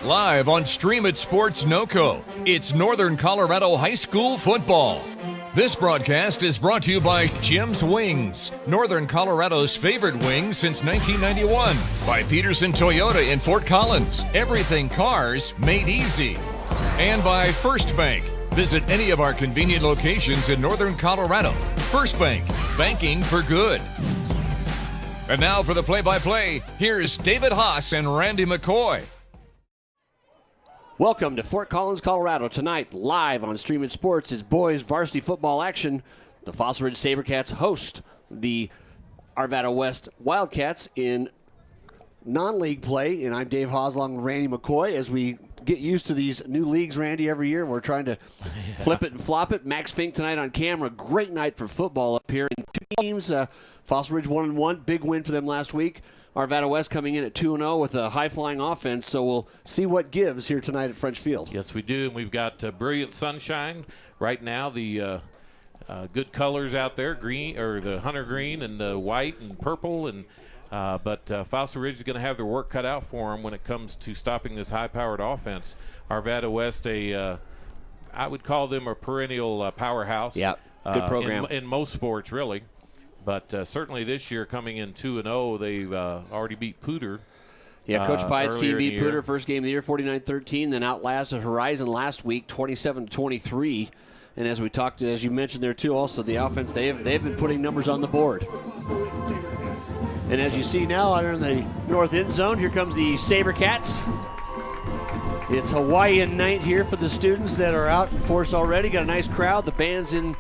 Live on Stream It Sports NoCo, it's Northern Colorado High School football. This broadcast is brought to you by Jim's Wings, Northern Colorado's favorite wings since 1991. By Pedersen Toyota in Fort Collins, everything cars made easy. And by First Bank. Visit any of our convenient locations in Northern Colorado. First Bank, banking for good. And now for the play-by-play, here's David Haase and Randy McCoy. Welcome to Fort Collins, Colorado. Tonight, live on Stream It Sports, it's boys varsity football action. The Fossil Ridge SaberCats host the Arvada West Wildcats in non-league play. And I'm Dave Haase along with Randy McCoy. As we get used to these new leagues, Randy, every year we're trying to flip it and flop it. Max Fink tonight on camera. Great night for football up here. And two teams, Fossil Ridge 1-1, big win for them last week. Arvada West coming in at 2-0 with a high-flying offense, so we'll see what gives here tonight at French Field. Yes, we do, and we've got brilliant sunshine right now. The good colors out there, green or the hunter green and the white and purple, and but Fossil Ridge is going to have their work cut out for them when it comes to stopping this high-powered offense. Arvada West, I would call them a perennial powerhouse. Yeah, good program in most sports, really. But certainly this year, coming in 2-0, they've already beat Pooter. Yeah, Coach Pyatt's team beat Pooter Pooter first game of the year, 49-13, then outlasted Horizon last week, 27-23. And as we talked, as you mentioned there too, also the offense, they've been putting numbers on the board. And as you see now, under the north end zone, here comes the SaberCats. It's Hawaiian night here for the students that are out in force already. Got a nice crowd. The band's in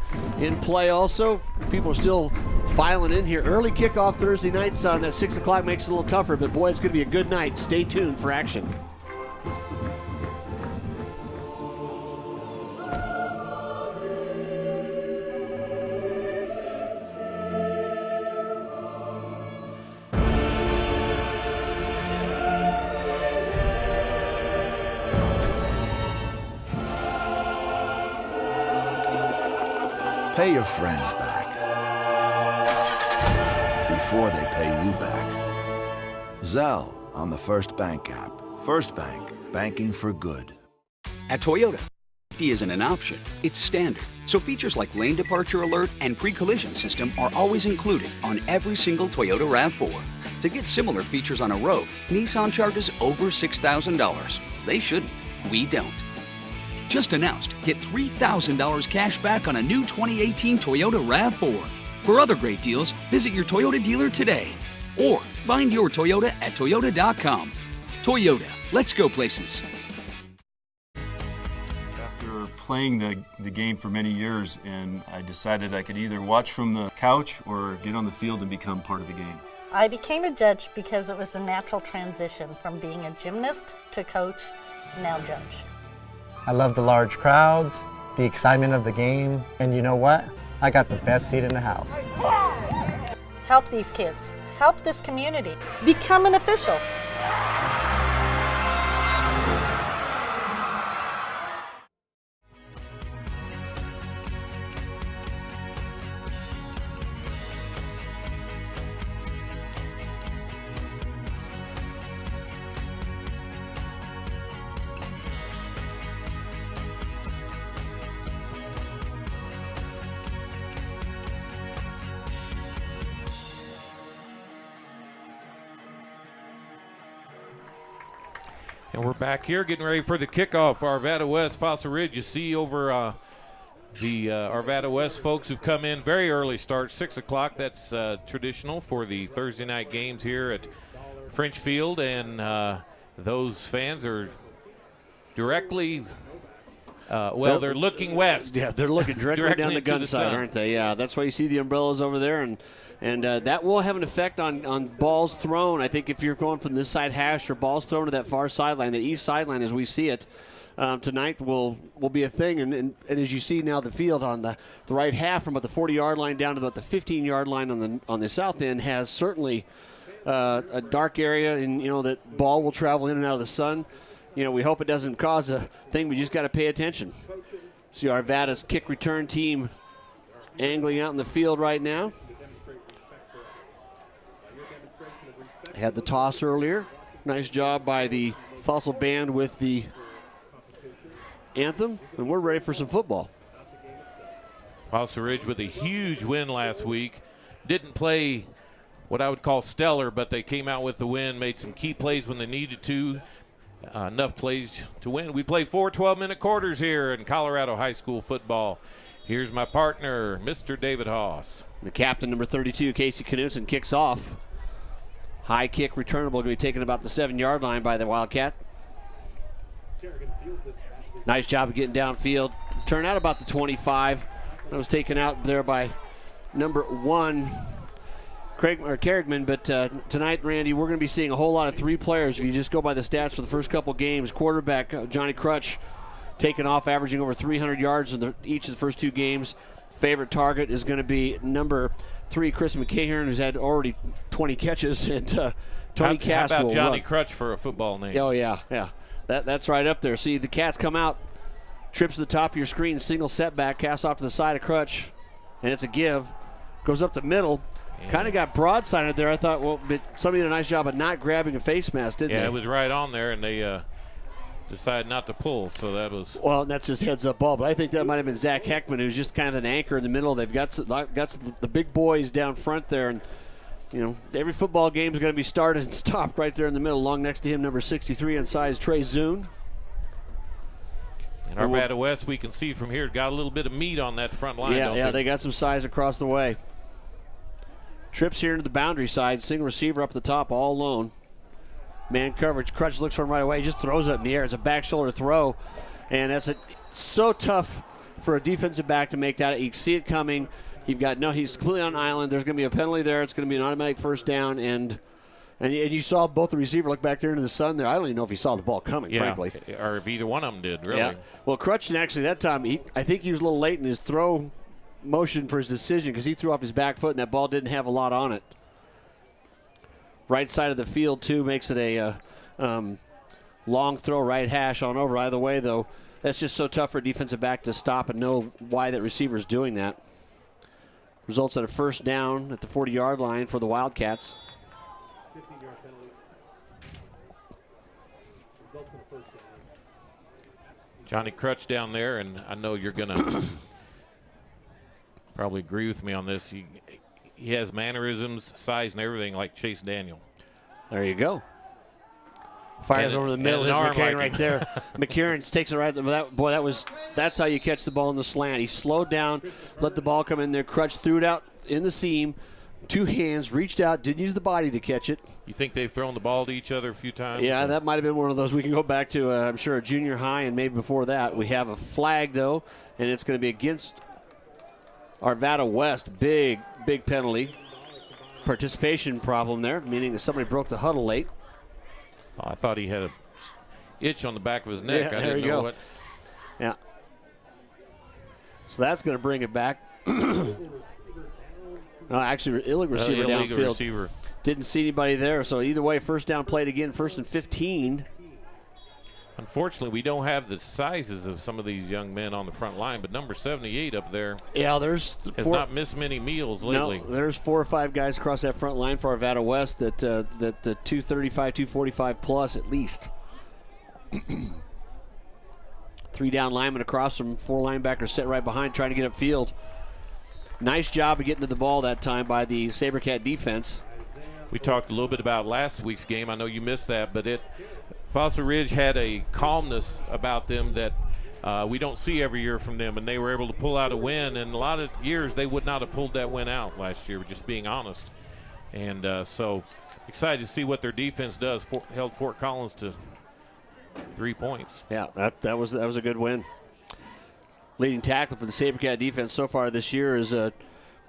play also. People are still filing in here. Early kickoff Thursday nights on that 6 o'clock makes it a little tougher, but boy, it's going to be a good night. Stay tuned for action. Pay your friends back before they pay you back. Zelle on the First Bank app. First Bank, banking for good. At Toyota, safety isn't an option, it's standard. So features like lane departure alert and pre-collision system are always included on every single Toyota RAV4. To get similar features on a Rogue, Nissan charges over $6,000. They shouldn't. We don't. Just announced, get $3,000 cash back on a new 2018 Toyota RAV4. For other great deals, visit your Toyota dealer today. Or find your Toyota at toyota.com. Toyota, let's go places. After playing the game for many years, and I decided I could either watch from the couch or get on the field and become part of the game. I became a judge because it was a natural transition from being a gymnast to coach, now judge. I love the large crowds, the excitement of the game, and you know what? I got the best seat in the house. Help these kids. Help this community. Become an official. And we're back here getting ready for the kickoff. Arvada West, Fossil Ridge. You see over the Arvada West folks who've come in very early start, 6 o'clock. That's traditional for the Thursday night games here at French Field. And those fans are directly, they're looking west. Yeah, they're looking directly down the gun side, aren't they? Yeah, that's why you see the umbrellas over there. And that will have an effect on balls thrown. I think if you're going from this side hash or balls thrown to that far sideline, the east sideline as we see it, tonight will be a thing. And as you see now, the field on the right half from about the 40-yard line down to about the 15-yard line on the south end has certainly a dark area, and that ball will travel in and out of the sun. We hope it doesn't cause a thing. We just got to pay attention. See Arvada's kick return team angling out in the field right now. Had the toss earlier. Nice job by the Fossil Band with the anthem, and we're ready for some football. Fossil Ridge with a huge win last week. Didn't play what I would call stellar, but they came out with the win, made some key plays when they needed to. Enough plays to win. We played 4 12-minute quarters here in Colorado high school football. Here's my partner, Mr. David Haase. The captain, number 32, Casey Knudsen, kicks off. High kick returnable, going to be taken about the 7-yard line by the Wildcat. Nice job of getting downfield. Turn out about the 25. That was taken out there by number 1, Kerrigan. But tonight, Randy, we're going to be seeing a whole lot of 3 players. If you just go by the stats for the first couple games, quarterback Johnny Crutch taking off, averaging over 300 yards in each of the first 2 games. Favorite target is going to be number 3, Chris McCahern, who's had already 20 catches, and Tony Cass how will about Johnny run. Crutch for a football name? Oh, yeah. That's right up there. See, the Cats come out, trips to the top of your screen, single setback, Cass off to the side of Crutch, and it's a give. Goes up the middle. Kind of got broadsided there. I thought, well, but somebody did a nice job of not grabbing a face mask, didn't they? Yeah, it was right on there, and they decided not to pull, so that was... Well, that's just heads-up ball, but I think that might have been Zach Heckman, who's just kind of an anchor in the middle. They've got the big boys down front there, and, you know, every football game is going to be started and stopped right there in the middle. Along next to him, number 63 in size, Trey Zune. And Arvada West, we can see from here, got a little bit of meat on that front line. Yeah, they got some size across the way. Trips here into the boundary side, single receiver up the top, all alone. Man coverage, Crutch looks for him right away. He just throws it in the air. It's a back shoulder throw, and that's so tough for a defensive back to make that. You can see it coming. He's completely on island. There's going to be a penalty there. It's going to be an automatic first down, and you saw both the receiver look back there into the sun there. I don't even know if he saw the ball coming, frankly. Or if either one of them did, really. Yeah. Well, Crutch, actually, that time, I think he was a little late in his throw motion for his decision because he threw off his back foot, and that ball didn't have a lot on it. Right side of the field, too, makes it a long throw, right hash on over. Either way, though, that's just so tough for a defensive back to stop and know why that receiver is doing that. Results in a first down at the 40-yard line for the Wildcats. Johnny Crutch down there, and I know you're going to probably agree with me on this. He has mannerisms, size, and everything like Chase Daniel. There you go. Fires over the middle. There's McCarron right there. McCarron takes it right there. That's how you catch the ball in the slant. He slowed down, let the ball come in there. Crutch threw it out in the seam. 2 hands, reached out, didn't use the body to catch it. You think they've thrown the ball to each other a few times? Yeah, that might have been one of those. We can go back to, I'm sure, a junior high and maybe before that. We have a flag, though, and it's going to be against Arvada West. Big penalty. Participation problem there, meaning that somebody broke the huddle late. Oh, I thought he had a itch on the back of his neck. Yeah, I didn't know what. Yeah. So that's going to bring it back. Actually, illegal receiver downfield. Receiver. Didn't see anybody there. So either way, first down played again, 1st and 15. Unfortunately, we don't have the sizes of some of these young men on the front line, but number 78 up there has not missed many meals lately. No, there's 4 or 5 guys across that front line for Arvada West that 235, 245 plus at least. 3 down linemen across from 4 linebackers set right behind trying to get upfield. Nice job of getting to the ball that time by the SaberCat defense. We talked a little bit about last week's game. I know you missed that, but Fossil Ridge had a calmness about them that we don't see every year from them, and they were able to pull out a win. And a lot of years they would not have pulled that win out last year, just being honest. And so excited to see what their defense does. Held Fort Collins to 3 points. Yeah, that was a good win. Leading tackle for the SaberCat defense so far this year is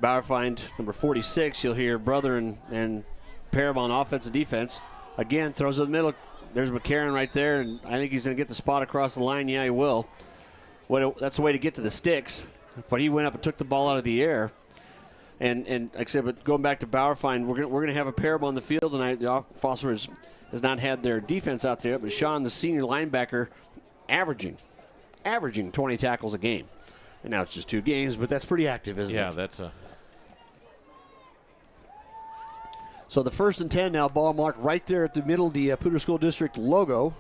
Bauerfeind, number 46. You'll hear Brother and Paramount offensive defense. Again, throws in the middle. There's McCarron right there, and I think he's going to get the spot across the line. Yeah, he will. That's the way to get to the sticks. But he went up and took the ball out of the air. And like I said, but going back to Bauerfeind, we're going to have a Paramount on the field tonight. The Foster has not had their defense out there, but Sean, the senior linebacker, averaging 20 tackles a game. And now it's just 2 games, but that's pretty active, isn't it? Yeah, that's a... So the 1st and 10 now, ball marked right there at the middle of the Poudre School District logo.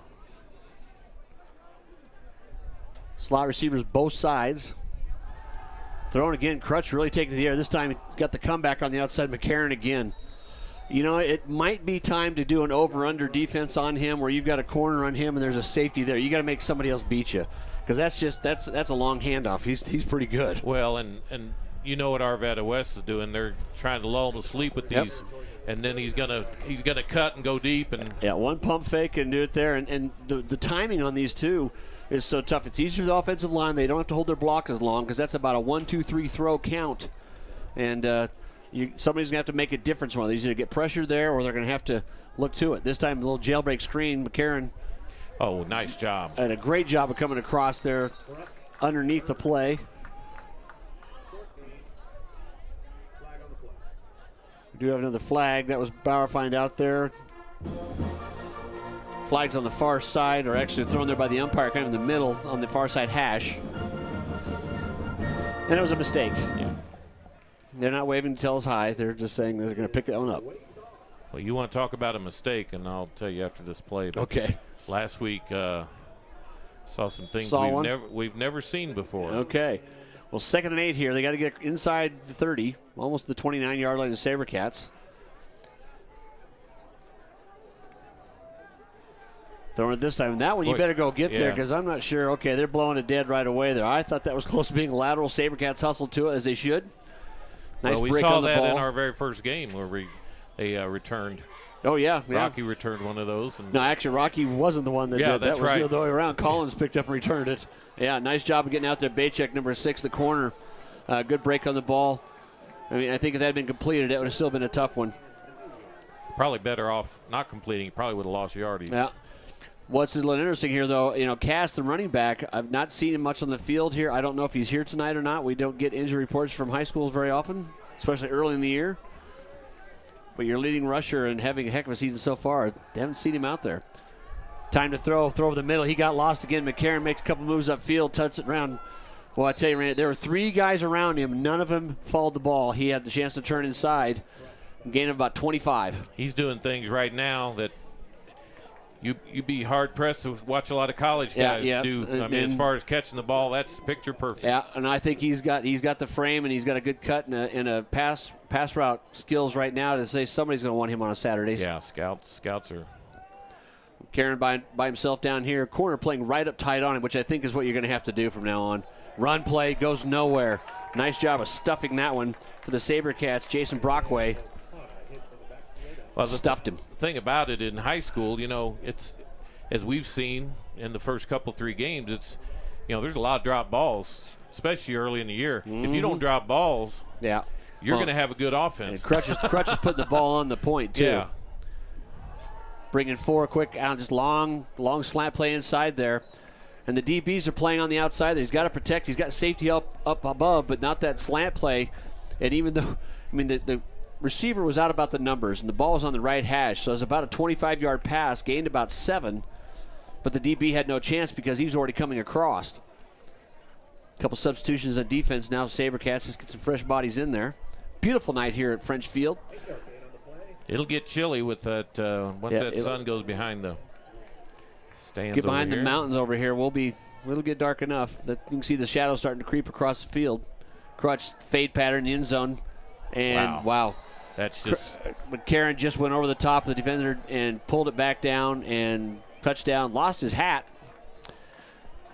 Slot receivers both sides. Throwing again, Crutch really taking to the air. This time he got the comeback on the outside. McCarron again. You know, it might be time to do an over-under defense on him where you've got a corner on him and there's a safety there. You got to make somebody else beat you because that's a long handoff. He's pretty good. Well, and you know what Arvada West is doing. They're trying to lull him to sleep with these, and then he's gonna cut and go deep. And yeah, one pump fake and do it there. And the timing on these two is so tough. It's easier for the offensive line. They don't have to hold their block as long because that's about a 1-2-3 throw count. And somebody's going to have to make a difference. One of these, either get pressure there or they're going to have to look to it. This time, a little jailbreak screen. McCarron. Oh, nice job. And a great job of coming across there underneath the play. We do have another flag. That was Bauerfeind out there. Flags on the far side are actually thrown there by the umpire, kind of in the middle on the far side hash. And it was a mistake. Yeah. They're not waving to tell us hi. They're just saying they're going to pick that one up. Well, you want to talk about a mistake, and I'll tell you after this play. But okay. Last week, saw some things we've never seen before. Okay. Well, 2nd and 8 here. They got to get inside the 30, almost the 29-yard line of the SaberCats. Throwing it this time. And that one, you better go get there because I'm not sure. Okay, they're blowing it dead right away there. I thought that was close to being lateral. SaberCats hustled to it as they should. Nice well, we break saw on the that ball. in our very first game where they returned. Oh, yeah. Rocky returned one of those. And no, actually, Rocky wasn't the one that did. That's that was right. the other way around. Collins picked up and returned it. Yeah, nice job of getting out there. Baycheck, number 6, the corner. Good break on the ball. I mean, I think if that had been completed, it would have still been a tough one. Probably better off not completing. He probably would have lost yardage. Yeah. What's a little interesting here, though, Cass, the running back, I've not seen him much on the field here. I don't know if he's here tonight or not. We don't get injury reports from high schools very often, especially early in the year. But your leading rusher and having a heck of a season so far, they haven't seen him out there. Time to throw over the middle. He got lost again. McCarron makes a couple moves upfield, touched it around. Well, I tell you, Randy, there were 3 guys around him. None of them followed the ball. He had the chance to turn inside, gain of about 25. He's doing things right now that you'd be hard-pressed to watch a lot of college guys do. I mean, as far as catching the ball, that's picture perfect. Yeah, and I think he's got the frame and he's got a good cut and a pass route skills right now to say somebody's going to want him on a Saturday. Yeah, scouts are. Karen by himself down here. Corner playing right up tight on him, which I think is what you're going to have to do from now on. Run play goes nowhere. Nice job of stuffing that one for the SaberCats. Jason Brockway stuffed him. The thing about it in high school, it's as we've seen in the first couple 3 games, it's there's a lot of drop balls, especially early in the year. Mm-hmm. If you don't drop balls, you're going to have a good offense. Crutch is putting the ball on the point too. Yeah. Bringing 4 quick out, just long slant play inside there. And the DBs are playing on the outside. He's got to protect. He's got safety up above, but not that slant play. And even though, the receiver was out about the numbers, and the ball was on the right hash, so it was about a 25-yard pass, gained about 7, but the DB had no chance because he was already coming across. A couple substitutions on defense now. SaberCats just get some fresh bodies in there. Beautiful night here at French Field. It'll get chilly with that once that sun goes behind the stands. Get behind over the mountains over here. It'll get dark enough that you can see the shadows starting to creep across the field. Crutch fade pattern in the end zone, and wow. That's just. McCarron just went over the top of the defender and pulled it back down and touchdown. Lost his hat.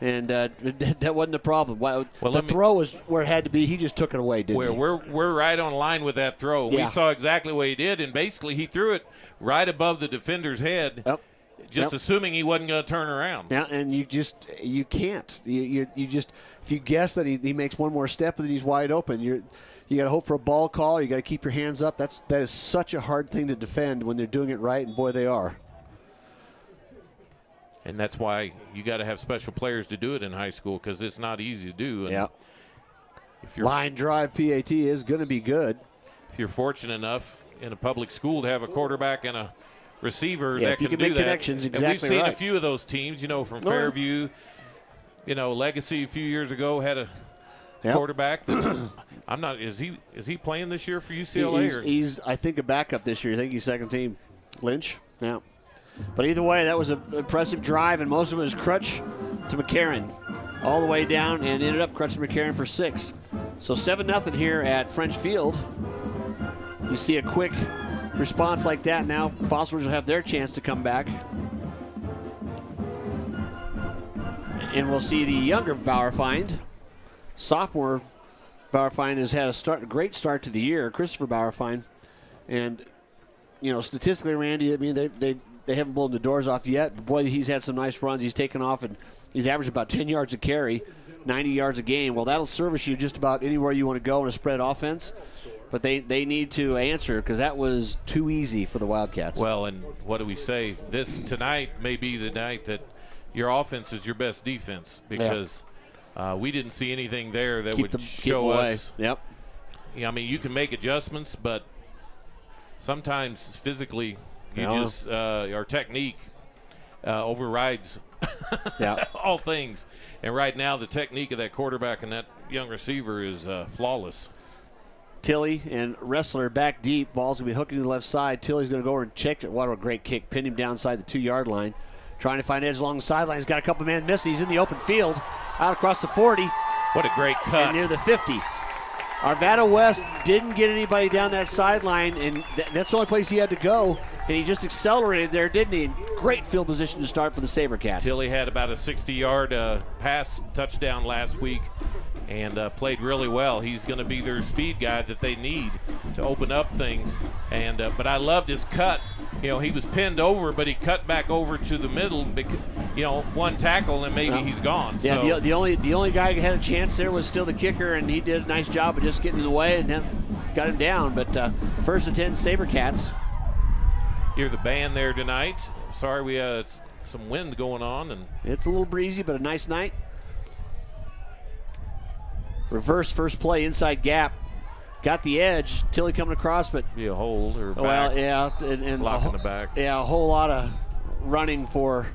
And that wasn't a problem. The throw was where it had to be. He just took it away, didn't he? We're right on line with that throw. Yeah. We saw exactly what he did, and basically he threw it right above the defender's head, assuming he wasn't going to turn around. Yeah, and you can't. You just if you guess that he makes one more step and then he's wide open, you got to hope for a ball call. You got to keep your hands up. That is such a hard thing to defend when they're doing it right, and boy, they are. And that's why you got to have special players to do it in high school because it's not easy to do. And if line drive PAT is going to be good. If you're fortunate enough in a public school to have a quarterback and a receiver that if you can make do that. Connections, exactly and we've seen right. a few of those teams, from Fairview. Legacy a few years ago had a quarterback. I'm not. Is he playing this year for UCLA? He's I think a backup this year. I think he's second team. Lynch. Yeah. But either way, that was an impressive drive, and most of it was Crutch to McCarron. all the way down and ended up crutching McCarran for 6. So 7-0 here at French Field. You see a quick response like that. Now Fossil Ridge will have their chance to come back. And we'll see the younger Bauerfeind. Sophomore Bauerfeind has had a great start to the year, Christopher Bauerfeind. And, you know, statistically, Randy, I mean, they haven't blown the doors off yet. But boy, he's had some nice runs. He's taken off, and he's averaged about 10 yards a carry, 90 yards a game. Well, that'll service you just about anywhere you want to go in a spread offense. But they need to answer, because that was too easy for the Wildcats. Well, and what do we say? Tonight may be the night that your offense is your best defense, because we didn't see anything there that would show us. Yep. I mean, you can make adjustments, but sometimes physically, our technique overrides all things. And right now, the technique of that quarterback and that young receiver is flawless. Tilly and Wrestler back deep. Ball's going to be hooking to the left side. Tilly's going to go over and check it. What a great kick. Pinned him downside the 2-yard line. Trying to find edge along the sideline. He's got a couple of men missing. He's in the open field. Out across the 40. What a great cut. And near the 50. Arvada West didn't get anybody down that sideline, and that's the only place he had to go. And he just accelerated there, didn't he? Great field position to start for the SaberCats. Tilly had about a 60-yard pass touchdown last week and played really well. He's going to be their speed guy that they need to open up things. And but I loved his cut. You know, he was pinned over, but he cut back over to the middle. You know, one tackle and maybe he's gone. Yeah, so. the only guy who had a chance there was still the kicker, and he did a nice job of just getting in the way and then got him down. But first and 10, SaberCats. Hear the band there tonight. Sorry, we had some wind going on, and it's a little breezy, but a nice night. Reverse first play, inside gap. Got the edge. Tilly coming across, but be a hold or back. Well, yeah, and blocking the back. Yeah, a whole lot of running for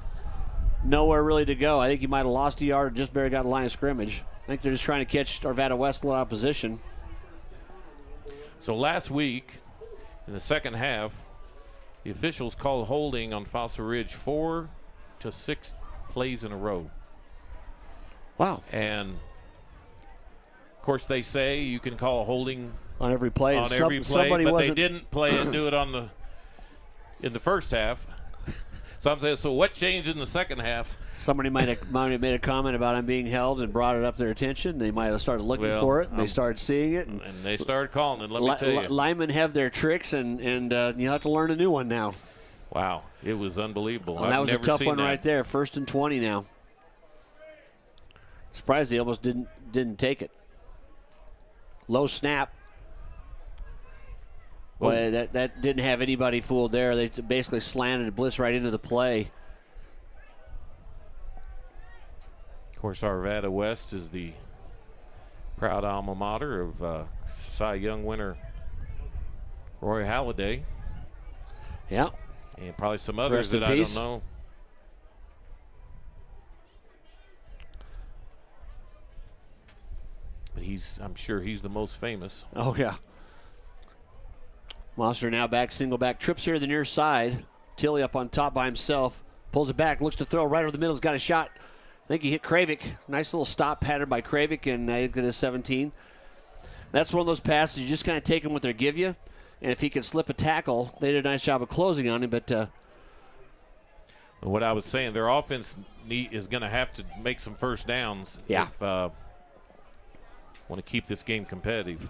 nowhere really to go. I think he might have lost a yard, just barely got the line of scrimmage. I think they're just trying to catch Arvada West a little out of position. So last week, in the second half, the officials called holding on Fossil Ridge 4 to 6 plays in a row. Wow. And of course, they say you can call holding on every play. But they didn't play and do it in the first half. So I'm saying, so what changed in the second half? Somebody might have made a comment about him being held and brought it up to their attention. They might have started looking for it, and they started seeing it. And they started calling it, let me tell you. Linemen have their tricks, and you have to learn a new one now. Wow, it was unbelievable. Well, that was a tough one right there. 1st and 20 now. Surprised they almost didn't take it. Low snap. Boy, that didn't have anybody fooled there. They basically slanted a blitz right into the play. Of course, Arvada West is the proud alma mater of Cy Young winner Roy Halladay. Yeah. And probably some others that I don't know. But I'm sure he's the most famous. Oh, yeah. Monster now back, single back, trips here to the near side. Tilly up on top by himself. Pulls it back, looks to throw right over the middle. He's got a shot. I think he hit Kravik. Nice little stop pattern by Kravik, and I did a 17. That's one of those passes you just kind of take them what they give you. And if he can slip a tackle, they did a nice job of closing on him. But what I was saying, their offense is going to have to make some first downs if want to keep this game competitive.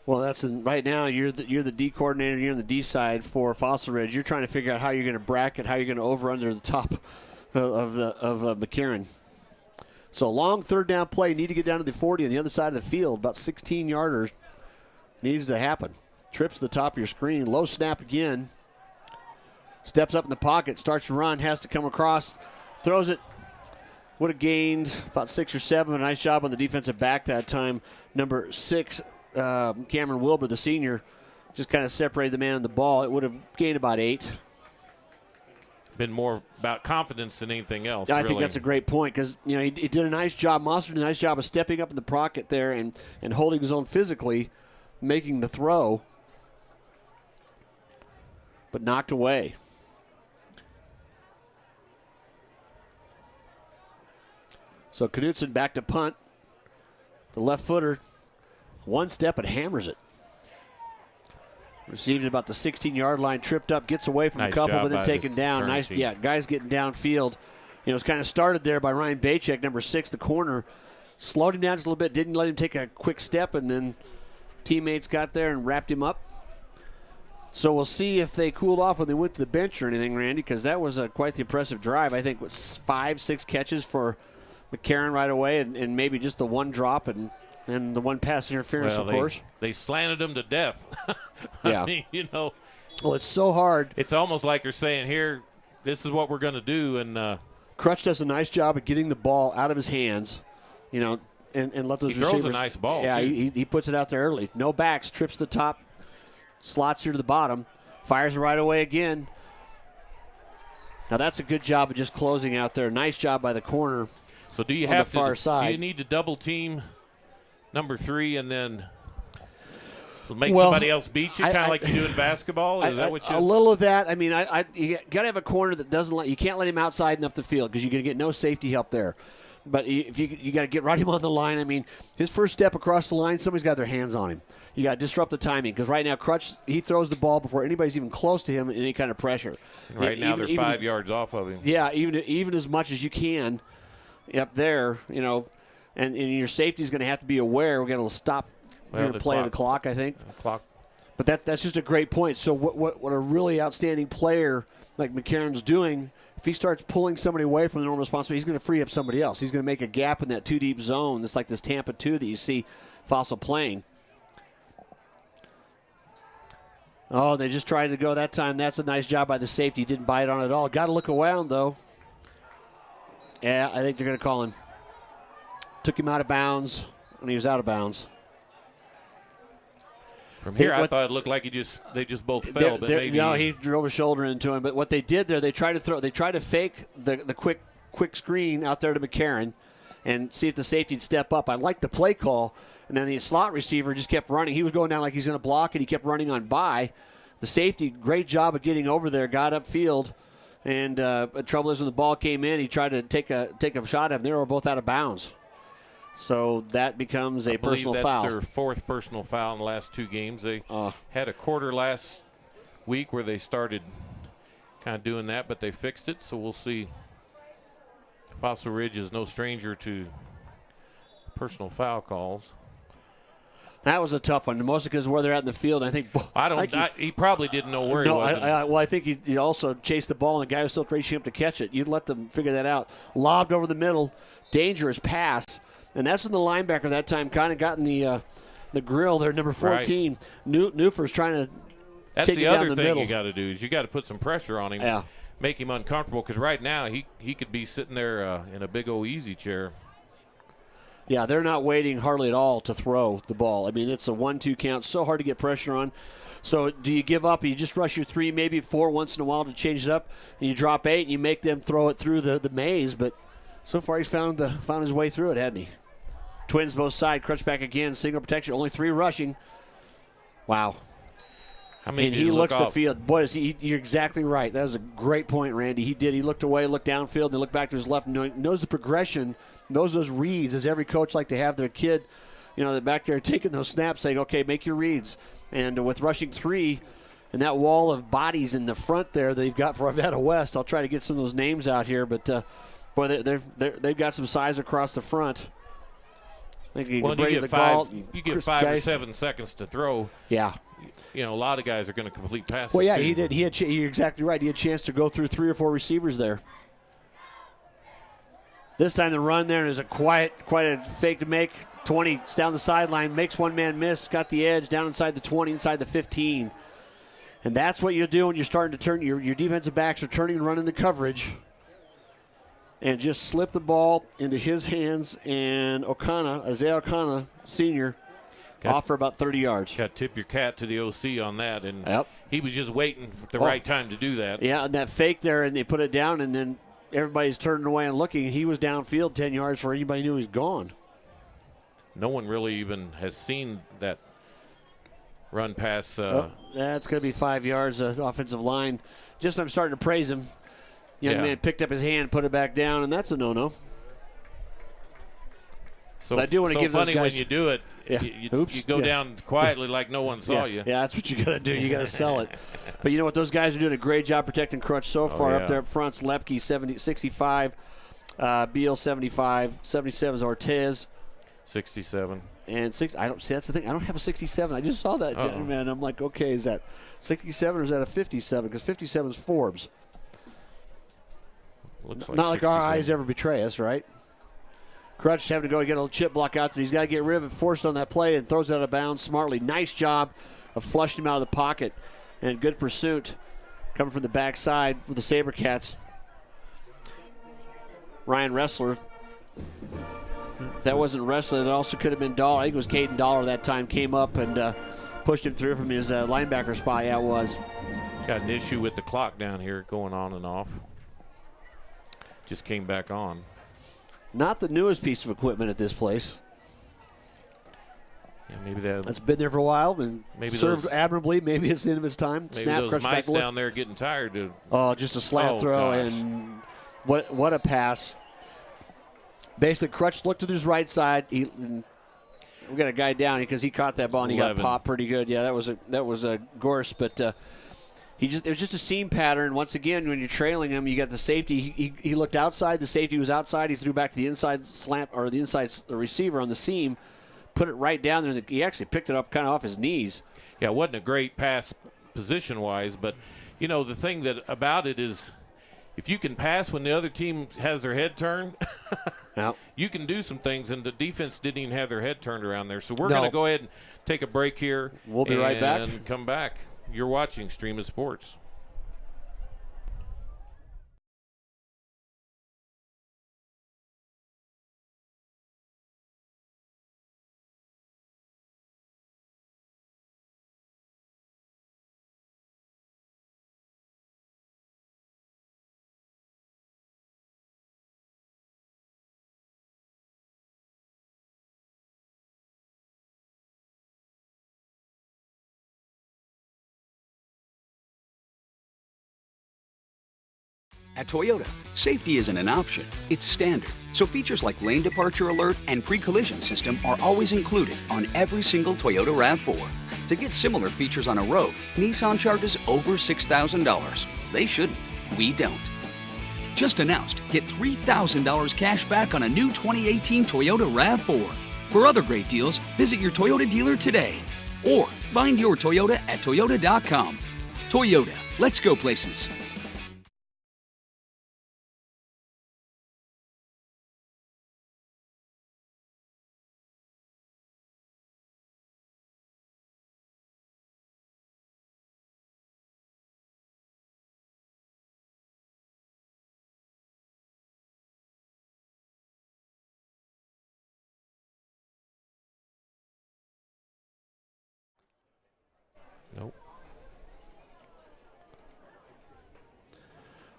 Well, right now you're the D coordinator. You're on the D side for Fossil Ridge. You're trying to figure out how you're going to bracket, how you're going to over under the top of McCarran. So a long third down play. Need to get down to the 40 on the other side of the field. About 16-yarders needs to happen. Trips to the top of your screen. Low snap again. Steps up in the pocket. Starts to run. Has to come across. Throws it. Would have gained about 6 or 7. A nice job on the defensive back that time. Number 6, Cameron Wilbur, the senior, just kind of separated the man on the ball. It would have gained about 8. Been more about confidence than anything else. Yeah, I think that's a great point because he did a nice job. Monster did a nice job of stepping up in the pocket there and holding his own physically, making the throw, but knocked away. So Knutson back to punt. The left footer, one step and hammers it. Receives about the 16-yard line, tripped up, gets away from a couple, but then taken down. Nice, yeah, guys getting downfield. You know, it's kind of started there by Ryan Bacek, number 6, the corner. Slowed him down just a little bit, didn't let him take a quick step, and then teammates got there and wrapped him up. So we'll see if they cooled off when they went to the bench or anything, Randy, because that was quite the impressive drive. I think it was 5-6 catches for McCarron right away, and maybe just the one drop and the one pass interference, of course. They slanted him to death. Yeah. I mean, you know. Well, it's so hard. It's almost like you're saying, here, this is what we're going to do. And Crutch does a nice job of getting the ball out of his hands, you know, and let those receivers. He throws a nice ball. Yeah, he puts it out there early. No backs, trips the top, slots here to the bottom, fires it right away again. Now that's a good job of just closing out there. Nice job by the corner. So do you on have the far side. Do you need to double team number 3 and then make somebody else beat you, kind of like you do in basketball? Is that what you? A little of that. I mean, you got to have a corner that doesn't you can't let him outside and up the field because you're going to get no safety help there. But if you got to get right him on the line. I mean, his first step across the line, somebody's got their hands on him. You got to disrupt the timing because right now Crutch, he throws the ball before anybody's even close to him in any kind of pressure. Right now they're 5 yards off of him. Yeah, even as much as you can up there, you know. And your safety is going to have to be aware. We're going to stop playing the clock, I think. Clock. But that's just a great point. So what a really outstanding player like McCarron's doing, if he starts pulling somebody away from the normal responsibility, he's going to free up somebody else. He's going to make a gap in that 2-deep zone. It's like this Tampa 2 that you see Fossil playing. Oh, they just tried to go that time. That's a nice job by the safety. He didn't bite on it at all. Got to look around, though. Yeah, I think they're going to call him. Took him out of bounds when he was out of bounds. From here, I thought it looked like they just both fell. But maybe no, he drove a shoulder into him. But what they did there, they tried to fake the quick screen out there to McCarron and see if the safety would step up. I liked the play call, and then the slot receiver just kept running. He was going down like he's going to block it. He kept running on by. The safety, great job of getting over there, got upfield. And the trouble is when the ball came in, he tried to take a shot at him. They were both out of bounds. So that becomes a personal foul. That's their 4th personal foul in the last 2 games. They had a quarter last week where they started kind of doing that, but they fixed it. So we'll see. Fossil Ridge is no stranger to personal foul calls. That was a tough one, mostly because where they're at in the field. I think he probably didn't know where he was. I think he also chased the ball, and the guy was still reaching up to catch it. You'd let them figure that out. Lobbed over the middle, dangerous pass. And that's when the linebacker that time kind of got in the grill there, number 14. Right. Newfer's trying to take it down the middle. That's the other thing you got to do is you got to put some pressure on him, make him uncomfortable, because right now he could be sitting there in a big old easy chair. Yeah, they're not waiting hardly at all to throw the ball. I mean, it's a 1-2 count, so hard to get pressure on. So do you give up? You just rush your 3, maybe 4 once in a while to change it up, and you drop 8 and you make them throw it through the maze. But so far he's found his way through it, hadn't he? Twins both side, Crutch back again, single protection, only 3 rushing. Wow. How many and he looks the field. Boy, you're exactly right. That was a great point, Randy. He did. He looked away, looked downfield, then looked back to his left, knows the progression, knows those reads, as every coach like to have their kid, you know, back there taking those snaps, saying, okay, make your reads. And with rushing 3 and that wall of bodies in the front there that they've got for Arvada West, I'll try to get some of those names out here. But, boy, they've got some size across the front. You get 5 or 7 seconds to throw. Yeah. You know, a lot of guys are going to complete passes. Well, yeah, he did. You're exactly right. He had a chance to go through 3 or 4 receivers there. This time the run there is quite a fake to make. 20 down the sideline, makes one man miss, got the edge down inside the 20, inside the 15. And that's what you do when you're starting to turn. Your defensive backs are turning and running the coverage. And just slip the ball into his hands, and Isaiah O'Connor, senior, off for about 30 yards. Got to tip your hat to the OC on that, and he was just waiting for the right time to do that. Yeah, and that fake there, and they put it down, and then everybody's turning away and looking. He was downfield 10 yards before anybody knew he was gone. No one really even has seen that run pass. That's going to be 5 yards, offensive line. I'm starting to praise him. Young man picked up his hand, put it back down, and that's a no-no. So but I do want to give those funny guys. when you do it. Yeah. You go down quietly like no one saw you. Yeah, that's what you got to do. You got to sell it. But you know what? Those guys are doing a great job protecting Crutch so far. Up there up front, Lepke 65, Beal 75, 77 is Ortiz. 67. And I don't see. That's the thing. I don't have a 67. I just saw that, man. I'm like, okay, is that 67 or is that a 57? Because 57 is Forbes. Looks like Not like our 67. eyes ever betray us, right? Crutch having to go get a little chip block out there. He's got to get rid of it, forced on that play, and throws it out of bounds smartly. Nice job of flushing him out of the pocket. And good pursuit coming from the backside for the SaberCats. Ryan Ressler. If that wasn't Ressler, it also could have been Dollar. I think it was Caden Dollar that time. Came up and pushed him through from his linebacker spot. Yeah, it was. Got an issue with the clock down here going on and off. Just came back on. Not the newest piece of equipment at this place. Yeah, maybe that's been there for a while and maybe served admirably. Maybe it's the end of its time. Maybe Snap, those mice back down there getting tired. Just a slant throw, gosh. and what a pass. Basically, Crutch looked to his right side. We got a guy down because he caught that ball and he 11. got popped pretty good. Yeah, that was a Gorse, but it was just a seam pattern. Once again, when you're trailing him, you got the safety. He looked outside. The safety was outside. He threw back to the inside slant or the inside receiver on the seam, put it right down there. He actually picked it up kind of off his knees. Yeah, it wasn't a great pass position-wise, but the thing about it is, if you can pass when the other team has their head turned, you can do some things, and the defense didn't even have their head turned around there. So we're going to go ahead and take a break here. We'll be right back. And come back. You're watching Stream of Sports. At Toyota, safety isn't an option, it's standard. So features like lane departure alert and pre-collision system are always included on every single Toyota RAV4. To get similar features on a Rogue, Nissan charges over $6,000. They shouldn't. We don't. Just announced, get $3,000 cash back on a new 2018 Toyota RAV4. For other great deals, visit your Toyota dealer today. Or find your Toyota at toyota.com. Toyota, let's go places. Nope.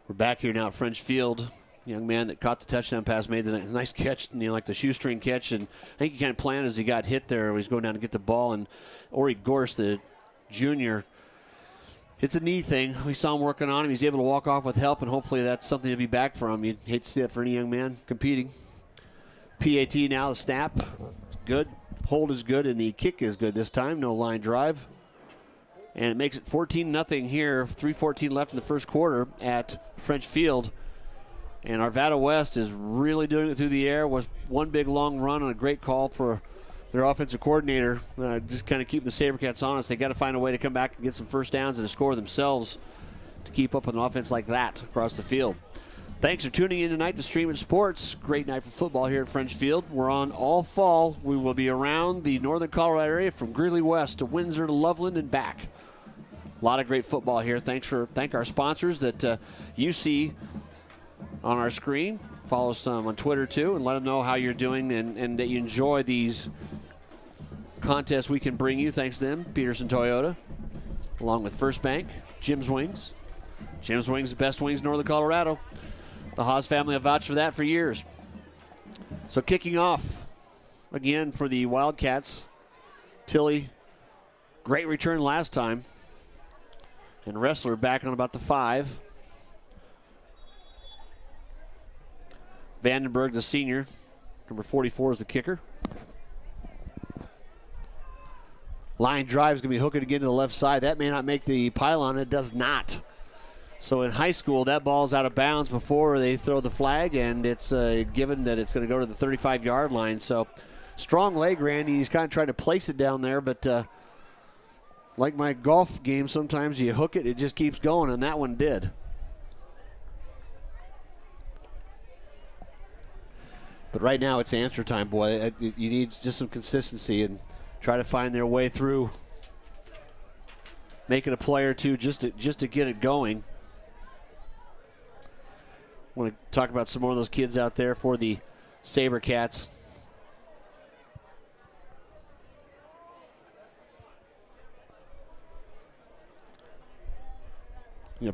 We're back here now at French Field. Young man that caught the touchdown pass made the nice catch, like the shoestring catch, and I think he kind of planned as he got hit there. He was going down to get the ball, and Ori Gorse, the junior, it's a knee thing. We saw him working on him. He's able to walk off with help, and hopefully that's something to be back from. You'd hate to see that for any young man competing. PAT now, the snap, good. Hold is good, and the kick is good this time. No line drive. And it makes it 14-0 here. 3:14 left in the first quarter at French Field. And Arvada West is really doing it through the air with one big long run and a great call for their offensive coordinator. Just kind of keep the SaberCats honest. They got to find a way to come back and get some first downs and to score themselves to keep up with an offense like that across the field. Thanks for tuning in tonight to Streaming Sports. Great night for football here at French Field. We're on all fall. We will be around the northern Colorado area from Greeley West to Windsor to Loveland and back. A lot of great football here. Thank our sponsors that you see on our screen. Follow us on Twitter too, and let them know how you're doing and that you enjoy these contests we can bring you. Thanks to them, Pedersen Toyota, along with First Bank, Jim's Wings. Jim's Wings, the best wings in northern Colorado. The Haase family have vouched for that for years. So kicking off again for the Wildcats, Tilly, great return last time. And Ressler back on about the 5. Vandenberg, the senior, number 44 is the kicker. Line drive is going to be hooking again to the left side. That may not make the pylon. It does not. So in high school, that ball's out of bounds before they throw the flag, and it's given that it's going to go to the 35-yard line. So strong leg, Randy. He's kind of trying to place it down there, but like my golf game, sometimes you hook it, it just keeps going, and that one did. But right now it's answer time, boy. You need just some consistency and try to find their way through making a play or two just to get it going. I want to talk about some more of those kids out there for the SaberCats.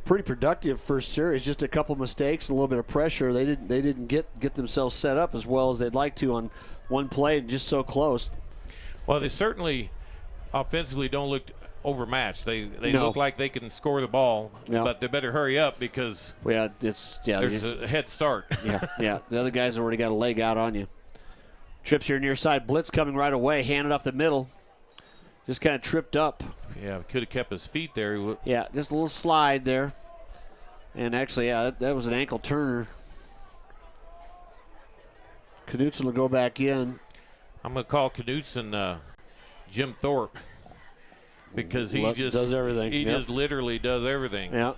Pretty productive first series. Just a couple mistakes, a little bit of pressure. They didn't get themselves set up as well as they'd like to on one play, and just so close. Well, they certainly offensively don't look overmatched. They No. look like they can score the ball, Yeah. but they better hurry up because there's a head start. Yeah. The other guys have already got a leg out on you. Trips your near side blitz coming right away, handed off the middle. Just kind of tripped up. Yeah, could have kept his feet there. Yeah, just a little slide there. And actually, that was an ankle turner. Knutson will go back in. I'm going to call Knutson Jim Thorpe because he just does everything. He just literally does everything. Yeah.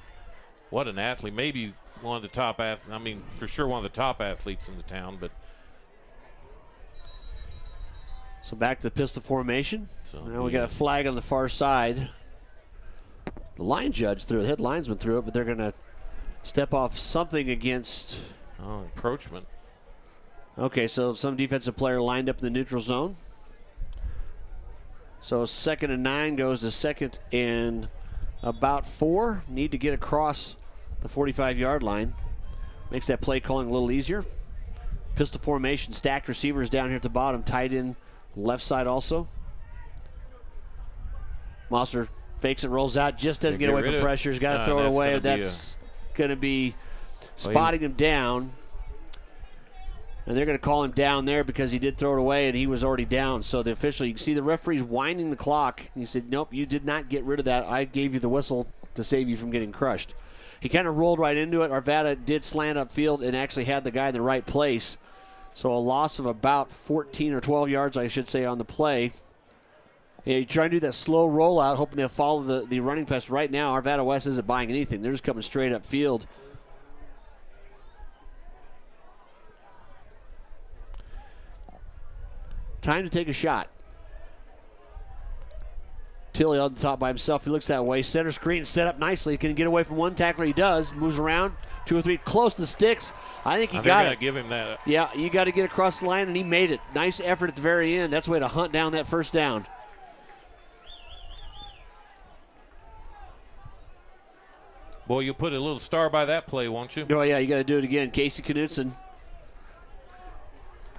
What an athlete. Maybe one of the top athletes. I mean, for sure one of the top athletes in the town. But So back to the pistol formation. So now we got a flag on the far side. The line judge threw it. The head linesman threw it, but they're going to step off something against. Encroachment. Okay, so some defensive player lined up in the neutral zone. So 2nd and 9 goes to 2nd and about 4. Need to get across the 45-yard line. Makes that play calling a little easier. Pistol formation, stacked receivers down here at the bottom, tight end left side also. Mosser fakes it, rolls out, just doesn't get away from pressure. He's got to throw it away. That's going to be spotting him down. And they're going to call him down there because he did throw it away and he was already down. So the official, you can see the referee's winding the clock. He said, nope, you did not get rid of that. I gave you the whistle to save you from getting crushed. He kind of rolled right into it. Arvada did slant upfield and actually had the guy in the right place. So a loss of about 14 or 12 yards, I should say, on the play. Yeah, you try to do that slow rollout, hoping they'll follow the running pass. Right now, Arvada West isn't buying anything. They're just coming straight upfield. Time to take a shot. Tilly on the top by himself. He looks that way. Center screen set up nicely. Can he get away from one tackler? He does. Moves around. 2 or 3 close to the sticks. I think he got it. Give him that. Yeah, you got to get across the line, and he made it. Nice effort at the very end. That's a way to hunt down that first down. Boy, you'll put a little star by that play, won't you? Oh, yeah, you got to do it again. Casey Knutson.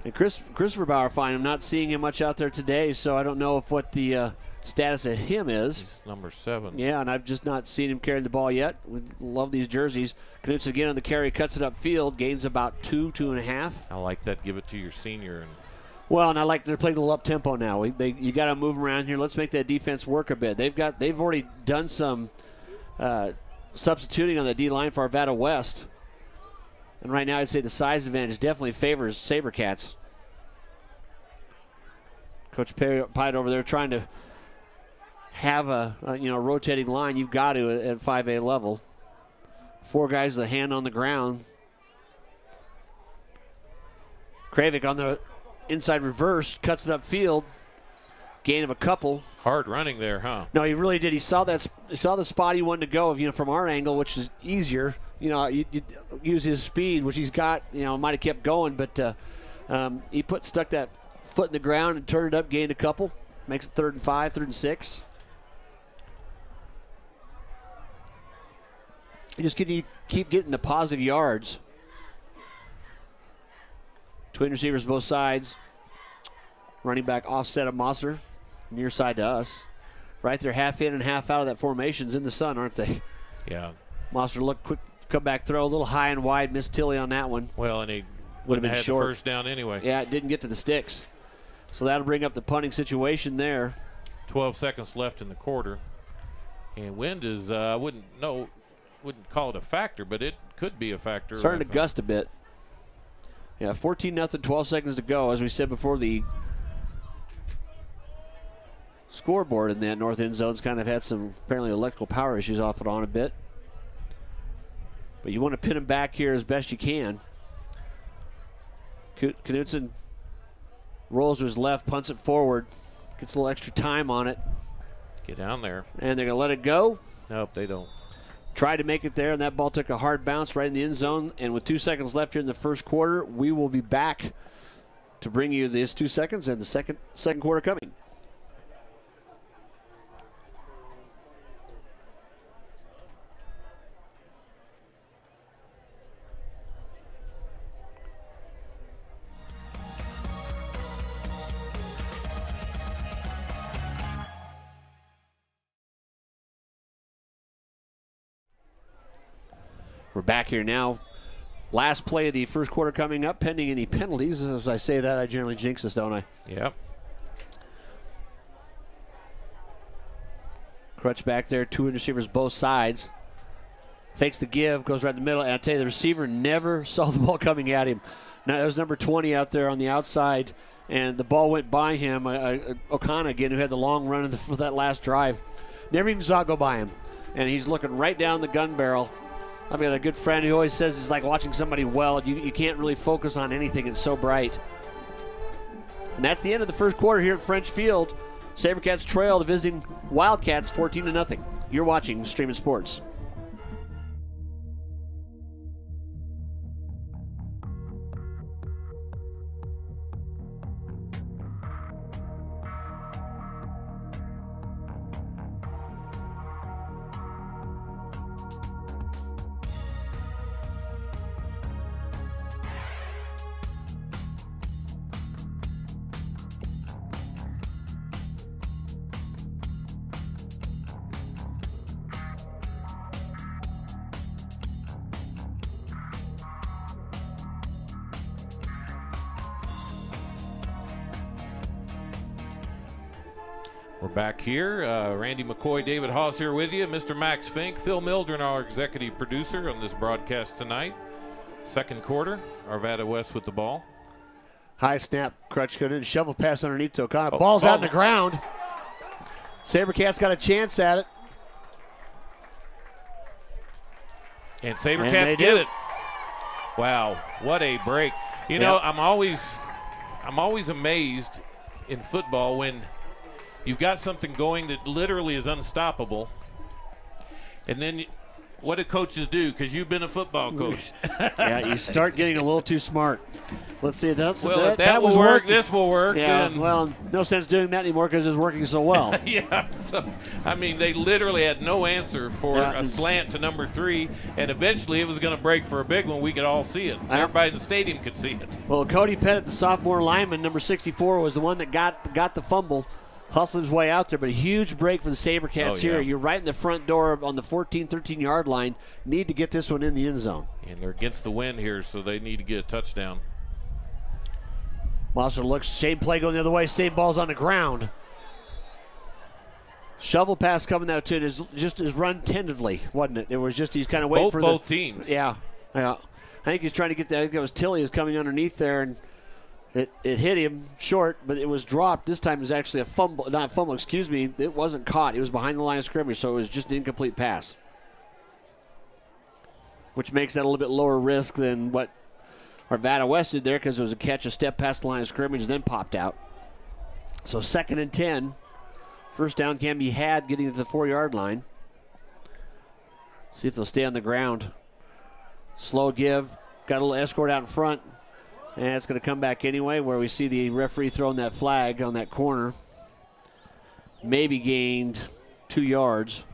And Christopher Bauer, fine. I'm not seeing him much out there today, so I don't know if what the status of him is. He's number 7. Yeah, and I've just not seen him carry the ball yet. We love these jerseys. Knutson again on the carry, cuts it upfield, gains about 2.5. I like that. Give it to your senior. Well, and I like they're playing a little up tempo now. You got to move them around here. Let's make that defense work a bit. They've already done some substituting on the D line for Arvada West. And right now, I'd say the size advantage definitely favors SaberCats. Coach Pyatt over there trying to have a rotating line. You've got to at 5A level. 4 guys with a hand on the ground. Kravik on the inside reverse, cuts it upfield. Gain of a couple. Hard running there, huh? No, he really did. He saw the spot he wanted to go. From our angle, which is easier. You use his speed, which he's got. Might have kept going, but he stuck that foot in the ground and turned it up, gained a couple. Makes it 3rd and 5, 3rd and 6. You just keep getting the positive yards. Twin receivers both sides. Running back offset of Mosser. Near side to us. Right there, half in and half out of that formation's in the sun, aren't they? Yeah. Mosser looked quick, come back throw, a little high and wide, missed Tilly on that one. Well, and he would have been had short. The 1st down anyway. Yeah, it didn't get to the sticks. So that'll bring up the punting situation there. 12 seconds left in the quarter. And wind is, I wouldn't call it a factor, but it could be a factor. Starting to gust a bit. Yeah, 14-0, 12 seconds to go. As we said before, the scoreboard in that north end zone's kind of had some apparently electrical power issues off and on a bit. But you want to pin him back here as best you can. Knutson rolls to his left, punts it forward, gets a little extra time on it. Get down there. And they're going to let it go. Nope, they don't. Tried to make it there, and that ball took a hard bounce right in the end zone. And with 2 seconds left here in the first quarter, we will be back to bring you these 2 seconds and the second quarter coming. We're back here now. Last play of the first quarter coming up, pending any penalties. As I say that, I generally jinx us, don't I? Yep. Crutch back there, 2 receivers both sides. Fakes the give, goes right in the middle. And I tell you, the receiver never saw the ball coming at him. Now, that was number 20 out there on the outside, and the ball went by him. O'Connor, again, who had the long run for that last drive. Never even saw it go by him. And he's looking right down the gun barrel. I've got a good friend who always says it's like watching somebody weld. You can't really focus on anything. It's so bright. And that's the end of the first quarter here at French Field. SaberCats trail the visiting Wildcats 14-0. You're watching Streaming Sports. We're back here. Randy McCoy, David Haase here with you. Mr. Max Fink, Phil Mildren, our executive producer on this broadcast tonight. Second quarter, Arvada West with the ball. High snap, Crutch got in, shovel pass underneath to O'Connor. Ball's out on the ground. SaberCats got a chance at it. And SaberCats get it. Wow, what a break. You know, I'm always amazed in football when you've got something going that literally is unstoppable. And then what do coaches do? Because you've been a football coach. Yeah, you start getting a little too smart. Let's see. If that will work, this will work. Yeah, well, no sense doing that anymore because it's working so well. Yeah. So, I mean, they literally had no answer for a slant to number 3, and eventually it was going to break for a big one. We could all see it. Everybody in the stadium could see it. Well, Cody Pettit, the sophomore lineman, number 64, was the one that got the fumble. Hustling his way out there, but a huge break for the SaberCats here. You're right in the front door on the 14, 13-yard line. Need to get this one in the end zone. And they're against the wind here, so they need to get a touchdown. Monster looks, same play going the other way, same ball's on the ground. Shovel pass coming out to it is just his run tentatively, wasn't it? It was just he's kind of waiting for both teams. Yeah. I think he's trying to get that. I think it was Tilly was coming underneath there, and It hit him short, but it was dropped. This time it was actually a fumble, not a fumble, excuse me. It wasn't caught. It was behind the line of scrimmage, so it was just an incomplete pass, which makes that a little bit lower risk than what Arvada West did there because it was a catch, a step past the line of scrimmage, and then popped out. So 2nd and 10. First down can be had getting to the 4-yard line. See if they'll stay on the ground. Slow give. Got a little escort out in front. And it's going to come back anyway, where we see the referee throwing that flag on that corner. Maybe gained 2 yards.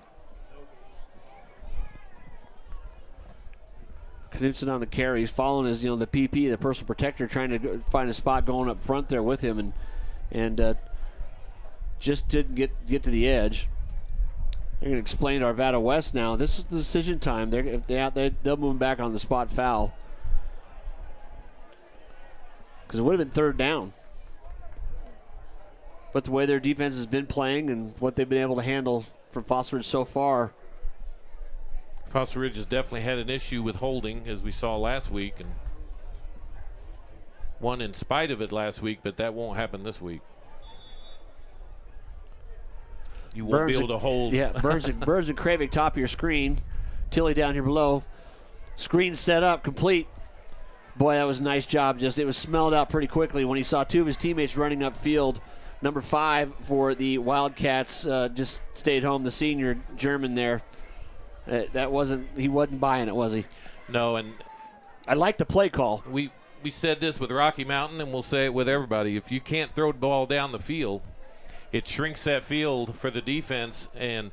Knutson on the carry. He's following his, the PP, the personal protector, trying to find a spot going up front there with him, and just didn't get to the edge. They're going to explain to Arvada West now. This is the decision time. They'll move him back on the spot foul. Because it would have been 3rd down. But the way their defense has been playing and what they've been able to handle from Fossil Ridge so far. Fossil Ridge has definitely had an issue with holding, as we saw last week, and won in spite of it last week, but that won't happen this week. You won't be able to hold. Yeah, Burns and Kravik top of your screen. Tilly down here below. Screen set up, complete. Boy, that was a nice job. It was smelled out pretty quickly when he saw two of his teammates running upfield. Number 5 for the Wildcats just stayed home. The senior German there. He wasn't buying it, was he? No, and I like the play call. We said this with Rocky Mountain, and we'll say it with everybody. If you can't throw the ball down the field, it shrinks that field for the defense, and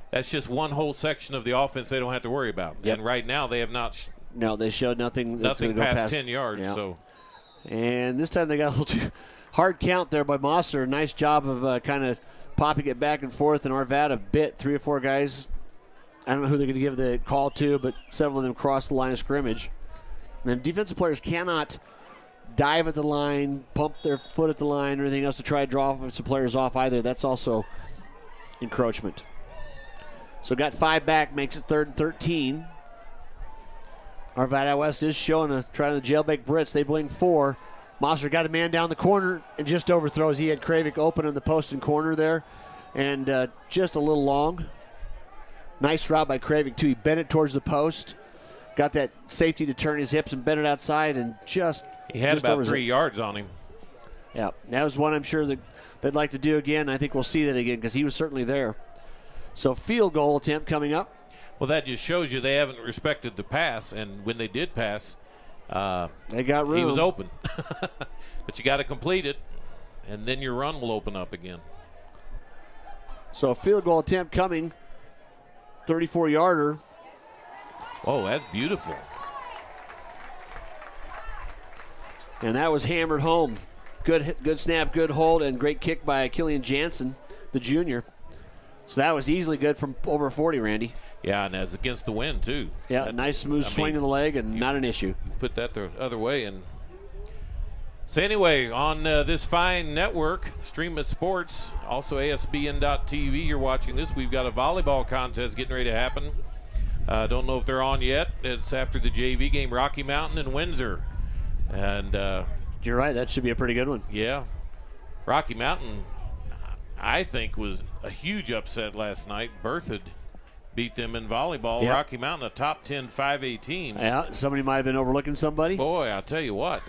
that's just one whole section of the offense they don't have to worry about. Yep. And right now they have not. No, they showed nothing. Nothing past 10 yards. Yeah. So, and this time they got a little too hard count there by Mosser. Nice job of kind of popping it back and forth, and Arvada bit 3 or 4 guys. I don't know who they're going to give the call to, but several of them crossed the line of scrimmage. And defensive players cannot dive at the line, pump their foot at the line, or anything else to try to draw offensive players off either. That's also encroachment. So got 5 back, makes it 3rd and 13. Arvada West is trying the jailbait Brits. They bling 4. Mosser got a man down the corner and just overthrows. He had Kravik open on the post and corner there, and just a little long. Nice route by Kravik, too. He bent it towards the post. Got that safety to turn his hips and bent it outside, and he had about 3 yards on him. Yeah, that was one I'm sure that they'd like to do again. I think we'll see that again because he was certainly there. So field goal attempt coming up. Well, that just shows you they haven't respected the pass, and when they did pass, they got room. He was open. But you got to complete it, and then your run will open up again. So a field goal attempt coming, 34-yarder. Oh, that's beautiful. And that was hammered home. Good snap, good hold, and great kick by Killian Jansen, the junior. So that was easily good from over 40, Randy. Yeah, and that's against the wind, too. Yeah, nice smooth swing of the leg and not an issue. You put that the other way. And so anyway, on this fine network, Stream It Sports, also ASBN.TV, you're watching this. We've got a volleyball contest getting ready to happen. Don't know if they're on yet. It's after the JV game, Rocky Mountain and Windsor. And you're right, that should be a pretty good one. Yeah. Rocky Mountain, I think, was a huge upset last night. Berthoud beat them in volleyball. Yep. Rocky Mountain, a top 10 5A team. Yeah, somebody might have been overlooking somebody. Boy, I'll tell you what,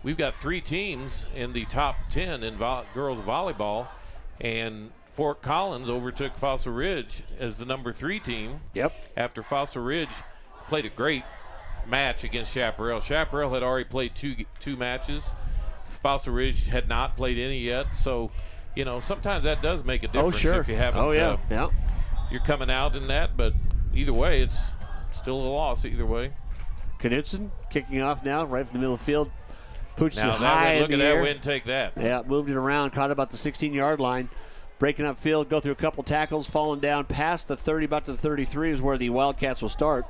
we've got 3 teams in the top 10 in girls volleyball, and Fort Collins overtook Fossil Ridge as the number 3 team. Yep. After Fossil Ridge played a great match against Chaparral. Chaparral had already played two matches. Fossil Ridge had not played any yet. So, sometimes that does make a difference if you haven't. Oh, yeah. Yeah. You're coming out in that, but either way, it's still a loss either way. Knutson kicking off now, right from the middle of the field. Pooches it Now, high look in at the that air. win, take that. Yeah, moved it around, caught about the 16-yard line. Breaking up field, go through a couple tackles, falling down past the 30, about to the 33 is where the Wildcats will start.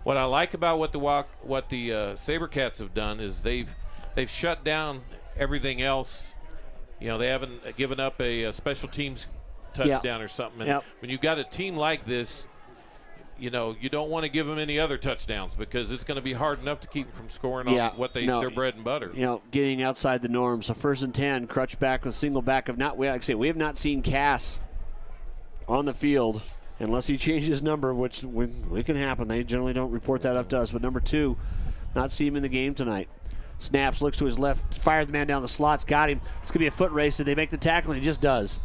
What I like about what the SaberCats have done is they've shut down everything else. They haven't given up a special teams touchdown or something. And when you've got a team like this, you don't want to give them any other touchdowns because it's going to be hard enough to keep them from scoring on what their bread and butter. Getting outside the norm. So 1st and 10, Crutch back with single back of we have not seen Cass on the field unless he changes his number, which it can happen. They generally don't report that up to us. But number 2, not see him in the game tonight. Snaps, looks to his left, fires the man down the slots, got him. It's going to be a foot race. Did they make the tackle? He just does.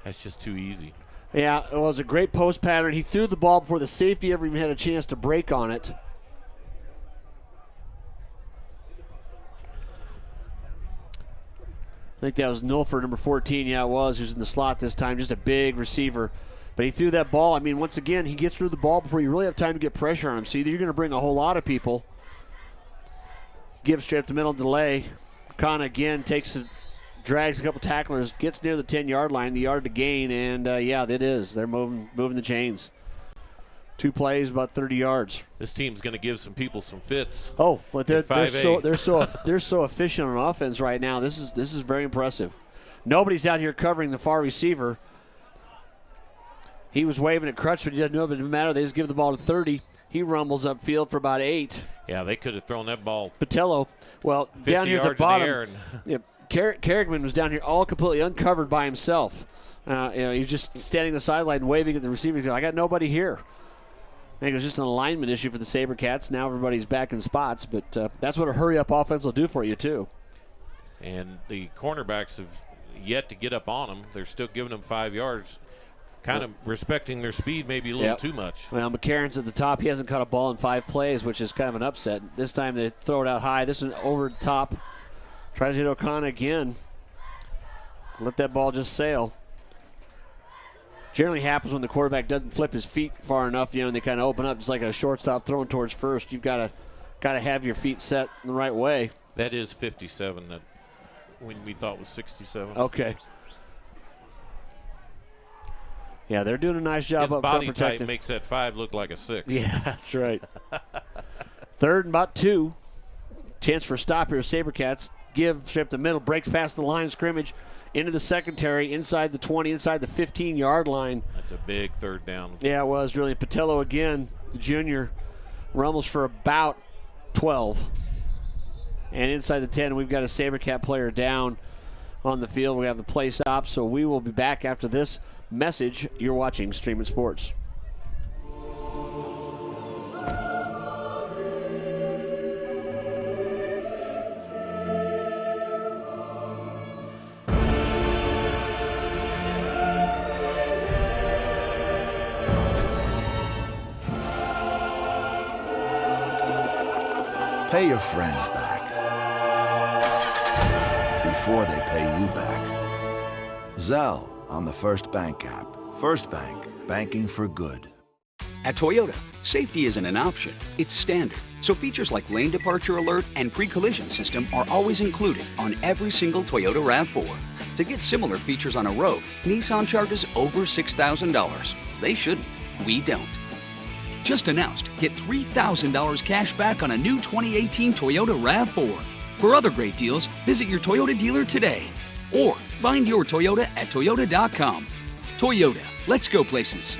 That's just too easy. Yeah, it was a great post pattern. He threw the ball before the safety ever even had a chance to break on it. I think that was Nilford, number 14. Yeah, it was. Who's in the slot this time. Just a big receiver. But he threw that ball. Once again, he gets through the ball before you really have time to get pressure on him. So either you're going to bring a whole lot of people. Gibbs straight up the middle, delay. Kana again drags a couple tacklers, gets near the 10-yard line, the yard to gain, and it is. They're moving the chains. 2 plays, about 30 yards. This team's going to give some people some fits. Oh, but they're so they're so efficient on offense right now. This is very impressive. Nobody's out here covering the far receiver. He was waving at Crutch, but he doesn't know, but it doesn't matter. They just give the ball to 30. He rumbles upfield for about 8. Yeah, they could have thrown that ball. Patello, well, 50 down here at the yards in the bottom, air Carrickman was down here all completely uncovered by himself. He was just standing on the sideline waving at the receiver. I got nobody here. I think it was just an alignment issue for the SaberCats. Now everybody's back in spots, but that's what a hurry-up offense will do for you, too. And the cornerbacks have yet to get up on them. They're still giving them 5 yards. Kind of respecting their speed maybe a little too much. Well, McCarron's at the top. He hasn't caught a ball in 5 plays, which is kind of an upset. This time they throw it out high. This one over the top. Tries to hit O'Connor again. Let that ball just sail. Generally happens when the quarterback doesn't flip his feet far enough, and they kind of open up. It's like a shortstop throwing towards first. You've got to have your feet set in the right way. That is 57 that we thought was 67. Okay. Yeah, they're doing a nice job His up front body protecting. type makes that 5 look like a 6. Yeah, that's right. 3rd and about 2. Chance for a stop here. SaberCats give straight up the middle, breaks past the line of scrimmage, into the secondary, inside the 20, inside the 15-yard line. That's a big 3rd down. Yeah, it was really. Patello again, the junior, rumbles for about 12. And inside the 10, we've got a SaberCat player down on the field. We have the play stop, so we will be back after this message. You're watching Streaming Sports. Pay your friends back before they pay you back. Zelle on the First Bank app. First Bank, banking for good. At Toyota, safety isn't an option, it's standard. So features like lane departure alert and pre-collision system are always included on every single Toyota RAV4. To get similar features on a Rogue, Nissan charges over $6,000. They shouldn't. We don't. Just announced, get $3,000 cash back on a new 2018 Toyota RAV4. For other great deals, visit your Toyota dealer today. Or find your Toyota at Toyota.com. Toyota, let's go places.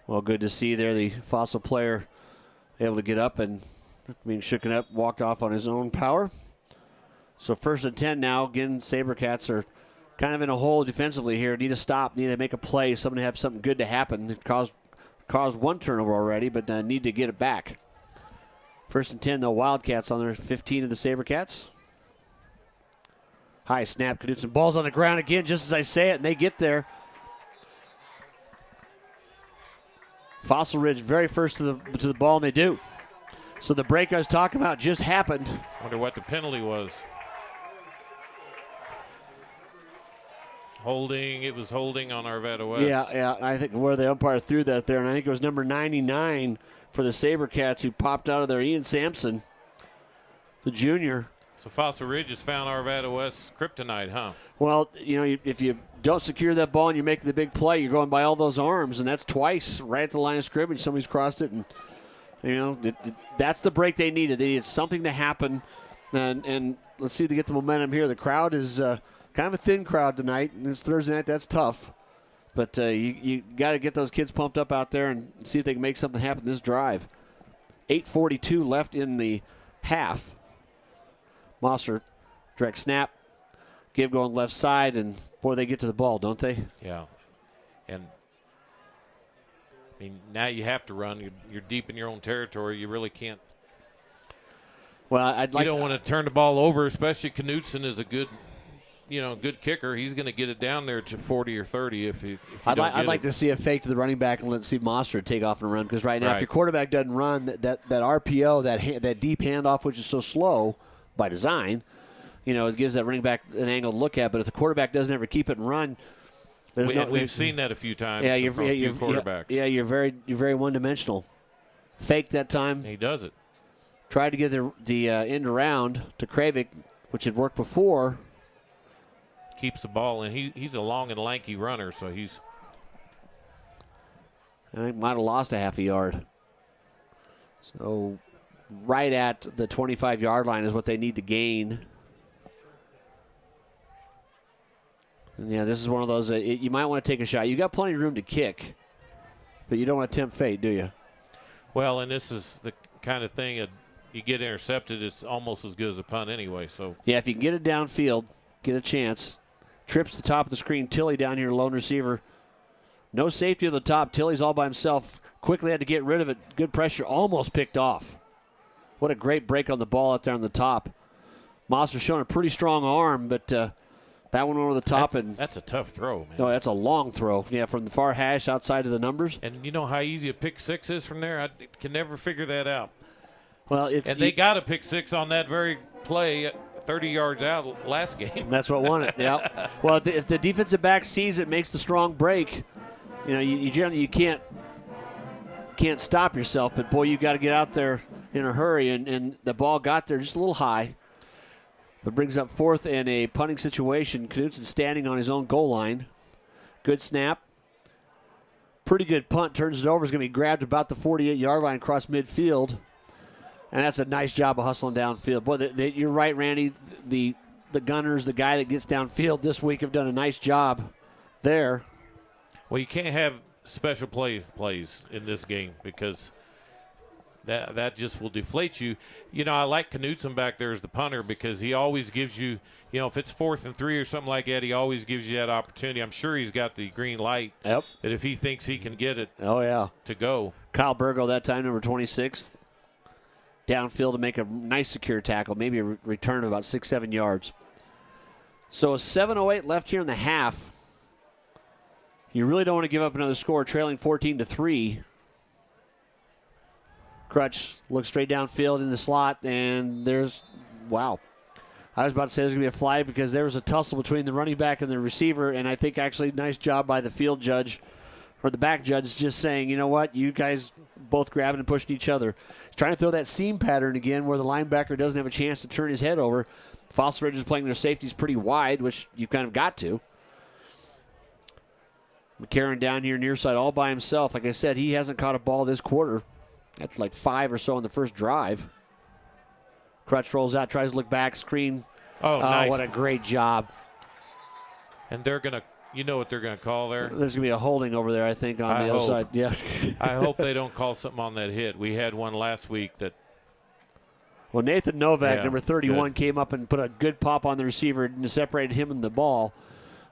Well, good to see there the Fossil player able to get up and being shooken up, walked off on his own power. So 1st and 10 now. Again, SaberCats are kind of in a hole defensively here. Need to stop, need to make a play, something to have something good to happen. They've caused 1 turnover already, but need to get it back. 1st and 10, though, Wildcats on their 15 of the SaberCats. High snap, Knudsen. Ball's on the ground again, just as I say it, and they get there. Fossil Ridge very first to the ball, and they do. So the break I was talking about just happened. Wonder what the penalty was. Holding, it was holding on Arvada West. Yeah, I think where the umpire threw that there, and I think it was number 99 for the SaberCats who popped out of there, Ian Sampson, the junior. So Fossil Ridge has found Arvada West's kryptonite, huh? Well, if you don't secure that ball and you're making the big play, you're going by all those arms, and that's twice right at the line of scrimmage. Somebody's crossed it, and that's the break they needed. They needed something to happen, and let's see if they get the momentum here. The crowd is kind of a thin crowd tonight, and it's Thursday night. That's tough, but you got to get those kids pumped up out there and see if they can make something happen this drive. 8:42 left in the half. Mosser, direct snap, give going left side, and boy, they get to the ball, don't they? Yeah. And, now you have to run. You're deep in your own territory. You really can't. Well, you don't want to turn the ball over, especially Knudsen is a good good kicker. He's going to get it down there to 40 or 30 if he I'd like to see a fake to the running back and let Steve Monster take off and run, because right now if your quarterback doesn't run, that RPO, that deep handoff, which is so slow by design, it gives that running back an angle to look at. But if the quarterback doesn't ever keep it and run, we've seen that a few times. Yeah, from a few quarterbacks. Yeah, you're very one-dimensional. Fake that time. He does it. Tried to get the end around to Kravik, which had worked before. Keeps the ball, and he's a long and lanky runner, so I think might have lost a half a yard. So right at the 25-yard line is what they need to gain. And yeah, this is one of those you might want to take a shot. You got plenty of room to kick, but you don't want to tempt fate, do you? Well, and this is the kind of thing you get intercepted, it's almost as good as a punt anyway. So yeah, if you can get it downfield, get a chance. Trips the top of the screen. Tilley down here, lone receiver. No safety at the top. Tilley's all by himself. Quickly had to get rid of it. Good pressure. Almost picked off. What a great break on the ball out there on the top. Monster showing a pretty strong arm, but that one over the top. That's a tough throw, man. No, that's a long throw. Yeah, from the far hash outside of the numbers. And you know how easy a pick six is from there? I can never figure that out. Well, they got a pick six on that very play 30 yards out last game. That's what won it. Yeah. Well, if the defensive back sees it, makes the strong break, you generally can't stop yourself. But boy, you got to get out there in a hurry, and the ball got there just a little high. But brings up fourth in a punting situation. Knutson standing on his own goal line. Good snap. Pretty good punt. Turns it over. Is going to be grabbed about the 48-yard line across midfield. And that's a nice job of hustling downfield. Boy, you're right, Randy. The gunners, the guy that gets downfield this week, have done a nice job there. Well, you can't have special plays in this game because that just will deflate you. I like Knutson back there as the punter because he always gives you, if it's 4th and 3 or something like that, he always gives you that opportunity. I'm sure he's got the green light. Yep. That if he thinks he can get it to go. Kyle Burgo that time, number 26. Downfield to make a nice secure tackle, maybe a return of about 6-7 yards. So a 7:08 left here in the half. You really don't want to give up another score, trailing 14-3. Crutch looks straight downfield in the slot, and wow. I was about to say there's going to be a flag because there was a tussle between the running back and the receiver, and I think actually nice job by the field judge, or the back judge, just saying, you know what, you guys both grabbing and pushing each other. He's trying to throw that seam pattern again where the linebacker doesn't have a chance to turn his head over. Fossil Ridge is playing their safeties pretty wide, which you've kind of got to. McCarron down here near side all by himself. Like I said, he hasn't caught a ball this quarter. After like 5 or so on the first drive. Crutch rolls out, tries to look back, screen. Oh, nice. What a great job. And they're going to, what they're going to call there? There's going to be a holding over there, I think, on the other side. Yeah. I hope they don't call something on that hit. We had one last week that. Well, Nathan Novak, number 31, came up and put a good pop on the receiver and separated him and the ball.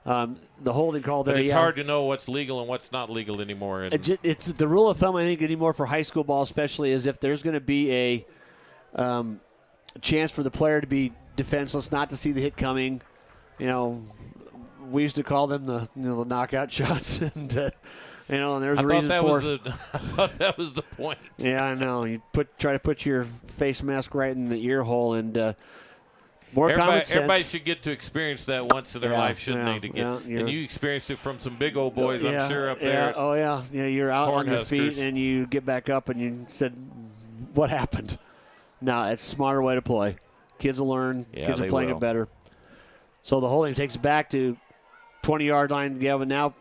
The holding call there. But it's hard to know what's legal and what's not legal anymore. It's the rule of thumb, I think, anymore for high school ball, especially, is if there's going to be a chance for the player to be defenseless, not to see the hit coming. We used to call them the knockout shots, and there's a reason for it. I thought that was the point. Yeah, I know. You try to put your face mask right in the ear hole, and more common sense. Everybody should get to experience that once in their life, shouldn't they? And you experienced it from some big old boys, I'm sure, up there. Oh, yeah. Yeah, you're out on your feet, and you get back up, and you said, what happened? No, it's a smarter way to play. Kids will learn. Kids are playing it better. So the holding takes it back to 20-yard line. Yeah, but now,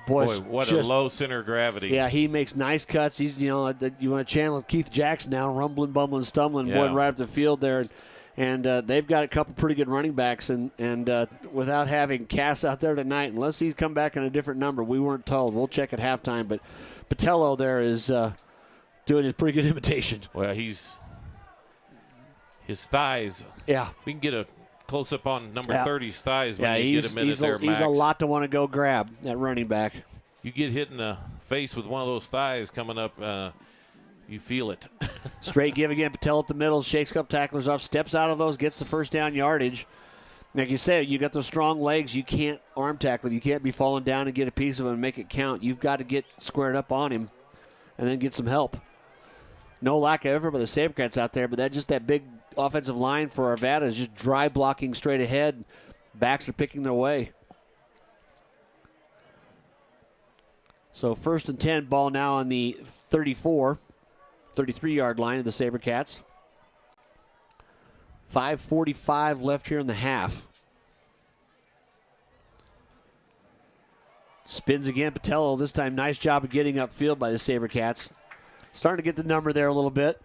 boy, what a low center of gravity. Yeah, he makes nice cuts. He's, you want to channel Keith Jackson now, rumbling, bumbling, stumbling, boy, right up the field there. And they've got a couple pretty good running backs, and without having Cass out there tonight, unless he's come back in a different number, we weren't told. We'll check at halftime. But Patello there is doing his pretty good imitation. Well, his thighs. Yeah. We can get a close-up on number 30's thighs when you get him in he's there, He's a lot to want to go grab, that running back. You get hit in the face with one of those thighs coming up, you feel it. Straight give again. Patel up the middle, shakes up tacklers off, steps out of those, gets the first down yardage. Like you said, you got those strong legs. You can't arm tackle him. You can't be falling down and get a piece of him and make it count. You've got to get squared up on him and then get some help. No lack of effort by the SaberCats out there, but that big offensive line for Arvada is just dry blocking straight ahead. Backs are picking their way. So 1st and 10, ball now on the 33-yard line of the SaberCats. 5:45 left here in the half. Spins again, Patello. This time, nice job of getting upfield by the SaberCats. Starting to get the number there a little bit.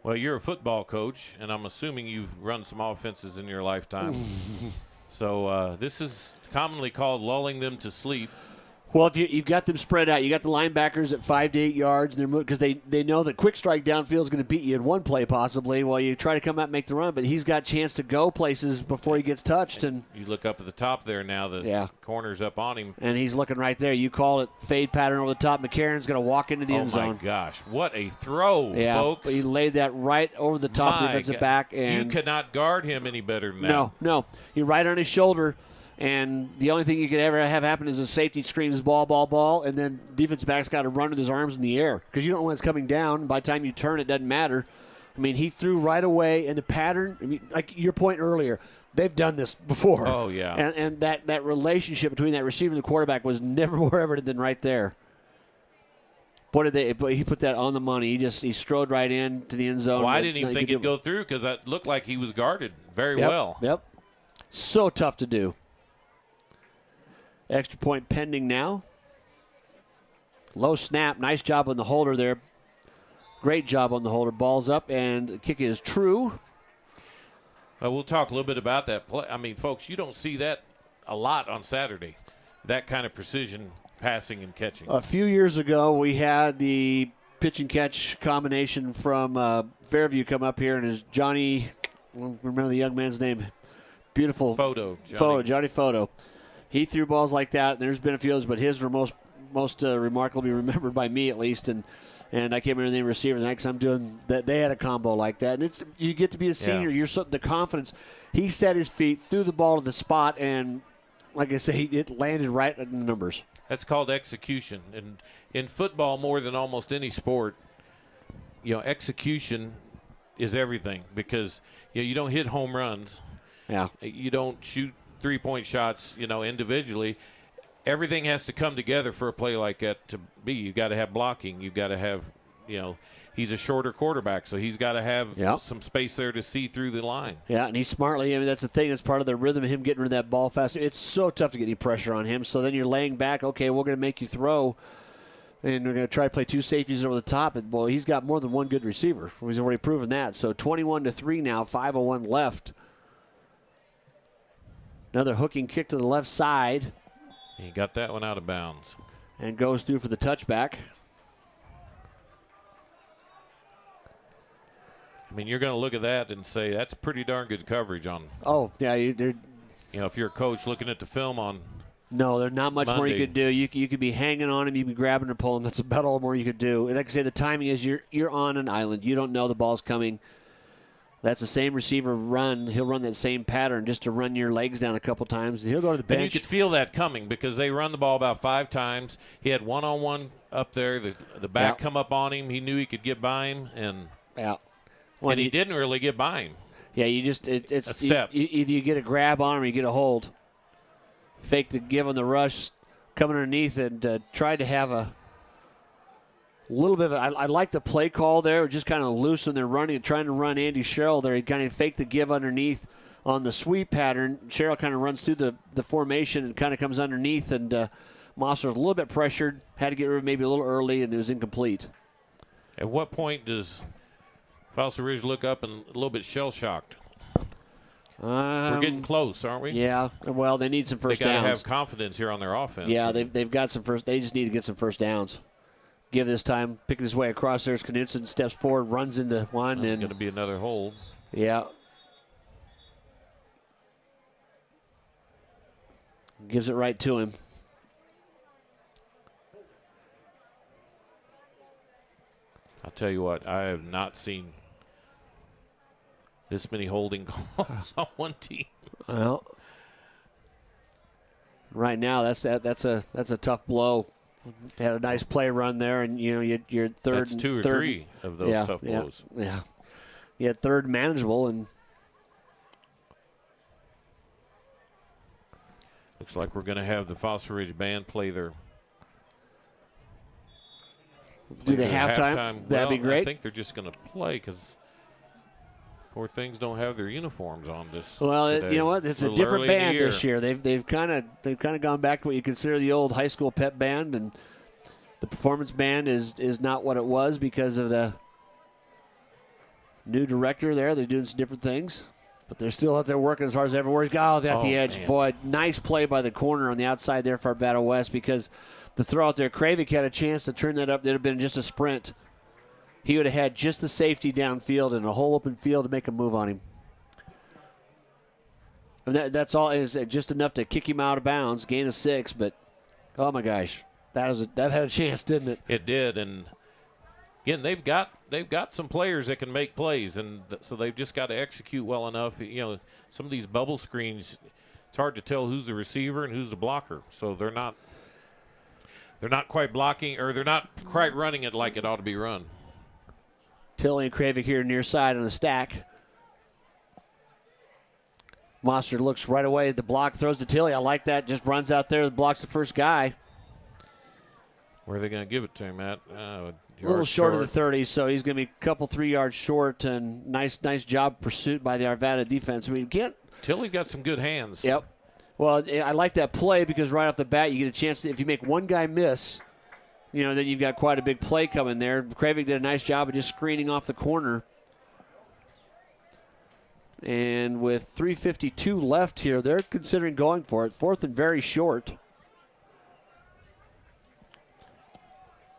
Well, you're a football coach, and I'm assuming you've run some offenses in your lifetime. So this is commonly called lulling them to sleep. Well, if you've got them spread out, you got the linebackers at 5 to 8 yards, and they're because they know that quick strike downfield is going to beat you in one play possibly while you try to come out and make the run. But he's got a chance to go places before he gets touched. And you look up at the top there now, the corner's up on him. And he's looking right there. You call it fade pattern over the top. McCarron's going to walk into the end zone. Oh, my gosh. What a throw, folks. He laid that right over the top of the defensive back. And you could not guard him any better than that. No. You're right on his shoulder. And the only thing you could ever have happen is a safety screams ball, and then defensive back's got to run with his arms in the air because you don't know when it's coming down. By the time you turn, it doesn't matter. I mean, he threw right away, and the pattern, I mean, like your point earlier, they've done this before. Oh, yeah. And that relationship between that receiver and the quarterback was never more evident than right there. But he put that on the money. He strode right into the end zone. Well, I didn't even think it'd go through because it looked like he was guarded very well. Yep. So tough to do. Extra point pending now. Low snap. Nice job on the holder there. Great job on the holder. Ball's up, and the kick is true. Well, we'll talk a little bit about that play. I mean, folks, you don't see that a lot on Saturday, that kind of precision passing and catching. A few years ago, we had the pitch and catch combination from Fairview come up here, and is Johnny, I don't remember the young man's name, beautiful Johnny Photo. He threw balls like that, and there's been a few others, but his were most remarkably remembered by me at least, and I can't remember the name of the receiver tonight because I'm doing that. They had a combo like that, and you get to be a senior. You're the confidence. He set his feet, threw the ball to the spot, and like I say, it landed right in the numbers. That's called execution, and in football more than almost any sport, execution is everything because you don't hit home runs. Yeah, you don't shoot three-point shots, individually. Everything has to come together for a play like that to be. You got to have blocking. You got to have, he's a shorter quarterback, so he's got to have some space there to see through the line. Yeah, and he's smartly. I mean, that's the thing. That's part of the rhythm of him getting rid of that ball fast. It's so tough to get any pressure on him. So then you're laying back. Okay, we're going to make you throw, and we're going to try to play two safeties over the top. And boy, he's got more than one good receiver. He's already proven that. So 21-3 now. 5:01 left. Another hooking kick to the left side. He got that one out of bounds. And goes through for the touchback. I mean, you're going to look at that and say, that's pretty darn good coverage on. Oh, yeah. If you're a coach looking at the film on No, there's not much Monday. more you could do. You could be hanging on him. You could be grabbing or pulling. That's about all more you could do. And like I say, the timing is you're on an island. You don't know the ball's coming. That's the same receiver run. He'll run that same pattern just to run your legs down a couple times. He'll go to the bench. And you could feel that coming because they run the ball about 5 times. He had one-on-one up there. The back come up on him. He knew he could get by him. And he didn't really get by him. Yeah, you just it's a step. Either you get a grab on him or you get a hold. Fake the give on the rush, coming underneath and tried to have a little bit of I like the play call there, just kind of loose when they're running and trying to run Andy Sherrill there. He kind of faked the give underneath on the sweep pattern. Sherrill kind of runs through the formation and kind of comes underneath, and Mosser was a little bit pressured, had to get rid of maybe a little early, and it was incomplete. At what point does Foster Ridge look up and a little bit shell-shocked? We're getting close, aren't we? Yeah. Well, they need some first downs. They got to have confidence here on their offense. Yeah, they've got some first. They just need to get some first downs. Give this time, picking his way across. There's Knutson, steps forward, runs into one. That's going to be another hold. Yeah. Gives it right to him. I'll tell you what, I have not seen this many holding calls on one team. Well, right now that's a tough blow. Had a nice play run there, and your third. That's two or three of those tough blows. Yeah, you had third manageable, and looks like we're going to have the Fossil Ridge band play their. Do the halftime? That'd be great. I think they're just going to play because poor things don't have their uniforms on this. Well, you know what? It's a different band this year. They've kind of gone back to what you consider the old high school pep band, and the performance band is not what it was because of the new director there. They're doing some different things, but they're still out there working as hard as ever. Where's got the edge? Man. Boy, nice play by the corner on the outside there for Arvada West because the throw out there, Kravik had a chance to turn that up. That would have been just a sprint. He would have had just the safety downfield and a whole open field to make a move on him. And that's all. Is just enough to kick him out of bounds, gain of 6. But oh my gosh, that had a chance, didn't it? It did, and again, they've got some players that can make plays, and so they've just got to execute well enough. Some of these bubble screens, it's hard to tell who's the receiver and who's the blocker. So they're not quite blocking, or they're not quite running it like it ought to be run. Tilley and Kravik here near side on the stack. Monster looks right away at the block, throws to Tilley. I like that. Just runs out there, blocks the first guy. Where are they going to give it to him at? A little short of the 30, so he's going to be a couple 3 yards short, and nice job pursuit by the Arvada defense. I mean, Tilley's got some good hands. Yep. Well, I like that play because right off the bat you get a chance to, if you make one guy miss, then you've got quite a big play coming there. Kravik did a nice job of just screening off the corner. And with 3:52 left here, they're considering going for it. 4th and very short.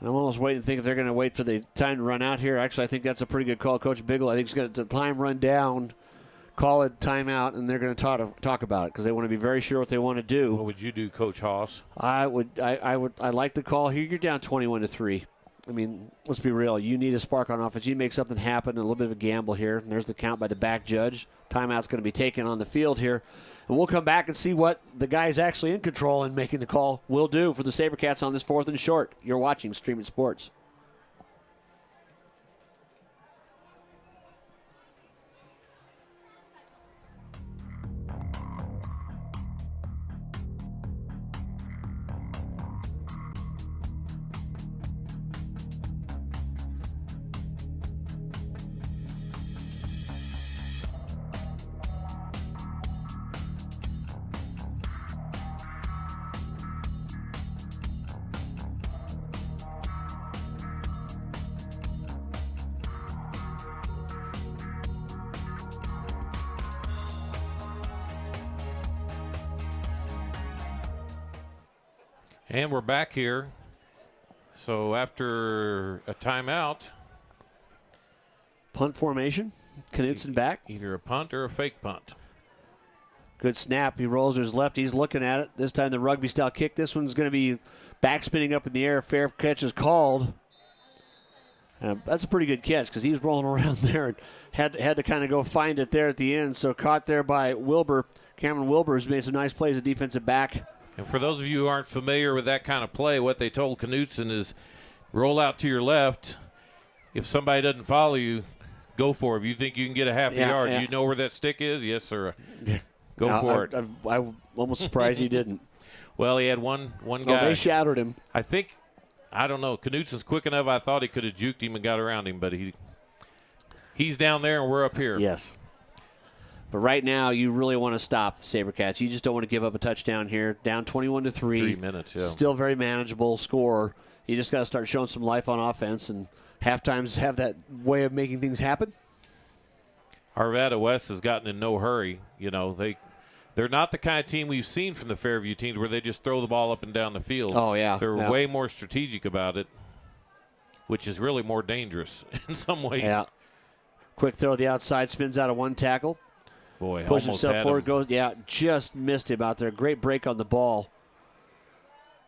I'm almost waiting to think if they're going to wait for the time to run out here. Actually, I think that's a pretty good call. Coach Bigelow, I think, is going to time run down, call it timeout, and they're going to talk about it because they want to be very sure what they want to do. What would you do, Coach Haase? I like the call here. You're down 21-3. I mean, let's be real. You need a spark on offense. You make something happen, a little bit of a gamble here. And there's the count by the back judge. Timeout's going to be taken on the field here. And we'll come back and see what the guys actually in control and making the call will do for the SaberCats on this 4th and short. You're watching Streaming Sports. And we're back here. So after a timeout. Punt formation. Knutson back. Either a punt or a fake punt. Good snap. He rolls to his left. He's looking at it. This time the rugby-style kick. This one's going to be backspinning up in the air. Fair catch is called. That's a pretty good catch because he was rolling around there and had to kind of go find it there at the end. So caught there by Wilbur. Cameron Wilbur has made some nice plays at defensive back. And for those of you who aren't familiar with that kind of play, what they told Knutson is roll out to your left. If somebody doesn't follow you, go for it. If you think you can get a half a yard, yeah. You know where that stick is? Yes, sir. Go for it. I'm almost surprised he didn't. Well, he had one guy. Oh, they shadowed him. I don't know. Knutson's quick enough. I thought he could have juked him and got around him, but he's down there and we're up here. Yes. But right now, you really want to stop the SaberCats. You just don't want to give up a touchdown here. Down 21-3. 3 minutes, yeah. Still very manageable score. You just got to start showing some life on offense, and halftimes have that way of making things happen. Arvada West has gotten in no hurry. They're not the kind of team we've seen from the Fairview teams where they just throw the ball up and down the field. Oh, yeah. They're way more strategic about it, which is really more dangerous in some ways. Yeah. Quick throw to the outside, spins out of one tackle. Boy, pushes almost himself had forward, him. just missed him out there. Great break on the ball.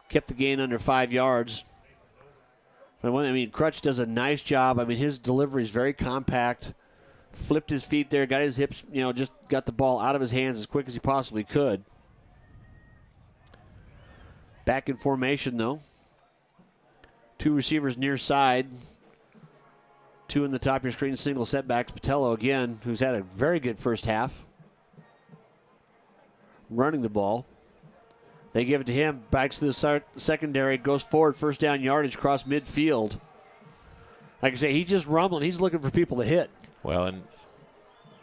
Kept the gain under 5 yards. Crutch does a nice job. His delivery is very compact. flipped his feet there, got his hips, just got the ball out of his hands as quick as he possibly could. Back in formation, though. 2 receivers near side. 2 in the top of your screen, single setbacks. Patello again, who's had a very good first half. Running the ball. They give it to him, backs to the secondary, goes forward, first down yardage, across midfield. Like I say, he's just rumbling. He's looking for people to hit. Well, and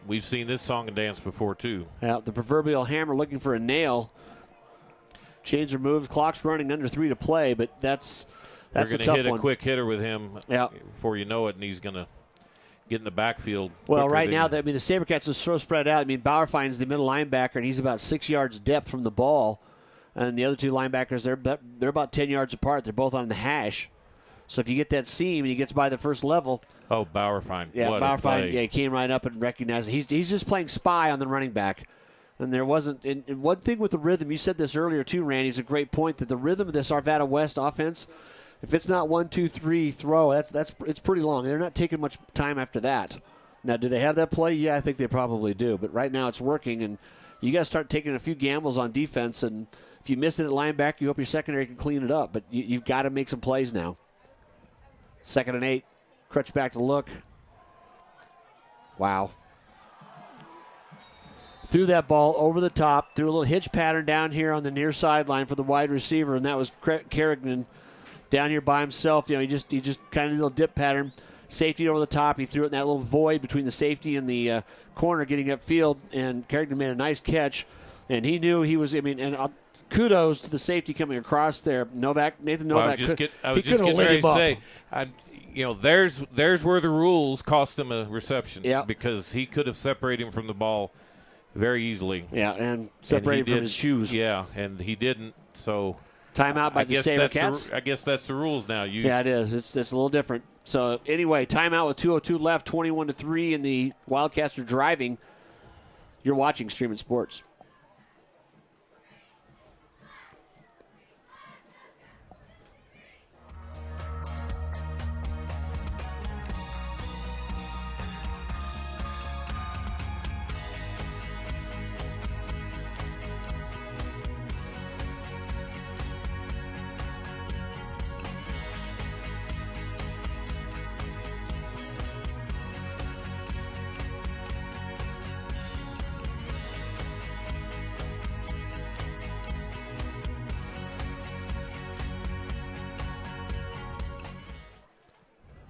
we've seen this song and dance before, too. Yeah, the proverbial hammer looking for a nail. Chains are moved. Clock's running, under 3 to play, but that's a tough one. They're going to hit a quick hitter with him before you know it, and he's going to get in the backfield. Well, right now, the Sabercats are so spread out. Bauer finds the middle linebacker, and he's about 6 yards depth from the ball. And the other 2 linebackers, they're about 10 yards apart. They're both on the hash. So if you get that seam and he gets by the first level. Oh, Bauerfein. Yeah, Bauerfein. Yeah, he came right up and recognized it. He's just playing spy on the running back. And there wasn't. And one thing with the rhythm, you said this earlier too, Randy, is a great point, that the rhythm of this Arvada West offense, if it's not 1, 2, 3 throw, it's pretty long. They're not taking much time after that. Now, do they have that play? Yeah, I think they probably do. But right now it's working, and you got to start taking a few gambles on defense. And if you miss it at linebacker, you hope your secondary can clean it up. But you've got to make some plays now. 2nd and 8. Crutch back to look. Wow. Threw that ball over the top. Threw a little hitch pattern down here on the near sideline for the wide receiver, and that was Kerrigan down here by himself. He just kind of a little dip pattern. Safety over the top. He threw it in that little void between the safety and the corner getting upfield, and Kerrigan made a nice catch. And he knew he was, kudos to the safety coming across there. Nathan Novak. I was just getting ready to say, there's where the rules cost him a reception. Yeah. Because he could have separated him from the ball very easily. Yeah, and separated from his shoes. Yeah, and he didn't. So timeout by the Sabercats. I guess that's the rules now. Yeah, it is. It's a little different. So anyway, timeout with 2:02 left, 21-3, and the Wildcats are driving. You're watching Streaming Sports.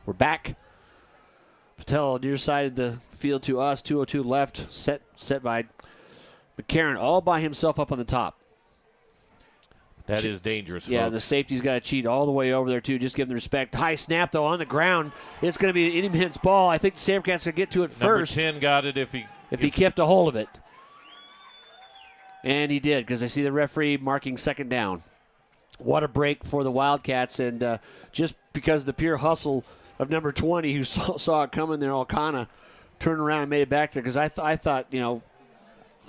We're back. Patel near side of the field to us. 2:02 left. Set by McCarron all by himself up on the top. That is dangerous. Yeah, folks. the safety's got to cheat all the way over there too. Just give them respect. High snap though on the ground. It's going to be any minute's ball. I think the Sabercats can get to it first. Number 10 got it if he kept a hold of it. And he did, because I see the referee marking 2nd down. What a break for the Wildcats, and just because of the pure hustle of number 20, who saw it coming there, all kind of turned around and made it back there. Because I thought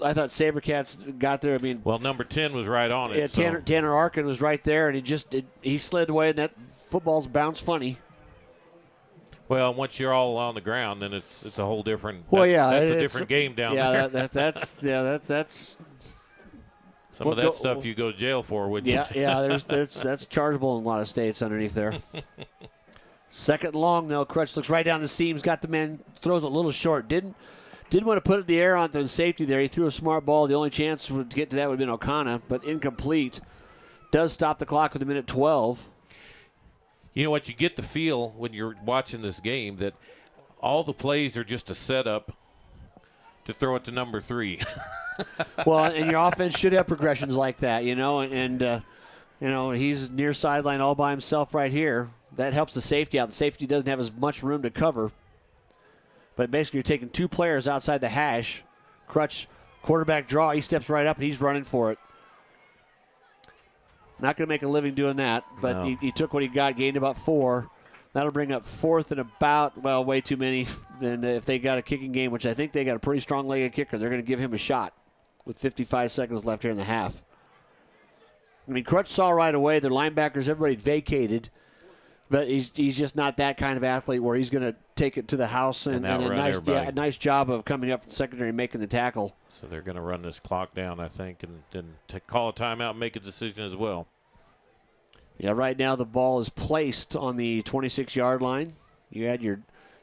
Sabercats got there. Well, number 10 was right on it. Yeah, Tanner Arkin was right there, and he slid away, and that football's bounced funny. Well, once you're all on the ground, then it's a whole different. Well, that's a different game down there. That's. Some of that stuff you go to jail for, wouldn't you? Yeah. That's chargeable in a lot of states underneath there. 2nd and long, though. Crutch looks right down the seams, got the man, throws it a little short. Didn't want to put it in the air onto the safety there. He threw a smart ball. The only chance to get to that would have been O'Connor, but incomplete. Does stop the clock with 1:12. You know what? You get the feel when you're watching this game that all the plays are just a setup to throw it to number 3. Well, and your offense should have progressions like that, and he's near sideline all by himself right here. That helps the safety out. The safety doesn't have as much room to cover. But basically, you're taking 2 players outside the hash. Crutch, quarterback draw. He steps right up, and he's running for it. Not going to make a living doing that, but no. he took what he got, gained about 4. That'll bring up 4th and about, way too many. And if they got a kicking game, which I think they got a pretty strong-legged kicker, they're going to give him a shot with 55 seconds left here in the half. Crutch saw right away their linebackers, everybody vacated. But he's just not that kind of athlete where he's going to take it to the house and a nice job of coming up from secondary and making the tackle. So they're going to run this clock down, I think, and call a timeout and make a decision as well. Yeah, right now the ball is placed on the 26-yard line. You add your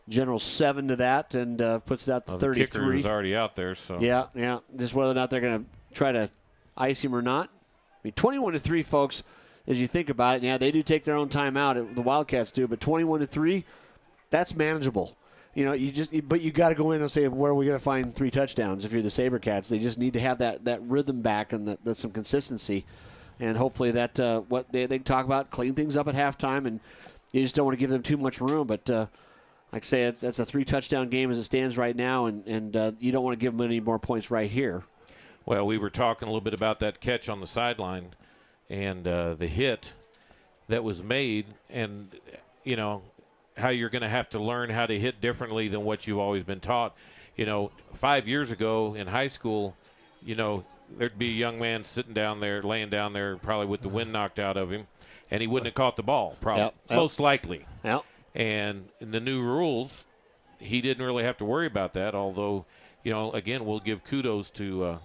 general 7 to that and puts it out to 33. The kicker is already out there. So Yeah. Just whether or not they're going to try to ice him or not. I mean, 21-3, folks, as you think about it. Yeah, they do take their own timeout. The Wildcats do. But 21-3, that's manageable. You know, but you got to go in and say, where are we going to find 3 touchdowns if you're the SaberCats? They just need to have that rhythm back and some consistency. And hopefully that what they talk about, clean things up at halftime, and you just don't want to give them too much room. But like I say, that's a 3-touchdown game as it stands right now, and you don't want to give them any more points right here. Well, we were talking a little bit about that catch on the sideline and the hit that was made, and, you know, how you're going to have to learn how to hit differently than what you've always been taught. You know, 5 years ago in high school, you know, there'd be a young man sitting down there, laying down there probably with the wind knocked out of him, and he wouldn't have caught the ball, probably, most likely. Yep. And in the new rules, he didn't really have to worry about that, although, you know, again, we'll give kudos to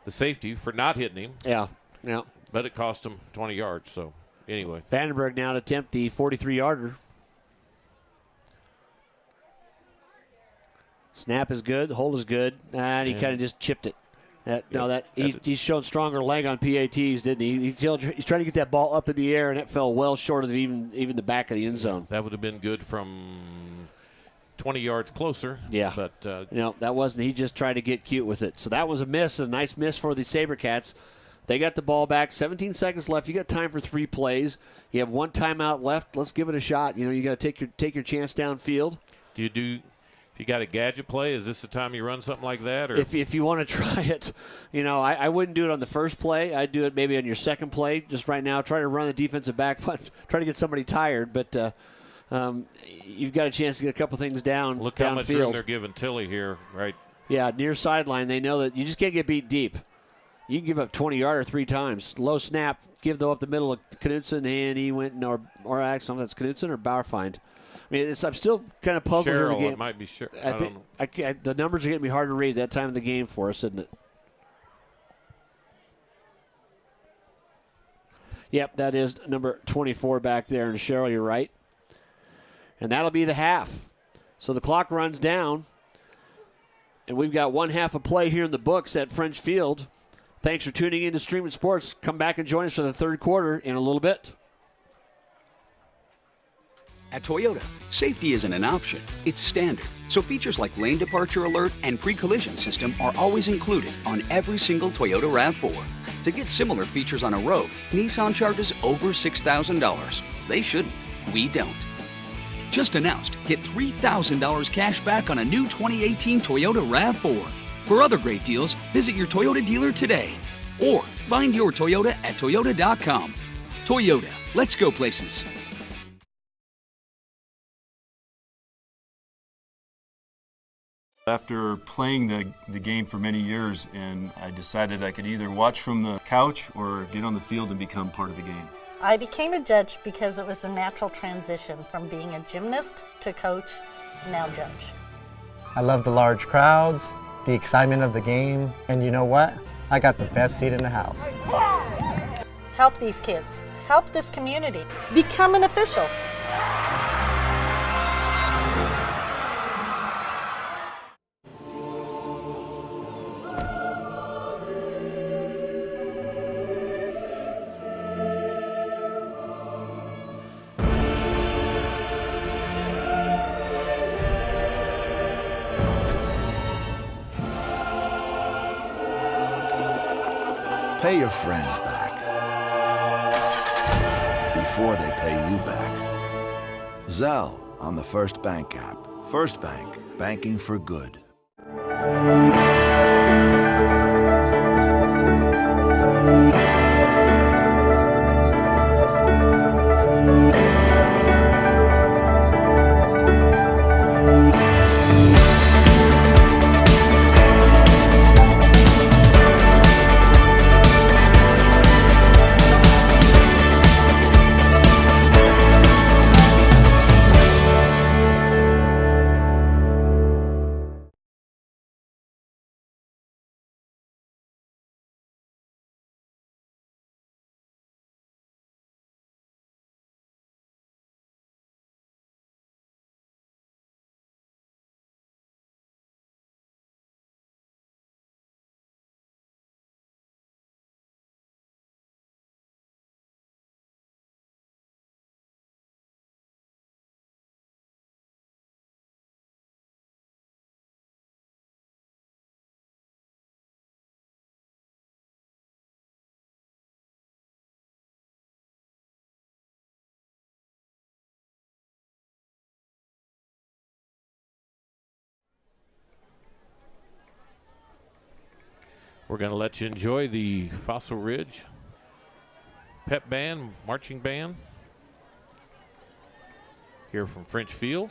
the safety for not hitting him. Yeah. But it cost him 20 yards, so anyway. Vandenberg now to attempt the 43-yarder. Snap is good. The hold is good. And he kind of just chipped it. He's shown stronger leg on PATs, didn't he? He's trying to get that ball up in the air, and it fell well short of even the back of the end zone. That would have been good from 20 yards closer. Yeah. But that wasn't. He just tried to get cute with it. So that was a miss, a nice miss for the SaberCats. They got the ball back. 17 seconds left. You got time for 3 plays. You have 1 timeout left. Let's give it a shot. You know, you got to take your chance downfield. If you got a gadget play, is this the time you run something like that? Or if you want to try it, you know, I wouldn't do it on the first play. I'd do it maybe on your second play. Just right now, try to run the defensive back, try to get somebody tired. But you've got a chance to get a couple things down. Look downfield. how much room they're giving Tilly here, right? Yeah, near sideline. They know that you just can't get beat deep. You can give up 20-yarder 3 times. Low snap, give up the middle of Knutson, and he went, or actually, that's Knutson or Bauerfeind. I mean, I'm still kind of puzzled Cheryl, in the game. It might be sure. I think the numbers are getting me hard to read that time of the game for us, isn't it? Yep, that is number 24 back there. And Cheryl, you're right. And that'll be the half. So the clock runs down. And we've got 1 half of play here in the books at French Field. Thanks for tuning in to Streaming Sports. Come back and join us for the third quarter in a little bit. At Toyota, safety isn't an option, it's standard. So features like lane departure alert and pre-collision system are always included on every single Toyota RAV4. To get similar features on a road, Nissan charges over $6,000. They shouldn't. We don't. Just announced, get $3,000 cash back on a new 2018 Toyota RAV4. For other great deals, visit your Toyota dealer today. Or find your Toyota at toyota.com. Toyota, let's go places. After playing the game for many years, and I decided I could either watch from the couch or get on the field and become part of the game. I became a judge because it was a natural transition from being a gymnast to coach, now judge. I love the large crowds, the excitement of the game, and you know what? I got the best seat in the house. Help these kids. Help this community. Become an official. Pay your friends back before they pay you back. Zelle on the First Bank app. First Bank, banking for good. We're going to let you enjoy the Fossil Ridge pep band, marching band here from French Field.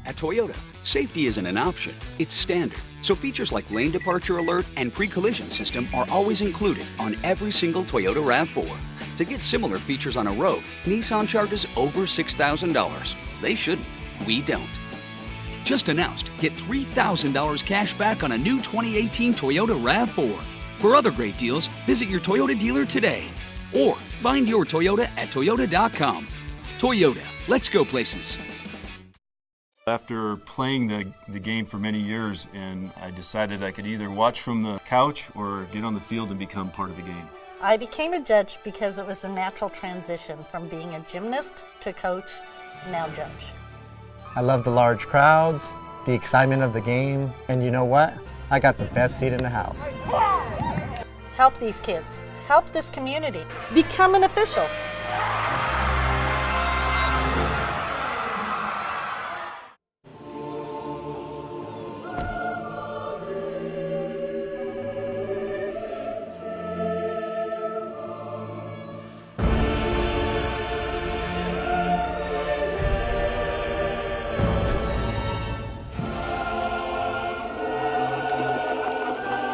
At Toyota, safety isn't an option, it's standard. So features like lane departure alert and pre-collision system are always included on every single Toyota RAV4. To get similar features on a Rogue, Nissan charges over $6,000. They shouldn't. We don't. Just announced, get $3,000 cash back on a new 2018 Toyota RAV4. For other great deals, visit your Toyota dealer today. Or find your Toyota at toyota.com. Toyota, let's go places. After playing the game for many years, and I decided I could either watch from the couch or get on the field and become part of the game. I became a judge because it was a natural transition from being a gymnast to coach, now judge. I love the large crowds, the excitement of the game, and you know what? I got the best seat in the house. Help these kids. Help this community. Become an official.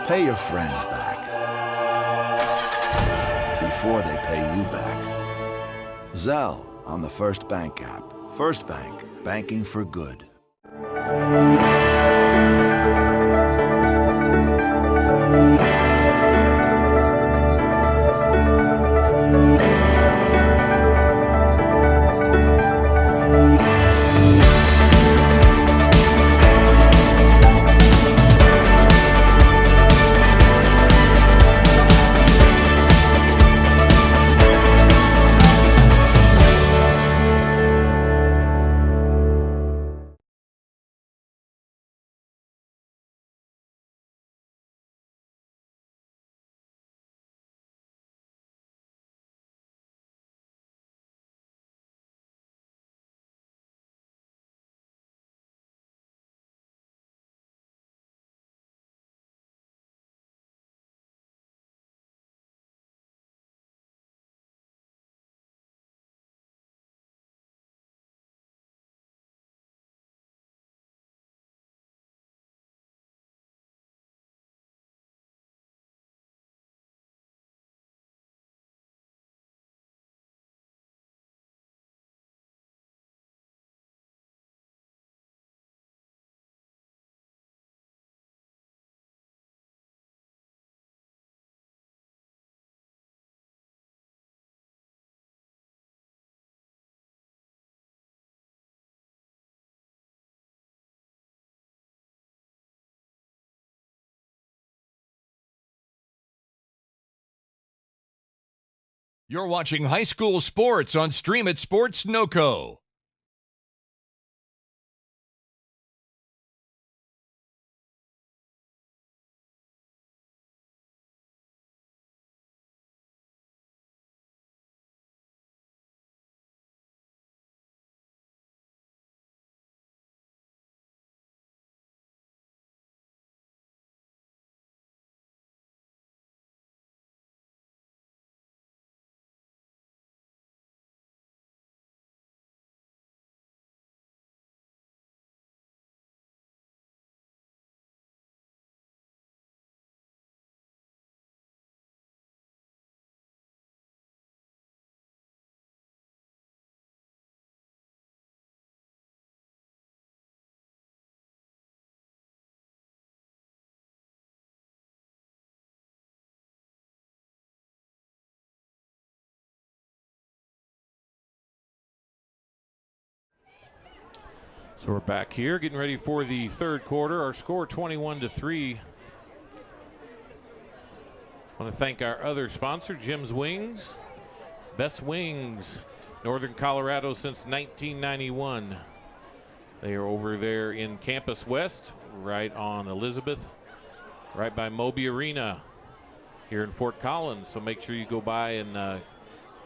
Pay your friends back before they pay you back. Zelle on the First Bank app. First Bank, banking for good. You're watching high school sports on Stream It Sports NoCo. So we're back here getting ready for the third quarter. Our score 21-3. I want to thank our other sponsor, Jim's Wings. Best wings, Northern Colorado since 1991. They are over there in Campus West, right on Elizabeth, right by Moby Arena here in Fort Collins. So make sure you go by and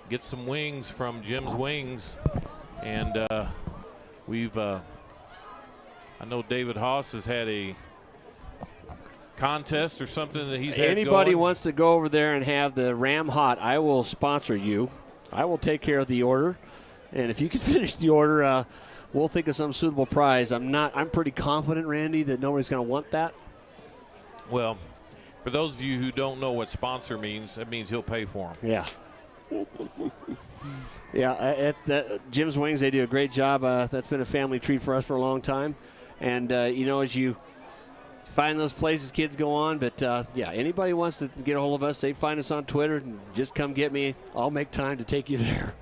get some wings from Jim's Wings. And I know David Haase has had a contest or something that he's had Anybody going. wants to go over there and have the Ram Hot, I will sponsor you. I will take care of the order. And if you can finish the order, we'll think of some suitable prize. I'm pretty confident, Randy, that nobody's going to want that. Well, for those of you who don't know what sponsor means, that means he'll pay for them. Yeah. Yeah, at Jim's Wings, they do a great job. That's been a family treat for us for a long time. And, as you find those places, kids go on. But, anybody wants to get a hold of us, they find us on Twitter and just come get me. I'll make time to take you there.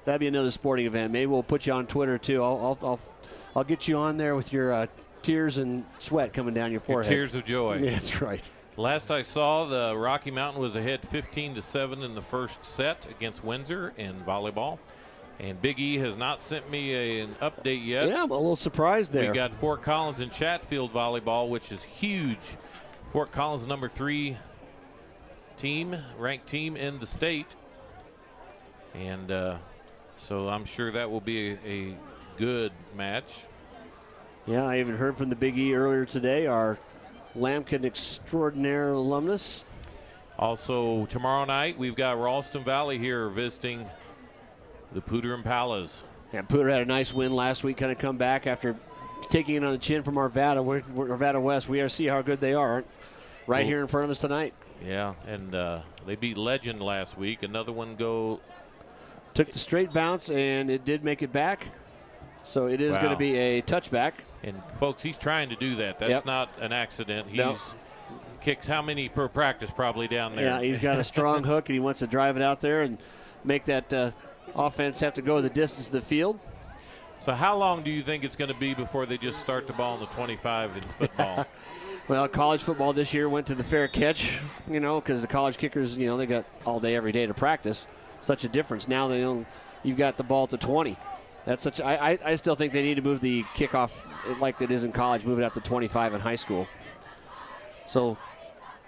That'd be another sporting event. Maybe we'll put you on Twitter, too. I'll get you on there with your tears and sweat coming down your forehead. Tears of joy. Yeah, that's right. Last I saw, the Rocky Mountain was ahead 15-7 in the first set against Windsor in volleyball. And Big E has not sent me an update yet. Yeah, I'm a little surprised there. We got Fort Collins and Chatfield volleyball, which is huge. Fort Collins, number 3 team, ranked team in the state. And so I'm sure that will be a good match. Yeah, I even heard from the Big E earlier today, our Lambkin Extraordinaire alumnus. Also, tomorrow night, we've got Ralston Valley here visiting the Pooter Impalas. Yeah, Pooter had a nice win last week, kind of come back after taking it on the chin from Arvada. We're Arvada West. We got to see how good they are right here in front of us tonight. Yeah, and they beat Legend last week. Another one took the straight bounce, and it did make it back. So it is going to be a touchback. And, folks, he's trying to do that. That's not an accident. He's kicks how many per practice probably down there? Yeah, he's got a strong hook, and he wants to drive it out there and make that offense have to go the distance of the field. So how long do you think it's going to be before they just start the ball in the 25 in football? Well, college football this year went to the fair catch, because the college kickers, they got all day, every day to practice. Such a difference. Now you've got the ball at the 20. That's such. I still think they need to move the kickoff like it is in college, move it out to 25 in high school. So,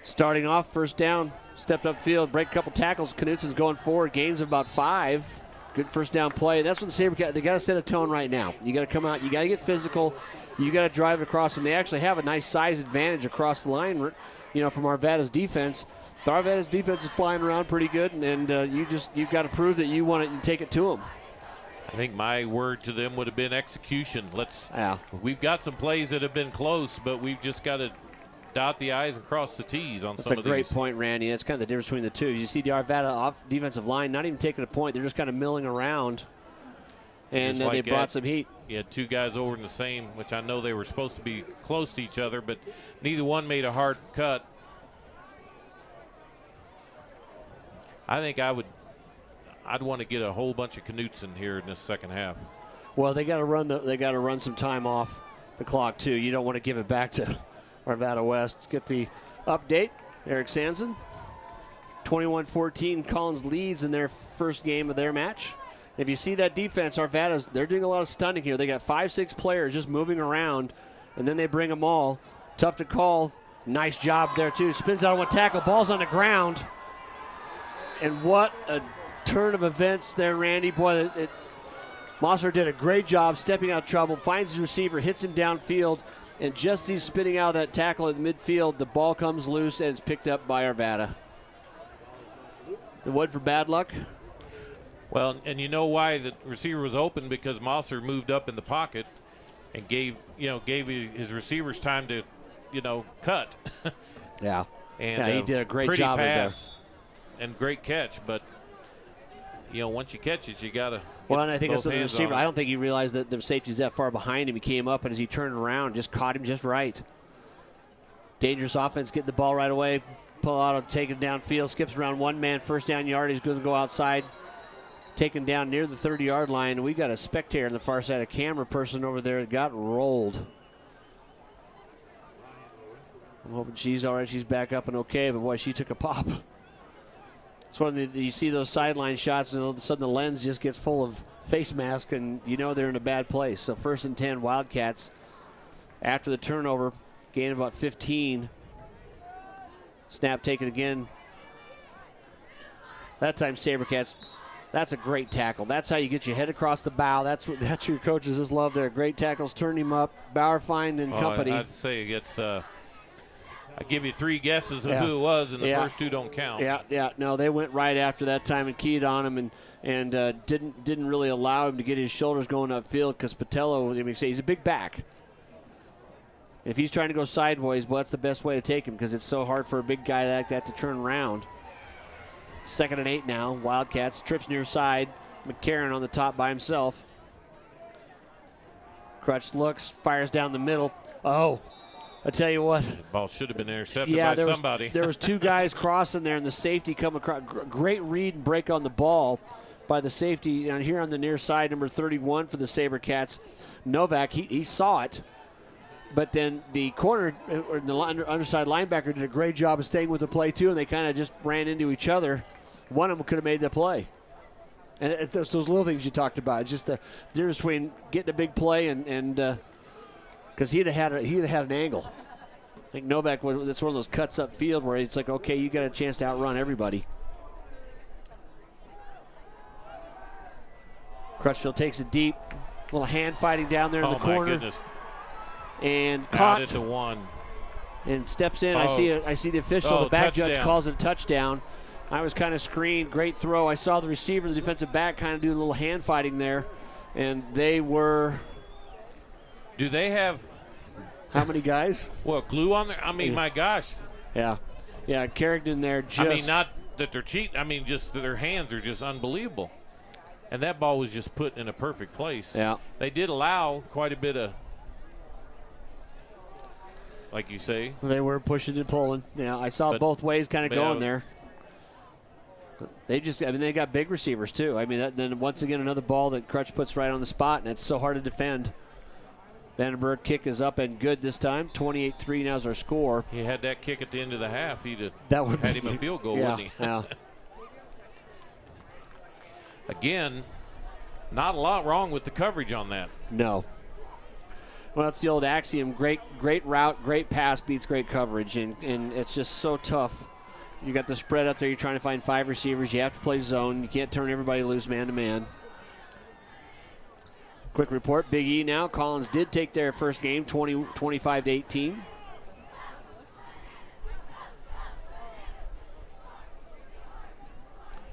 starting off, first down, stepped up field, break a couple tackles. Knutsen's going forward, gains of about 5. Good first down play. That's what the Sabercats, they got to set a tone right now. You got to come out, you got to get physical, you got to drive across them. They actually have a nice size advantage across the line, from Arvada's defense. The Arvada's defense is flying around pretty good, and you've got to prove that you want it and take it to them. I think my word to them would have been execution. We've got some plays that have been close, but we've just got to dot the I's and cross the T's on some of these. That's a great point, Randy. That's kind of the difference between the two. You see the Arvada defensive line not even taking a point. They're just kind of milling around, and then they brought some heat. Yeah, 2 guys over in the same, which I know they were supposed to be close to each other, but neither one made a hard cut. I think I'd want to get a whole bunch of Knutsen here in this second half. Well, they got to run some time off the clock too. You don't want to give it back to Arvada West. Get the update. Eric Sanson, 21-14. Collins leads in their first game of their match. If you see that defense, they're doing a lot of stunning here. They got 5-6 players just moving around, and then they bring them all. Tough to call. Nice job there too. Spins out on one tackle. Ball's on the ground. And what a turn of events there, Randy. Boy, Mosser did a great job stepping out of trouble, finds his receiver, hits him downfield, and just as he's spinning out of that tackle at midfield, the ball comes loose and it's picked up by Arvada. It wasn't for bad luck. Well, and you know why the receiver was open, because Mosser moved up in the pocket and gave his receivers time to, cut. Yeah. And he did a great job there. And great catch, but once you catch it, you gotta. Well, and I think that's the receiver. I don't think he realized that the safety's that far behind him. He came up, and as he turned around, just caught him just right. Dangerous offense, getting the ball right away. Pull out, take it downfield, skips around one man, first down yard. He's going to go outside, taken down near the 30-yard line. We got a spectator on the far side, a camera person over there that got rolled. I'm hoping she's all right. She's back up and okay, but boy, she took a pop. It's one of you see those sideline shots, and all of a sudden the lens just gets full of face mask, and they're in a bad place. So 1st and 10, Wildcats. After the turnover, gain about 15. Snap taken again. That time Sabercats. That's a great tackle. That's how you get your head across the bow. That's your coaches just love there. Great tackles, turn him up. Bauerfeind and company. I'd say it's. I give you 3 guesses of who it was, and the first 2 don't count. Yeah. No, they went right after that time and keyed on him, and and didn't really allow him to get his shoulders going upfield because Patello, he's a big back. If he's trying to go sideways, well, that's the best way to take him because it's so hard for a big guy like that to turn around. 2nd and 8 now. Wildcats trips near side. McCarron on the top by himself. Crutch looks, fires down the middle. Oh, I tell you what. The ball should have been intercepted by somebody. There was 2 guys crossing there, and the safety come across. Great read and break on the ball by the safety. And here on the near side, number 31 for the SaberCats, Novak, he saw it. But then the corner, or the underside linebacker did a great job of staying with the play, too, and they kind of just ran into each other. One of them could have made the play. And it's those little things you talked about. It's just the difference between getting a big play and because he'd have had an angle. I think Novak, that's one of those cuts up field where it's like, okay, you got a chance to outrun everybody. Crutchfield takes it deep. A little hand fighting down there in the corner. Oh, my goodness. And caught. Out at the 1. And steps in. I see the official. The back judge calls it a touchdown. I was kind of screened. Great throw. I saw the receiver, the defensive back, kind of do a little hand fighting there. And they were. Do they have. How many guys? Well, glue on there? I mean, my gosh. Yeah. Yeah, Carrington there just. I mean, not that they're cheating. I mean, just that their hands are just unbelievable. And that ball was just put in a perfect place. Yeah. They did allow quite a bit of. Like you say. They were pushing and pulling. Yeah, I saw both ways kind of going there. They got big receivers too. I mean, then once again, another ball that Crutch puts right on the spot, and it's so hard to defend. Vandenberg kick is up and good this time. 28-3 now is our score. He had that kick at the end of the half. He'd have had him a field goal, yeah, wouldn't he? Yeah. Again, not a lot wrong with the coverage on that. No. Well, that's the old axiom. Great route, great pass beats great coverage, and it's just so tough. You got the spread out there. You're trying to find 5 receivers. You have to play zone. You can't turn everybody loose man-to-man. Quick report, Big E now. Collins did take their first game, 25-18.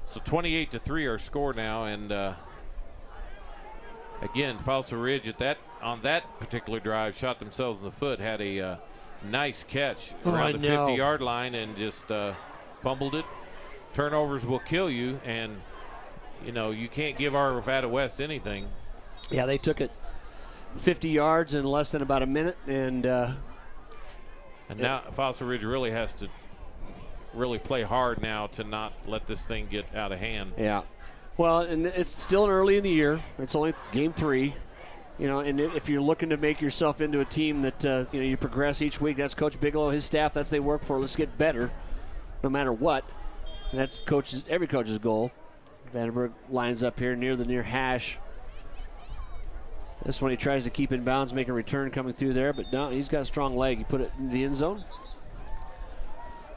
So 28-3 our score now, and again, Fossil Ridge on that particular drive shot themselves in the foot, had a nice catch around the 50-yard line and just fumbled it. Turnovers will kill you, and you can't give our Arvada West anything. Yeah, they took it 50 yards in less than about a minute, and now Fossil Ridge really has to play hard now to not let this thing get out of hand. Yeah. Well, and it's still early in the year. It's only game 3. And if you're looking to make yourself into a team that you progress each week, that's Coach Bigelow, his staff, that's they work for. Let's get better, no matter what. And that's every coach's goal. Vandenberg lines up here near the near hash. This one he tries to keep in bounds, make a return coming through there, but no, he's got a strong leg. He put it in the end zone.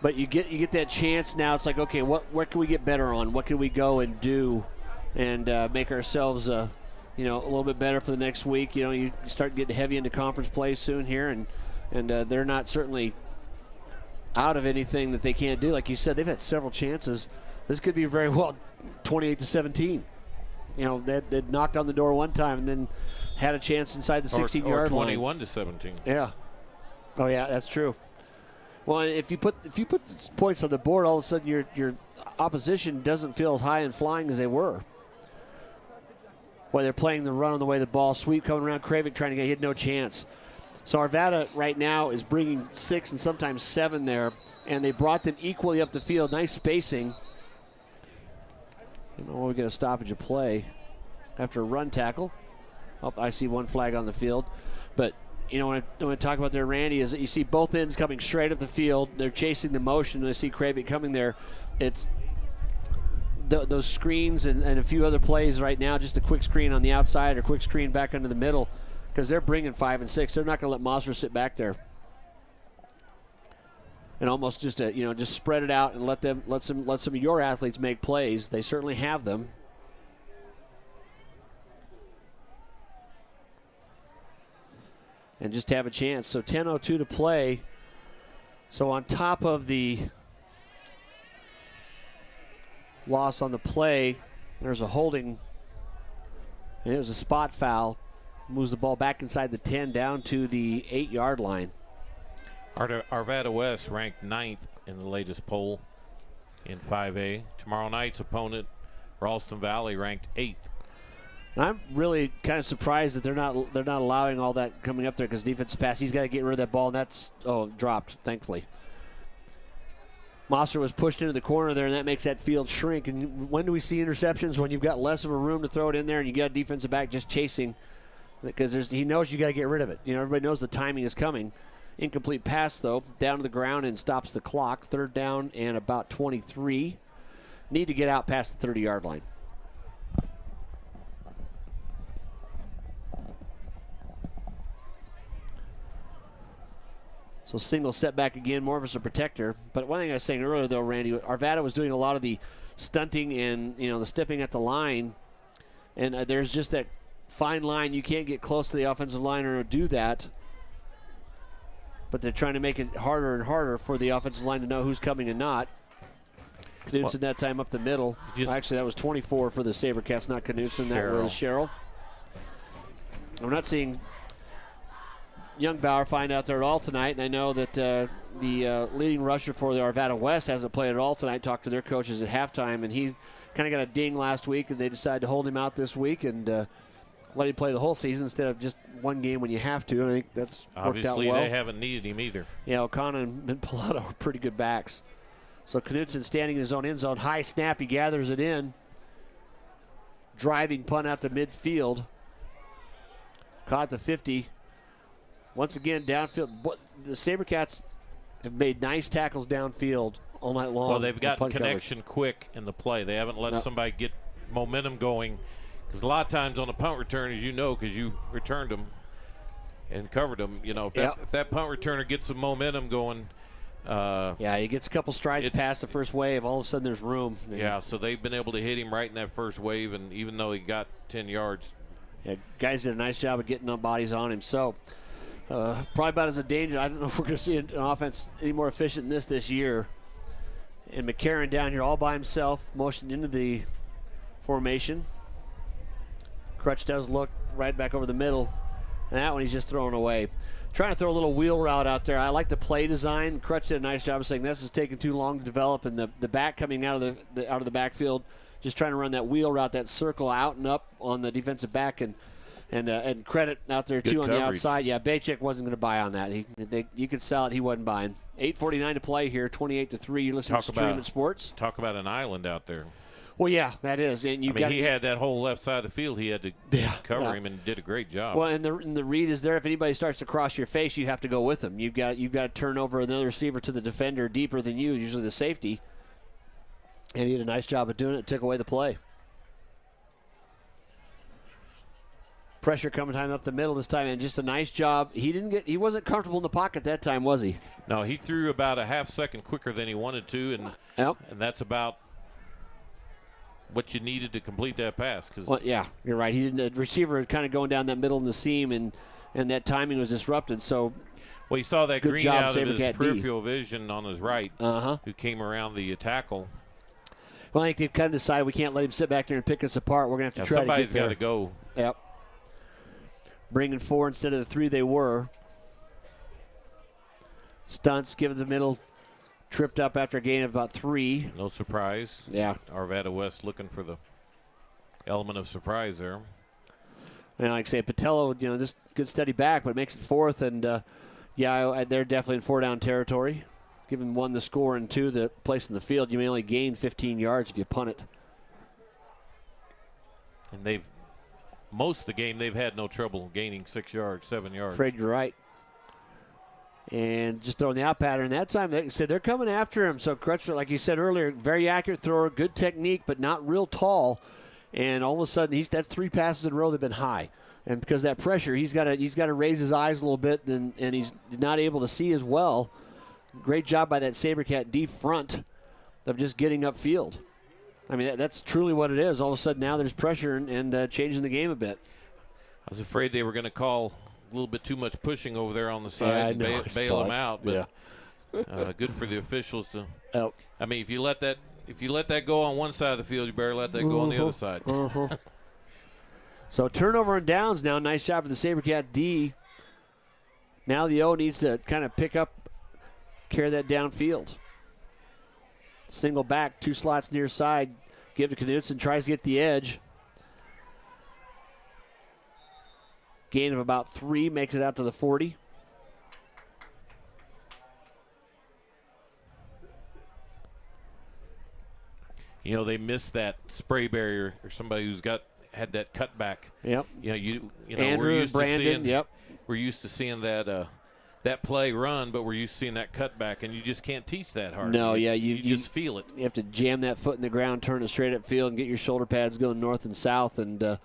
But you get that chance now. It's like, okay, what can we get better on? What can we go and do and make ourselves a little bit better for the next week? You start getting heavy into conference play soon here, and they're not certainly out of anything that they can't do. Like you said, they've had several chances. This could be very well 28-17. They knocked on the door one time and then had a chance inside the 16-yard line. 21-17. Yeah. Oh yeah, that's true. Well, if you put points on the board, all of a sudden your opposition doesn't feel as high and flying as they were. Well, they're playing the run on the way the ball, sweep coming around, Kravik trying to get hit, no chance. So Arvada right now is bringing 6 and sometimes 7 there, and they brought them equally up the field. Nice spacing. I don't know when we get a stoppage of play after a run tackle. Oh, I see one flag on the field, but. When I talk about there, Randy, is that you see both ends coming straight up the field. They're chasing the motion. And I see Kravik coming there. It's those screens and a few other plays right now, just a quick screen on the outside or quick screen back into the middle because they're bringing 5 and 6. They're not going to let Mosser sit back there. And almost just spread it out and let some of your athletes make plays. They certainly have them. And just have a chance. So 10:02 to play. So on top of the loss on the play, There's a holding. And it was a spot foul. Moves the ball back inside the 10 down to the 8-yard line. Arvada West ranked 9th in the latest poll in 5A. Tomorrow night's opponent, Ralston Valley, ranked 8th. And I'm really kind of surprised that they're not allowing all that coming up there because defensive pass. He's got to get rid of that ball, and that's dropped, thankfully. Mosser was pushed into the corner there, and that makes that field shrink. And when do we see interceptions? When you've got less of a room to throw it in there and you got a defensive back just chasing because he knows you got to get rid of it. You know, everybody knows the timing is coming. Incomplete pass, though, down to the ground and stops the clock. 3rd down and about 23. Need to get out past the 30-yard line. So single setback again, more of us a protector. But one thing I was saying earlier, though, Randy, Arvada was doing a lot of the stunting and, the stepping at the line. And there's just that fine line. You can't get close to the offensive line or do that. But they're trying to make it harder and harder for the offensive line to know who's coming and not. Knudsen that time up the middle. Actually, that was 24 for the SaberCats, not Knudsen. That was Sherrill. I'm not seeing Young Bauer find out there at all tonight, and I know that the leading rusher for the Arvada West hasn't played at all tonight. Talked to their coaches at halftime, and he kind of got a ding last week, and they decided to hold him out this week and let him play the whole season instead of just one game when you have to. And I think that's worked out well. Obviously, they haven't needed him either. Yeah, O'Connor and Pilato are pretty good backs. So Knudsen standing in his own end zone. High snap, he gathers it in. Driving punt out to midfield. Caught the 50. Once again, downfield. The SaberCats have made nice tackles downfield all night long. Well, they've got connection quick in the play. They haven't let somebody get momentum going. Because a lot of times on a punt return, as you know, because you returned them and covered them, if that punt returner gets some momentum going. He gets a couple strides past the first wave. All of a sudden there's room. Yeah, so they've been able to hit him right in that first wave, and even though he got 10 yards. Yeah, guys did a nice job of getting up bodies on him. So probably about as a danger. I don't know if we're going to see an offense any more efficient than this year. And McCarron down here all by himself, motioned into the formation. Crutch does look right back over the middle. And that one he's just throwing away. Trying to throw a little wheel route out there. I like the play design. Crutch did a nice job of saying this is taking too long to develop, and the back coming out of the backfield, just trying to run that wheel route, that circle out and up on the defensive back, and credit out there too on the outside. Yeah, Bajek wasn't going to buy on that. You could sell it. He wasn't buying. 8:49 to play here. 28-3. You're listening to Streaming Sports. Talk about an island out there. Well, yeah, that is. And he had that whole left side of the field. He had to cover him and did a great job. Well, and the read is there. If anybody starts to cross your face, you have to go with them. You've got to turn over another receiver to the defender deeper than you, usually the safety. And he did a nice job of doing it. Took away the play. Pressure coming time up the middle this time, and just a nice job. He wasn't comfortable in the pocket that time, was he? No, he threw about a half second quicker than he wanted to, and that's about what you needed to complete that pass. Yeah, you're right. The receiver kind of going down that middle of the seam, and that timing was disrupted. So, well, you saw that green out of his peripheral D. vision on his right, who came around the tackle. Well, I think they've kind of decided we can't let him sit back there and pick us apart. We're going to have to try to get there. Somebody's got to go. Yep. Bringing 4 instead of the 3 they were. Stunts, give it the middle. Tripped up after a gain of about 3. No surprise. Yeah. Arvada West looking for the element of surprise there. And like I say, Patello, just good steady back, but it makes it 4th. And, they're definitely in 4-down territory. Giving 1 the score and 2 the place in the field. You may only gain 15 yards if you punt it. And most of the game, they've had no trouble gaining 6 yards, 7 yards. Afraid you're right. And just throwing the out pattern. That time, they said they're coming after him. So Crutchfield, like you said earlier, very accurate thrower, good technique, but not real tall. And all of a sudden, that's 3 passes in a row that have been high. And because of that pressure, he's got to raise his eyes a little bit, and he's not able to see as well. Great job by that SaberCat D front of just getting upfield. I mean, that's truly what it is. All of a sudden, now there's pressure and changing the game a bit. I was afraid they were going to call a little bit too much pushing over there on the side and bail them out. But good for the officials to. Oh. I mean, if if you let that go on one side of the field, you better let that go on the other side. So turnover and downs now. Nice job of the SaberCat D. Now the O needs to kind of carry that downfield. Single back, 2 slots near side. Give to Knutson, tries to get the edge. Gain of about 3, makes it out to the 40. You know, they missed that spray barrier, or somebody who's had that cutback. Yep. You know, Andrew we're used and Brandon. to seeing, we're used to seeing that play run, but we're used to seeing that cutback, and you just can't teach that hard. No, you just feel it. You have to jam that foot in the ground, turn it straight up field, and get your shoulder pads going north and south. And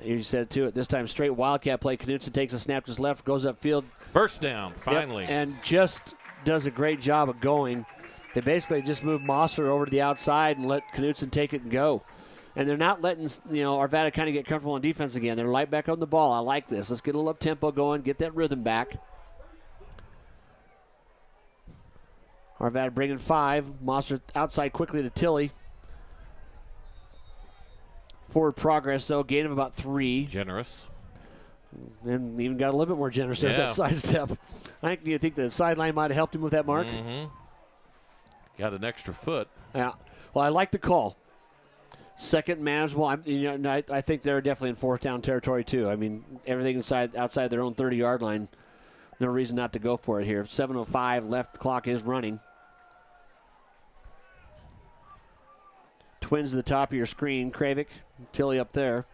you said it too. At this time, straight Wildcat play. Knutson takes a snap to his left, goes upfield. First down, finally. Yep, and just does a great job of going. They basically just move Mosser over to the outside and let Knutson take it and go. And they're not letting, Arvada kind of get comfortable on defense again. They're light back on the ball. I like this. Let's get a little up-tempo going, get that rhythm back. Arvada bringing 5. Mosser outside quickly to Tilly. Forward progress, though. Gain of about 3. Generous. And even got a little bit more generous as that sidestep. You think the sideline might have helped him with that mark? Mm-hmm. Got an extra foot. Yeah. Well, I like the call. Second manageable. I think they're definitely in 4th down territory, too. I mean, everything outside their own 30-yard line. No reason not to go for it here. 7:05 left. The clock is running. Twins to the top of your screen. Kravik, Tilly up there.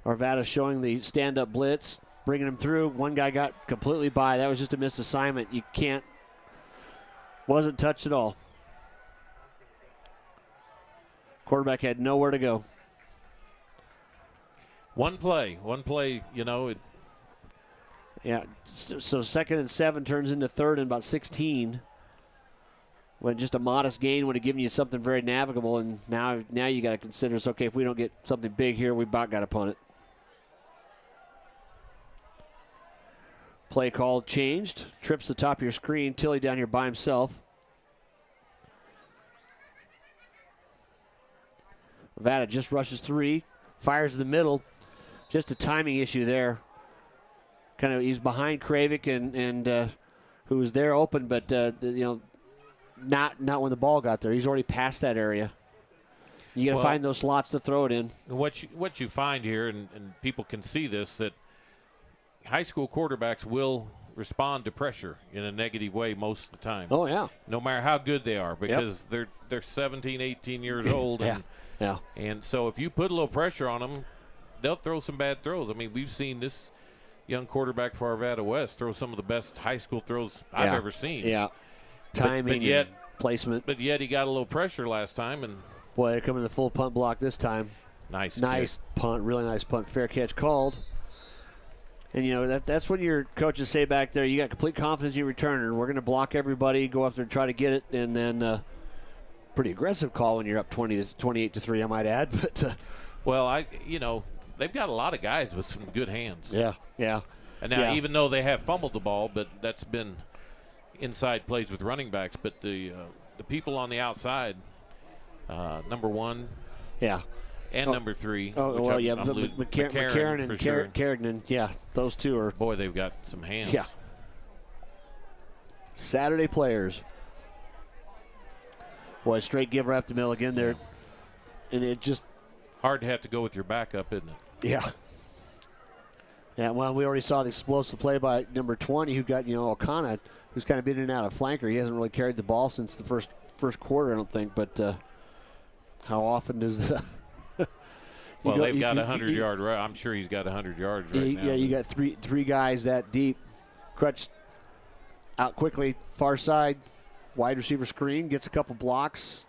Arvada showing the stand-up blitz, bringing him through. One guy got completely by. That was just a missed assignment. You can't. Wasn't touched at all. Quarterback had nowhere to go. One play, Yeah, so 2nd and 7 turns into 3rd and about 16. When just a modest gain would have given you something very navigable, and now you got to consider it's okay if we don't get something big here, we about got to punt it. Play call changed. Trips the top of your screen. Tilly down here by himself. Arvada just rushes 3. Fires to the middle. Just a timing issue there. Kind of he's behind Kravik and who was there open, but not when the ball got there. He's already past that area. You got to find those slots to throw it in. What you find here, and people can see this, that high school quarterbacks will respond to pressure in a negative way most of the time. Oh, yeah. No matter how good they are, because they're 17, 18 years old. And so if you put a little pressure on them, they'll throw some bad throws. I mean, we've seen this young quarterback for Arvada West throw some of the best high school throws I've ever seen. Yeah. Timing and placement. But yet he got a little pressure last time. And boy, they're coming to the full punt block this time. Nice punt, really nice punt. Fair catch called. And, that's when your coaches say back there, you got complete confidence in your returner. We're going to block everybody, go up there and try to get it. And then pretty aggressive call when you're up 28-3, I might add. But they've got a lot of guys with some good hands. Yeah. And now, even though they have fumbled the ball, but that's been inside plays with running backs. But the people on the outside, number 1. Yeah. And number 3. McCarron and Carrigan. Yeah, those two are. Boy, they've got some hands. Yeah. Saturday players. Boy, straight giver up the middle again there. And it just. Hard to have to go with your backup, isn't it? Yeah. Yeah, well, we already saw the explosive play by number 20 who got, O'Connor, who's kind of been in and out of flanker. He hasn't really carried the ball since the first quarter, I don't think. But how often does the. Well, they've got 100-yard. I'm sure he's got 100 yards right now. Yeah, you got three guys that deep. Crutch out quickly, far side, wide receiver screen, gets a couple blocks.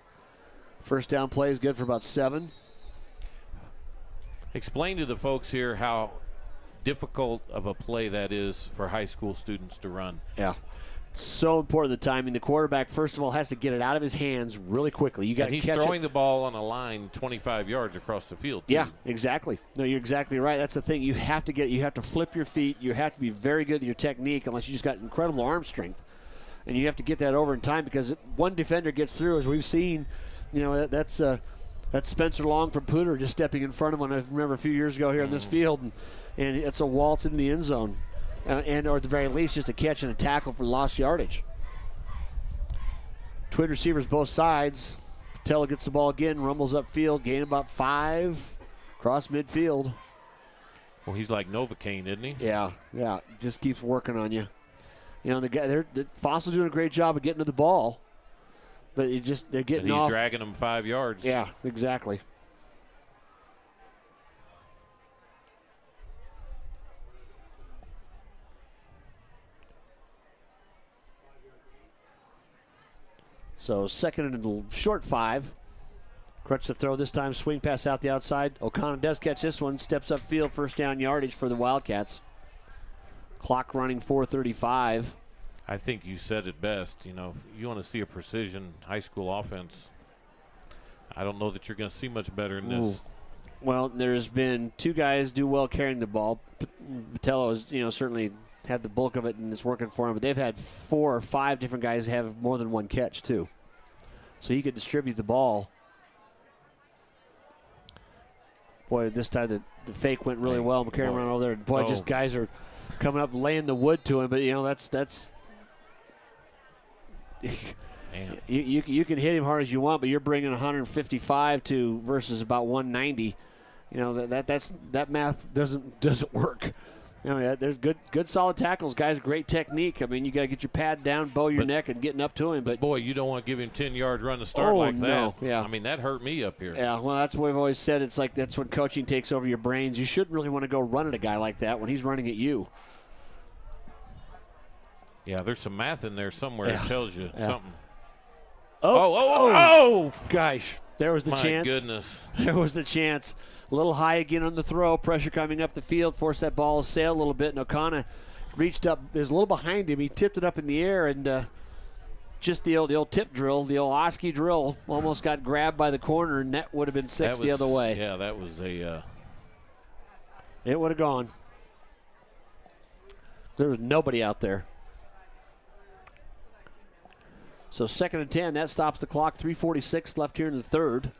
First down play is good for about 7. Explain to the folks here how difficult of a play that is for high school students to run. Yeah. So important, the timing. The quarterback, first of all, has to get it out of his hands really quickly. You got to catch it. He's throwing the ball on a line 25 yards across the field, too. Yeah, exactly. No, you're exactly right. That's the thing. You have to flip your feet. You have to be very good at your technique unless you just got incredible arm strength. and you have to get that over in time because one defender gets through, as we've seen. That's Spencer Long from Pooter just stepping in front of him. I remember a few years ago here in this field, and it's a waltz in the end zone, or at the very least just a catch and a tackle for lost yardage. Twin receivers both sides. Patella gets the ball again, rumbles upfield, gain about 5, across midfield. Well, he's like Novocaine, isn't he? Yeah, just keeps working on you. The Fossil's doing a great job of getting to the ball, but they're getting he's off. He's dragging them 5 yards. Yeah, exactly. So second and a short 5. Crutch the throw this time, swing pass out the outside. O'Connor does catch this one, steps upfield, first down yardage for the Wildcats. Clock running 4:35. I think you said it best. If you want to see a precision high school offense, I don't know that you're going to see much better than this. Well, there's been 2 guys do well carrying the ball. Patello's, certainly had the bulk of it and it's working for him, but they've had 4 or 5 different guys have more than one catch too. So he could distribute the ball. Boy, this time the fake went really well. McCarron ran over there. Boy, just guys are coming up laying the wood to him, but that's you can hit him hard as you want, but you're bringing 155 to versus about 190. That math doesn't work. There's good solid tackles, guys. Great technique. I mean, you got to get your pad down, bow your neck, and getting up to him. But boy, you don't want to give him 10-yard run to start like that. No, yeah. I mean, that hurt me up here. Yeah, well, that's what we've always said. It's like that's when coaching takes over your brains. You shouldn't really want to go run at a guy like that when he's running at you. Yeah, there's some math in there somewhere that tells you something. Oh, gosh. There was the chance. My goodness. There was the chance. A little high again on the throw. Pressure coming up the field. Forced that ball to sail a little bit. And O'Connor reached up. It was a little behind him. He tipped it up in the air. And just the old tip drill, the old Oski drill, almost got grabbed by the corner. And that would have been 6 the other way. Yeah, that was a... It would have gone. There was nobody out there. So 2nd and 10, that stops the clock. 3:46 left here in the third.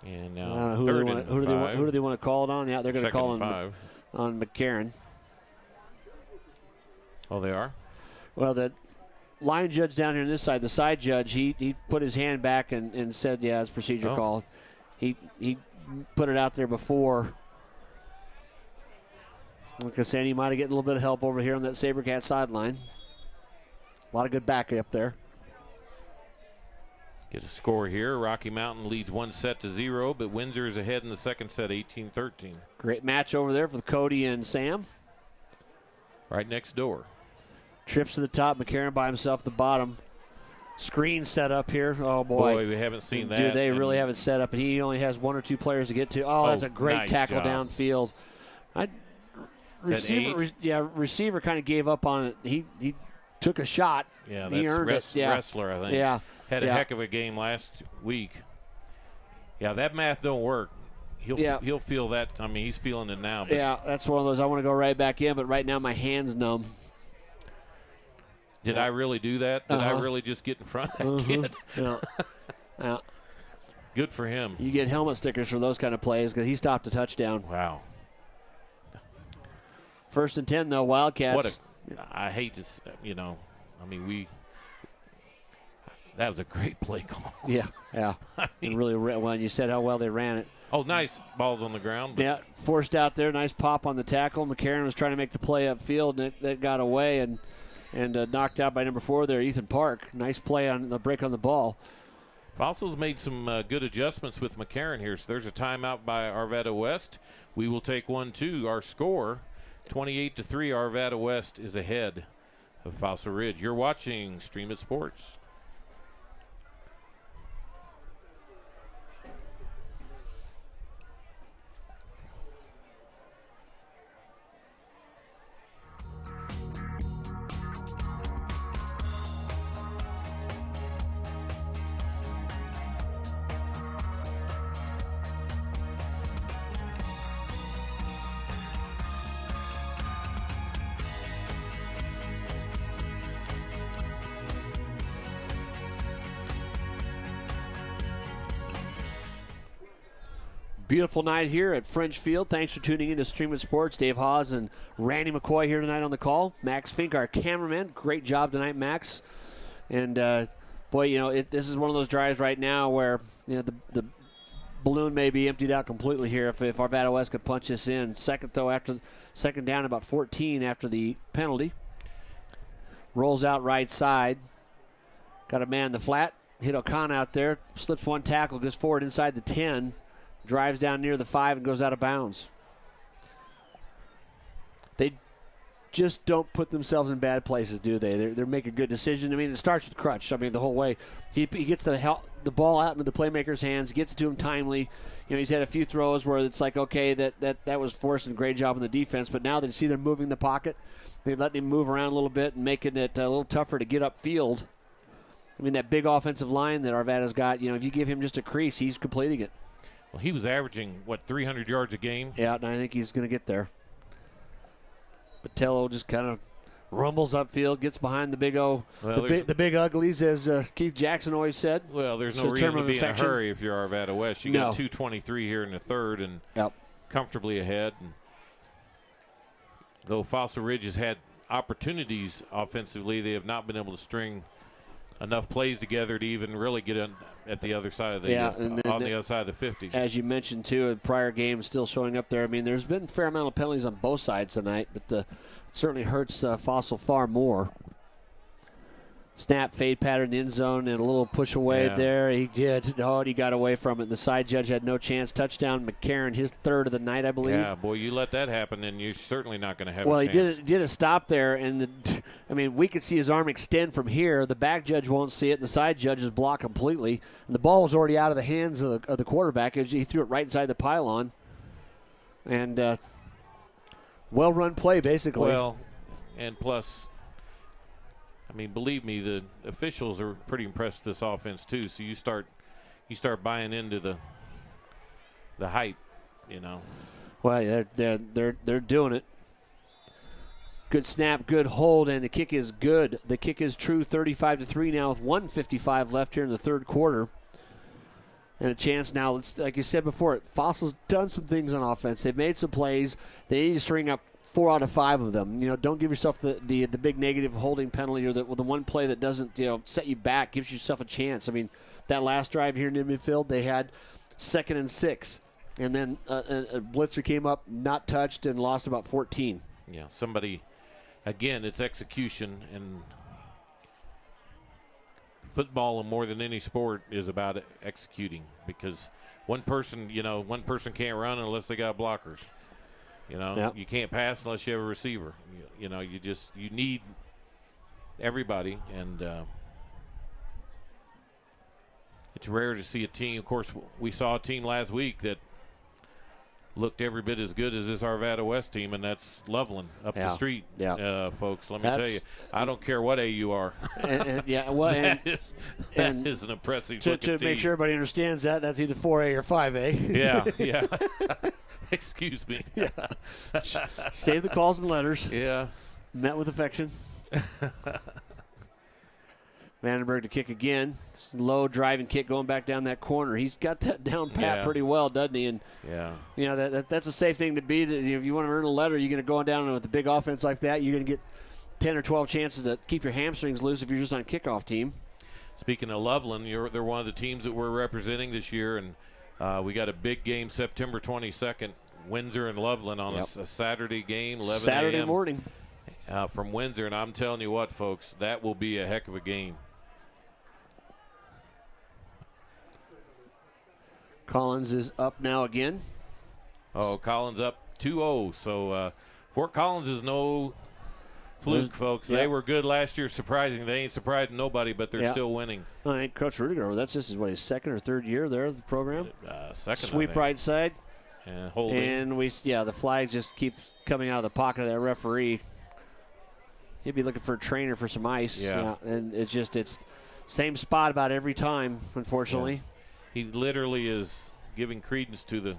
And now who do they want to call it on? Yeah, they're going to call on McCarron. Oh, they are? Well, the line judge down here on this side, the side judge, he put his hand back and said, yeah, it's procedure call. He put it out there before. Like I said, he might have gotten a little bit of help over here on that SaberCat sideline. A lot of good backup there. Get a score here. Rocky Mountain leads 1-0, but Windsor is ahead in the second set, 18-13. Great match over there for Cody and Sam. Right next door. Trips to the top. McCarron by himself at the bottom. Screen set up here. Oh, boy. We haven't seen that. Dude, they really haven't set up. He only has 1 or 2 players to get to. Oh, that's a great nice tackle job. Receiver kind of gave up on it. He took a shot. Yeah, he earned it. Yeah. Wrestler, I think. Yeah. Had a heck of a game last week. Yeah, that math don't work. He'll feel that. I mean, he's feeling it now. Yeah, that's one of those. I want to go right back in, but right now my hand's numb. Did I really do that? Did I really just get in front of that kid? Yeah. Good for him. You get helmet stickers for those kind of plays because he stopped a touchdown. Wow. 1st and 10, though, Wildcats. I hate to, I mean, that was a great play call. Yeah. I mean, really, when you said how well they ran it. Oh, nice. Ball's on the ground. Yeah, forced out there. Nice pop on the tackle. McCarron was trying to make the play upfield, and that got away and knocked out by number 4 there, Ethan Park. Nice play on the break on the ball. Fossils made some good adjustments with McCarron here. So there's a timeout by Arvada West. We will take 1-2. Our score, 28-3. Arvada West is ahead of Fossil Ridge. You're watching Stream It Sports. Beautiful night here at French Field. Thanks for tuning in to Streaming Sports. Dave Haase and Randy McCoy here tonight on the call. Max Fink, our cameraman. Great job tonight, Max. And, boy, this is one of those drives right now where the balloon may be emptied out completely here if Arvada West could punch this in. Second down, about 14 after the penalty. Rolls out right side. Got a man in the flat. Hit O'Connor out there. Slips one tackle, goes forward inside the 10. Drives down near the 5 and goes out of bounds. They just don't put themselves in bad places, do they? They're making good decisions. I mean, it starts with Crutch. I mean, the whole way. He gets the ball out into the playmaker's hands, gets it to him timely. He's had a few throws where it's like, okay, that was forced and great job on the defense. But now they see they're moving the pocket. They're letting him move around a little bit and making it a little tougher to get upfield. I mean, that big offensive line that Arvada's got, if you give him just a crease, he's completing it. Well, he was averaging, 300 yards a game? Yeah, and I think he's going to get there. Patello just kind of rumbles upfield, gets behind the big big uglies, as Keith Jackson always said. Well, there's no reason to be in a hurry if you're Arvada West. You got 2:23 here in the third and comfortably ahead. And though Fossil Ridge has had opportunities offensively, they have not been able to string enough plays together to even really get at the other side of the on the other side of the 50. As you mentioned too, in prior games still showing up there. I mean, there's been a fair amount of penalties on both sides tonight, but it certainly hurts Fossil far more. Snap, fade pattern in the end zone, and a little push away there. He did. Oh, he got away from it. The side judge had no chance. Touchdown, McCarron, his third of the night, I believe. Yeah, boy, you let that happen, and you're certainly not going to have a chance. Well, he did a stop there, and we could see his arm extend from here. The back judge won't see it, and the side judge is blocked completely. And the ball was already out of the hands of the quarterback. He threw it right inside the pylon. And well-run play, basically. Well, and plus, I mean, believe me, the officials are pretty impressed with this offense too. So you start buying into the hype, Well, they're doing it. Good snap, good hold, and the kick is good. The kick is true, 35-3 now with 1:55 left here in the third quarter. And a chance now, like you said before, Fossil's done some things on offense. They've made some plays. They need to string up 4 out of 5 of them. Don't give yourself the big negative holding penalty or the one play that doesn't set you back, gives yourself a chance. I mean, that last drive here in the midfield, they had 2nd and 6. And then a blitzer came up, not touched, and lost about 14. Yeah, somebody, again, it's execution, and football, more than any sport, is about executing, because one person can't run unless they got blockers. You can't pass unless you have a receiver. You need everybody, and it's rare to see a team. Of course, we saw a team last week that looked every bit as good as this Arvada West team, and that's Loveland up the street, folks. Let me tell you, I don't care what A you are. That is an impressive to team. make sure everybody understands that's either 4A or 5A. Yeah. Excuse me. Yeah. Save the calls and letters. Yeah. Met with affection. Vandenberg to kick again. Slow driving kick going back down that corner. He's got that down pat pretty well, doesn't he? And that's a safe thing to be. If you want to earn a letter, you're going to go down with a big offense like that. You're going to get 10 or 12 chances to keep your hamstrings loose if you're just on a kickoff team. Speaking of Loveland, they're one of the teams that we're representing this year, and we got a big game September 22nd, Windsor and Loveland on a Saturday game, 11 Saturday morning. From Windsor, and I'm telling you what, folks, that will be a heck of a game. Collins is up now again. Oh, Collins up 2-0. So Fort Collins is no fluke, folks. They were good last year, surprising. They ain't surprising nobody, but they're still winning. I think Coach Rudiger, that's just his second or third year there of the program. Second. Sweep right side. And holding. And the flag just keeps coming out of the pocket of that referee. He'd be looking for a trainer for some ice. Yeah. And it's same spot about every time, unfortunately. Yeah. He literally is giving credence to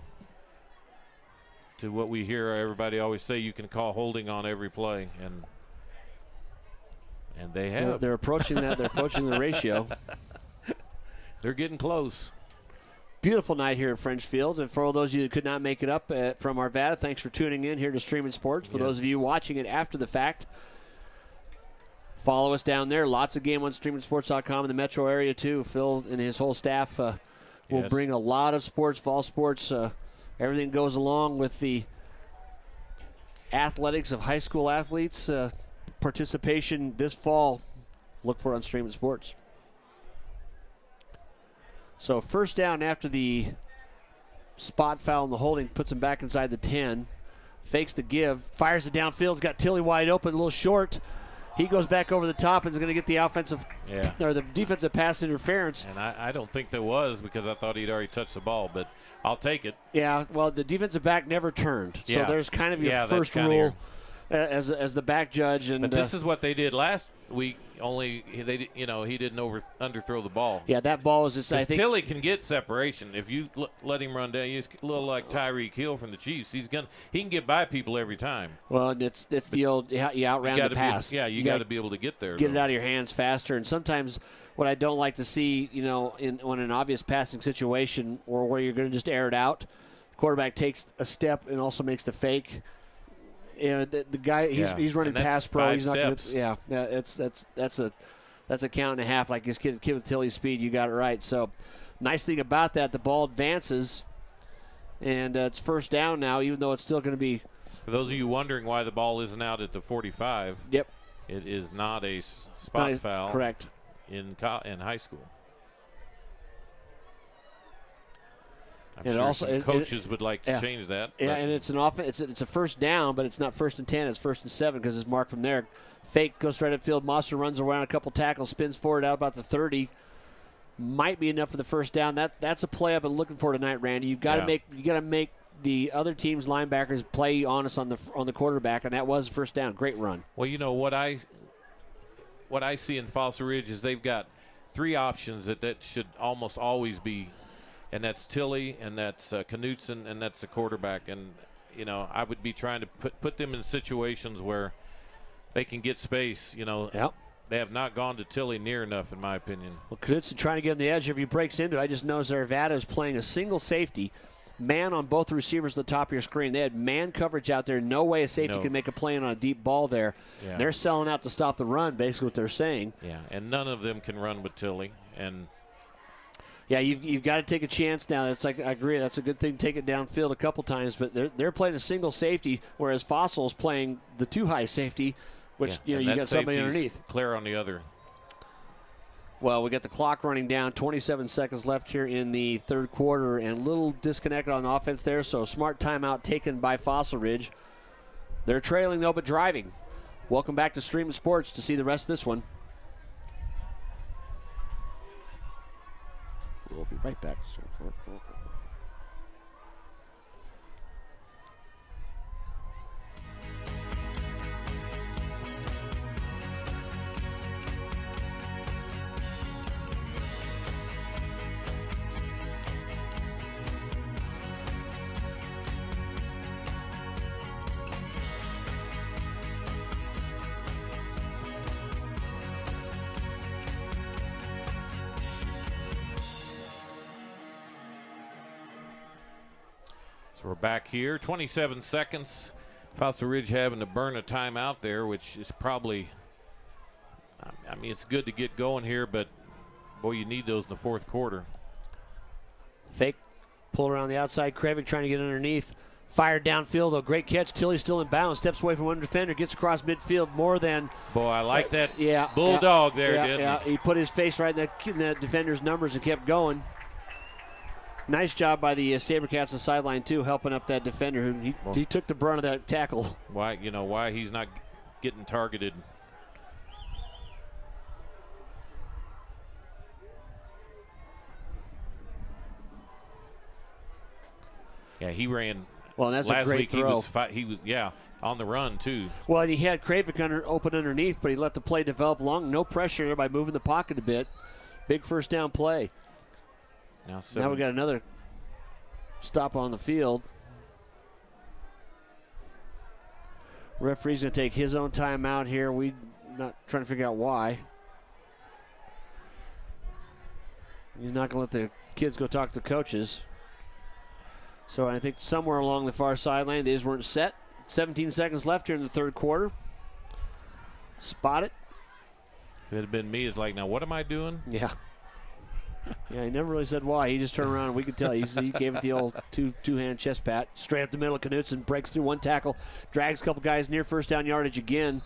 what we hear everybody always say, you can call holding on every play, and they have. They're approaching that. They're approaching the ratio. They're getting close. Beautiful night here at French Field. And for all those of you that could not make it up from Arvada, thanks for tuning in here to Streaming Sports. For those of you watching it after the fact, follow us down there. Lots of game on streamingsports.com in the metro area, too. Phil and his whole staff will bring a lot of sports, fall sports. Everything goes along with the athletics of high school athletes. Participation this fall, look for on Streaming Sports. So first down after the spot foul and the holding, puts him back inside the 10. Fakes the give, fires it downfield. He's got Tilly wide open, a little short. He goes back over the top and is going to get the offensive or the defensive pass interference. And I don't think there was, because I thought he'd already touched the ball, but I'll take it. Yeah, well, the defensive back never turned. So there's kind of your first rule as the back judge. And but this is what they did last week. Only he didn't underthrow the ball. Yeah, that ball is just. I think Tilly can get separation if you let him run down. He's a little like Tyreek Hill from the Chiefs. He can get by people every time. Well, it's the old you outrun the pass. You got to be able to get there. Get it out of your hands faster. And sometimes what I don't like to see, in an obvious passing situation or where you're going to just air it out, the quarterback takes a step and also makes the fake. The guy he's running pass pro. He's not going to. That's a count and a half. Like his kid with Tilly's speed, you got it right. So, nice thing about that, the ball advances, and it's first down now. Even though it's still going to be. For those of you wondering why the ball isn't out at the 45. Yep. It is not a spot foul. Correct. In high school. I'm sure coaches would like to change that. Yeah, and it's an offense. It's a first down, but it's not 1st and 10. It's 1st and 7 because it's marked from there. Fake goes straight upfield. Moster runs around a couple tackles, spins forward out about the 30. Might be enough for the first down. That's a play I've been looking for tonight, Randy. You got to make the other team's linebackers play honest on the quarterback, and that was first down. Great run. Well, what I see in Fossil Ridge is they've got 3 options that should almost always be. And that's Tilly, and that's Knutson, and that's the quarterback. And, I would be trying to put them in situations where they can get space. Yep. They have not gone to Tilly near enough, in my opinion. Well, Knutson trying to get on the edge. If he breaks into it, I just noticed Arvada is playing a single safety. Man on both receivers at the top of your screen. They had man coverage out there. No way a safety can make a play on a deep ball there. Yeah. They're selling out to stop the run, basically what they're saying. Yeah, and none of them can run with Tilly. And yeah, you've got to take a chance now. It's like I agree. That's a good thing to take it downfield a couple times, but they're playing a single safety, whereas Fossil's playing the 2 high safety, which you got somebody underneath. Clear on the other. Well, we got the clock running down. 27 seconds left here in the third quarter, and a little disconnected on offense there. So smart timeout taken by Fossil Ridge. They're trailing though, but driving. Welcome back to Streaming Sports to see the rest of this one. We'll be right back. So we're back here. 27 seconds. Fossil Ridge having to burn a timeout there, which is probably, it's good to get going here, but, boy, you need those in the fourth quarter. Fake, pull around the outside. Kravick trying to get underneath. Fired downfield, though. Great catch. Tilly's still in bounds. Steps away from one defender. Gets across midfield more than. Boy, I like that bulldog there, didn't he? He put his face right in the defender's numbers and kept going. Nice job by the SaberCats on the sideline, too, helping up that defender. He took the brunt of that tackle. Why he's not getting targeted. Yeah, he ran. Well, and that's last a great week throw. He was on the run, too. Well, and he had Kravick open underneath, but he let the play develop long. No pressure by moving the pocket a bit. Big first down play. Now we got another stop on the field. Referee's going to take his own timeout here. We're not trying to figure out why. You're not going to let the kids go talk to the coaches. So I think somewhere along the far sideline, they just weren't set. 17 seconds left here in the third quarter. Spot it. If it had been me, it's like, now what am I doing? Yeah. Yeah, he never really said why. He just turned around and we could tell. He gave it the old two-hand chest pat. Straight up the middle of Knutson, breaks through one tackle, drags a couple guys near first down yardage again.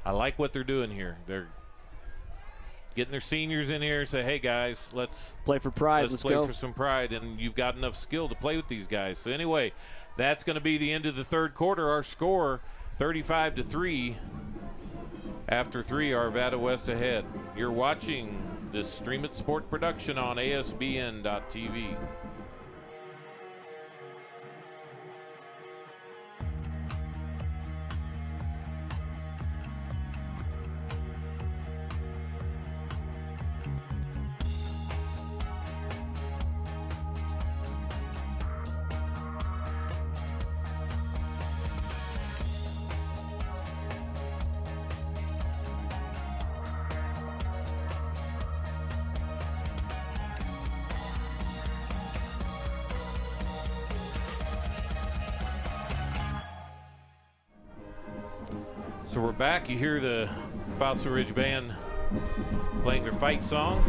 I like what they're doing here. They're getting their seniors in here and say, hey, guys, let's play for pride. Let's play for some pride, and you've got enough skill to play with these guys. So anyway, that's going to be the end of the third quarter. Our score, 35-3. After 3, Arvada West ahead. You're watching this Stream It Sport production on ASBN.TV. So we're back. You hear the Fossil Ridge Band playing their fight song.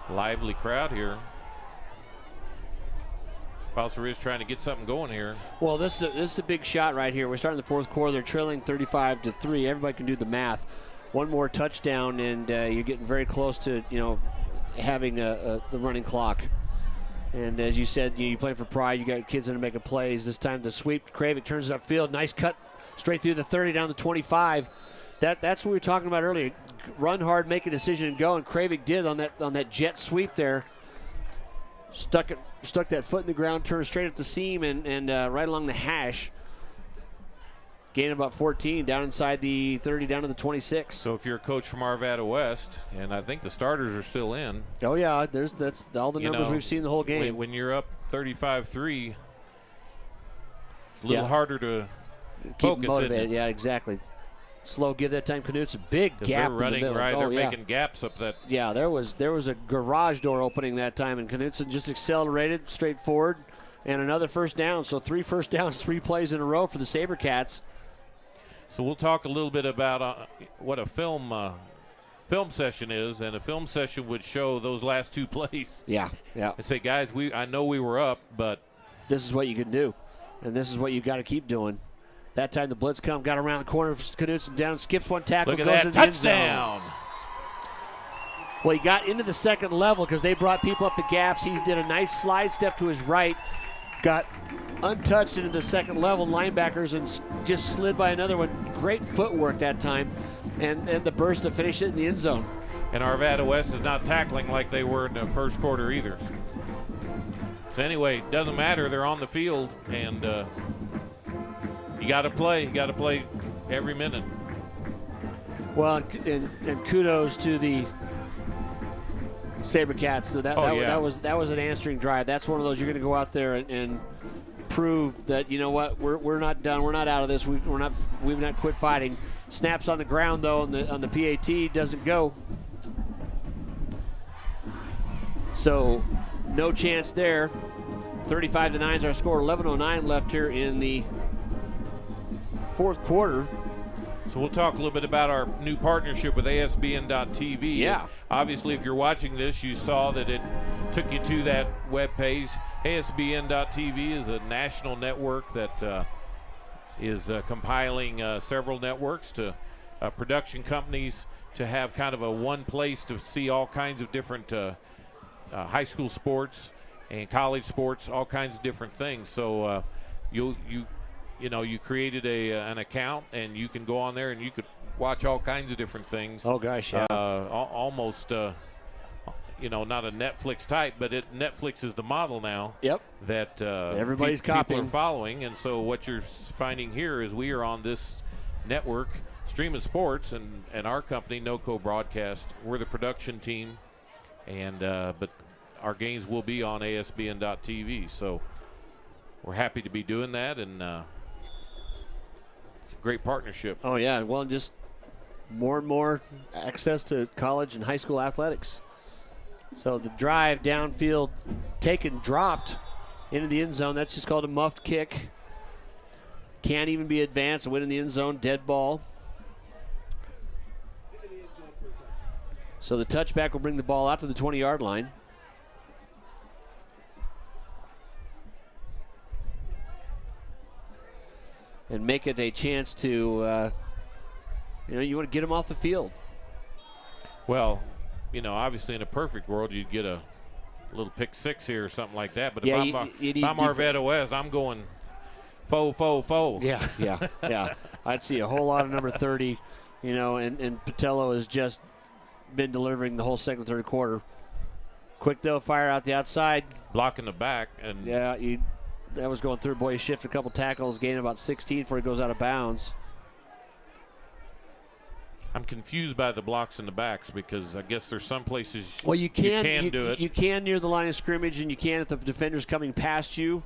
Lively crowd here. Fossil Ridge trying to get something going here. Well, this is a big shot right here. We're starting the fourth quarter. They're trailing 35-3. Everybody can do the math. One more touchdown, and you're getting very close to, having the running clock. And as you said, you play for pride. You got kids that are making plays. This time the sweep. Kravic turns upfield. Nice cut straight through the 30 down the 25. That's what we were talking about earlier. Run hard, make a decision, and go. And Kravic did on that jet sweep there. Stuck that foot in the ground, turned straight at the seam, and right along the hash. Gained about 14 down inside the 30, down to the 26. So if you're a coach from Arvada West, and I think the starters are still in. Oh yeah, that's all the numbers we've seen the whole game. When you're up 35-3, it's a little harder to focus. Keep motivated. Yeah, exactly. Slow give that time. Knutson, big gap they're running in the middle. right. They're making gaps up that. Yeah, there was a garage door opening that time, and Knutson just accelerated straight forward, and another first down. So 3 first downs, 3 plays in a row for the SaberCats. So we'll talk a little bit about what a film session is, and a film session would show those last 2 plays. Yeah. And say, guys, I know we were up, but this is what you can do, and this is what you got to keep doing. That time the blitz got around the corner. Knutson down, skips one tackle, goes that, into the end zone. Well, he got into the second level because they brought people up the gaps. He did a nice slide step to his right, got untouched into the second level linebackers and just slid by another one. Great footwork that time, and the burst to finish it in the end zone. And Arvada West is not tackling like they were in the first quarter either. So anyway, doesn't matter. They're on the field, and you got to play. You got to play every minute. Well, and kudos to the SaberCats. So that was an answering drive. That's one of those you're going to go out there and prove that, we're not done. We're not out of this. We've not quit fighting. Snaps on the ground though on the PAT, doesn't go. So no chance there. 35-9 is our score. 11:09 left here in the fourth quarter. So we'll talk a little bit about our new partnership with ASBN.TV. Yeah. Obviously, if you're watching this, you saw that it took you to that webpage. ASBN.TV is a national network that is compiling several networks to production companies to have kind of a one place to see all kinds of different high school sports and college sports, all kinds of different things. So you created an account, and you can go on there and you could watch all kinds of different things. Oh gosh, yeah. Almost, not a Netflix type, but Netflix is the model now. Yep. That everybody's copying. People are following, and so what you're finding here is we are on this network, Stream It Sports, and our company, McCoy Broadcast. We're the production team, and but our games will be on ASBN.TV. So we're happy to be doing that, and it's a great partnership. Oh, yeah. Well, just more and more access to college and high school athletics. So the drive downfield, taken, dropped into the end zone. That's just called a muffed kick. Can't even be advanced. Win in the end zone, dead ball. So the touchback will bring the ball out to the 20-yard line. And make it a chance to, you want to get them off the field. Well, obviously in a perfect world, you'd get a little pick six here or something like that. But Yeah, if I'm Arvada West, I'm going foe. Yeah. I'd see a whole lot of number 30, and Patello has just been delivering the whole second, third quarter. Quick, though, fire out the outside. Blocking the back. And yeah, that was going through. Boy, he shifted a couple tackles, gained about 16 before he goes out of bounds. I'm confused by the blocks in the backs because I guess there's some places you can do it. You can near the line of scrimmage, and you can if the defender's coming past you.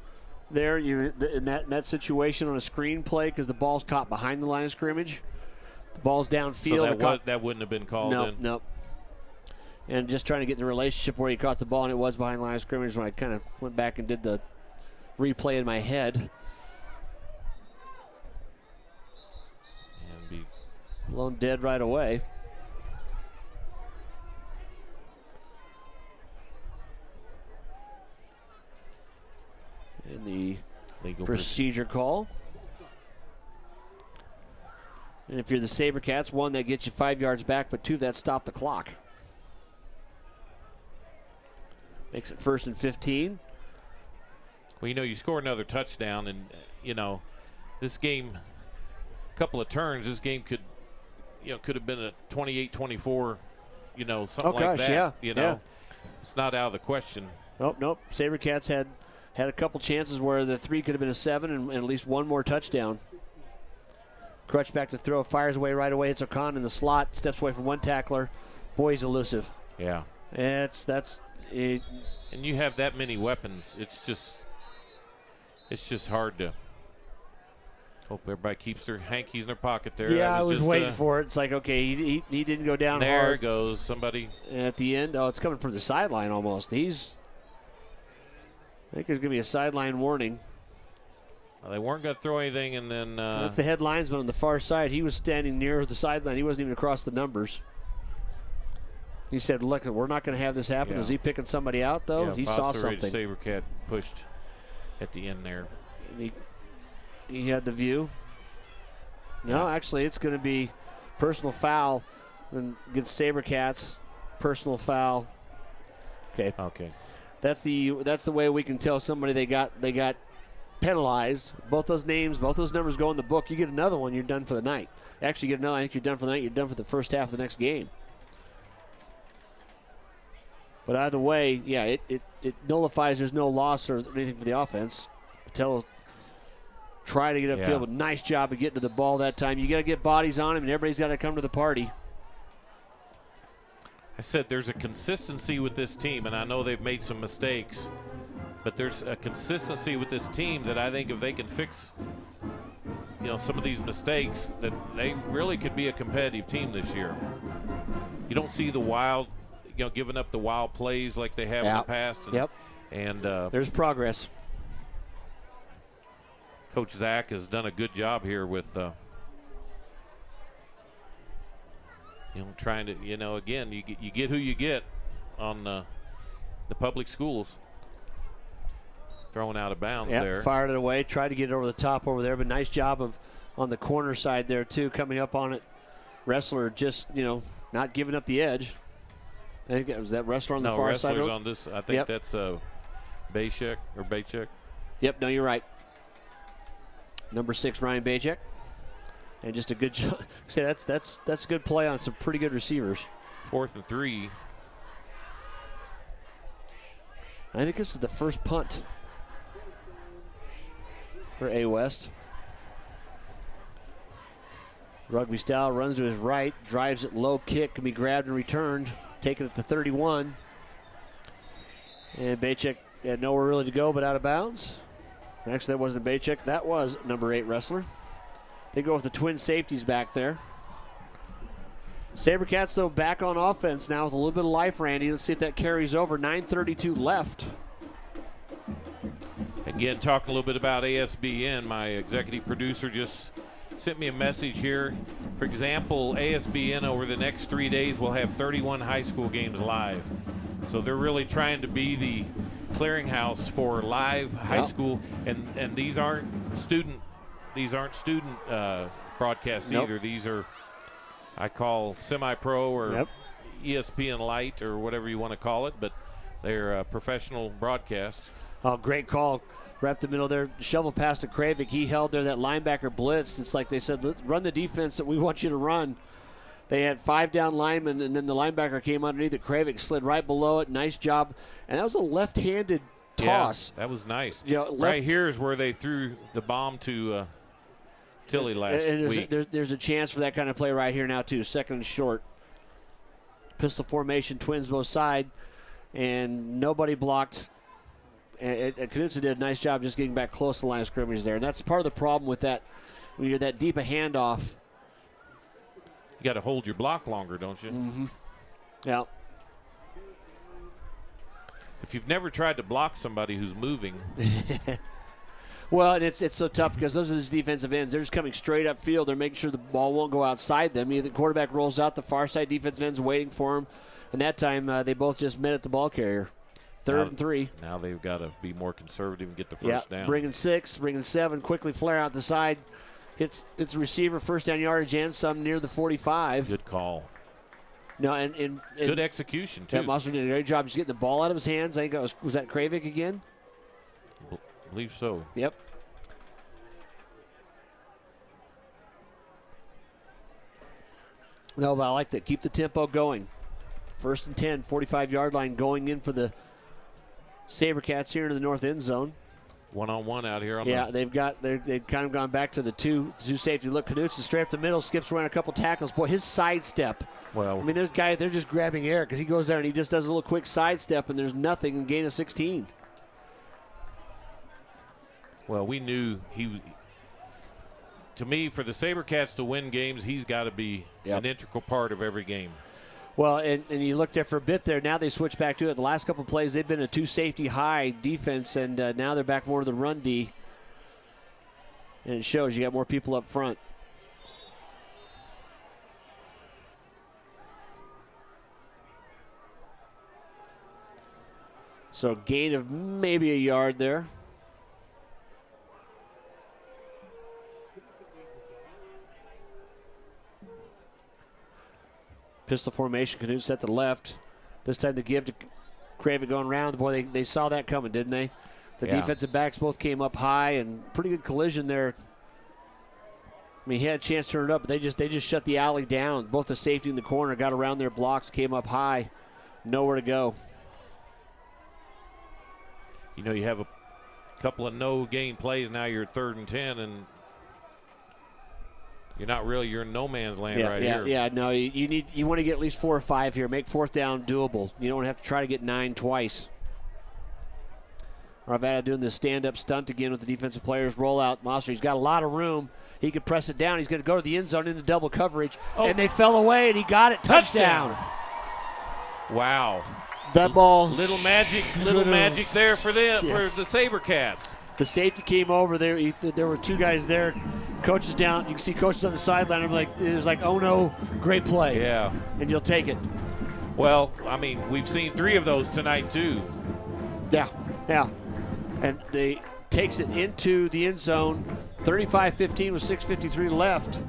There, you're in that situation on a screen play because the ball's caught behind the line of scrimmage. The ball's downfield. So that wouldn't have been called. Nope. And just trying to get the relationship where he caught the ball and it was behind the line of scrimmage when I kind of went back and did the replay in my head. And be blown dead right away. And the legal procedure call. And if you're the SaberCats, one, that gets you 5 yards back, but two, that stopped the clock. Makes it 1st and 15. Well, you score another touchdown, and, this game, a couple of turns, this game could have been a 28-24, something like that. Yeah. It's not out of the question. Nope. SaberCats had a couple chances where the 3 could have been a 7 and at least one more touchdown. Crutch back to throw, fires away right away. It's O'Connor in the slot, steps away from one tackler. Boy, he's elusive. Yeah. That's it. And you have that many weapons. It's just hard to hope everybody keeps their hankies in their pocket there. Yeah, I was waiting for it. It's like, okay, he didn't go down hard. There goes somebody. At the end, it's coming from the sideline almost. I think there's going to be a sideline warning. Well, they weren't going to throw anything, and then that's the head linesman on the far side. He was standing near the sideline. He wasn't even across the numbers. He said, look, we're not going to have this happen. Yeah. Is he picking somebody out, though? Yeah, he saw something. SaberCat pushed at the end there. And he had the view. No, actually, it's going to be personal foul against SaberCats. Personal foul. Okay. That's the way we can tell somebody they got penalized. Both those numbers go in the book. You get another one, you're done for the night. Actually, you get another, I think you're done for the night. You're done for the first half of the next game. But either way, yeah, it nullifies. There's no loss or anything for the offense. Patel try to get upfield, but nice job of getting to the ball that time. You got to get bodies on him, and everybody's got to come to the party. I said there's a consistency with this team, and I know they've made some mistakes, but there's a consistency with this team that I think if they can fix, some of these mistakes, that they really could be a competitive team this year. You don't see the wild, giving up the wild plays like they have in the past. And there's progress. Coach Zach has done a good job here with trying to, again, you get who you get on the public schools. Throwing out of bounds there. Fired it away, tried to get it over the top over there, but nice job on the corner side there, too, coming up on it. Wrestler just, not giving up the edge. I think that was that wrestler on the far side. On this, I think that's Baychek. Yep, no, you're right. Number 6, Ryan Baychek. And just a good job. Say that's a good play on some pretty good receivers. 4th and 3. I think this is the first punt for A West. Rugby style, runs to his right, drives it low kick, can be grabbed and returned, taken at the 31. And Baychek had nowhere really to go but out of bounds. Actually, that wasn't a Baycheck. That was number 8 wrestler. They go with the twin safeties back there. SaberCats, though, back on offense now with a little bit of life, Randy. Let's see if that carries over. 9:32 left. Again, talking a little bit about ASBN, my executive producer just sent me a message here. For example, ASBN over the next 3 days will have 31 high school games live. So they're really trying to be the clearinghouse for live high school, and these aren't student broadcasts either. These are, I call semi-pro or ESPN Light or whatever you want to call it, but they're professional broadcasts. Oh, great call. Right up the middle there. Shovel pass to Kravik. He held there. That linebacker blitzed. It's like they said, run the defense that we want you to run. They had 5 down linemen, and then the linebacker came underneath it. Kravik slid right below it. Nice job. And that was a left-handed toss. Yeah, that was nice. You know, right here is where they threw the bomb to Tilly last week. There's a chance for that kind of play right here now, too. Second and short. Pistol formation, twins both side, and nobody blocked. And Knutson did a nice job just getting back close to the line of scrimmage there. And that's part of the problem with that. When you're that deep a handoff, you got to hold your block longer, don't you? Mm-hmm. Yeah. If you've never tried to block somebody who's moving. Well, and it's so tough because those are these defensive ends. They're just coming straight up field. They're making sure the ball won't go outside them. Either the quarterback rolls out, the far side defensive end's waiting for him. And that time they both just met at the ball carrier. Third and 3. Now they've got to be more conservative and get the first down. Bringing 6, bringing 7, quickly flare out the side. It's a receiver, first down yardage, and some near the 45. Good call. No, and good execution, too. That Monster did a great job just getting the ball out of his hands. I think was that Kravik again? I believe so. Yep. No, but I like that. Keep the tempo going. First and 10, 45-yard line going in for the SaberCats here into the north end zone. One-on-one out here. They've kind of gone back to the two safety. Look, Knutson straight up the middle, skips around a couple tackles. Boy, his sidestep. Well, I mean, there's guys, they're just grabbing air because he goes there and he just does a little quick sidestep, and there's nothing and gain of 16. Well, we knew to me, for the SaberCats to win games, he's got to be an integral part of every game. Well, and you looked there for a bit there. Now they switch back to it. The last couple of plays, they've been a 2-safety high defense, and now they're back more to the run D. And it shows you got more people up front. So gain of maybe a yard there. Pistol formation, Knut set to the left. This time the give to Kravik going around. Boy, they saw that coming, didn't they? The defensive backs both came up high, and pretty good collision there. I mean, he had a chance to turn it up, but they just shut the alley down. Both the safety and the corner got around their blocks, came up high, nowhere to go. You know, you have a couple of no-gain plays. Now you're 3rd and 10, and you're in no man's land here. Yeah, no, you want to get at least 4 or 5 here. Make 4th down doable. You don't have to try to get 9 twice. Arvada doing the stand-up stunt again with the defensive players. Roll out. Monster, he's got a lot of room. He can press it down. He's going to go to the end zone into double coverage. And they fell away, and he got it. Touchdown. Wow. That ball. Little magic there for them, for the SaberCats. The safety came over there. There were 2 guys there. Coaches down. You can see coaches on the sideline. It was like, oh no, great play. Yeah. And you'll take it. Well, I mean, we've seen 3 of those tonight too. Yeah. And they takes it into the end zone. 35-15 with 6:53 left.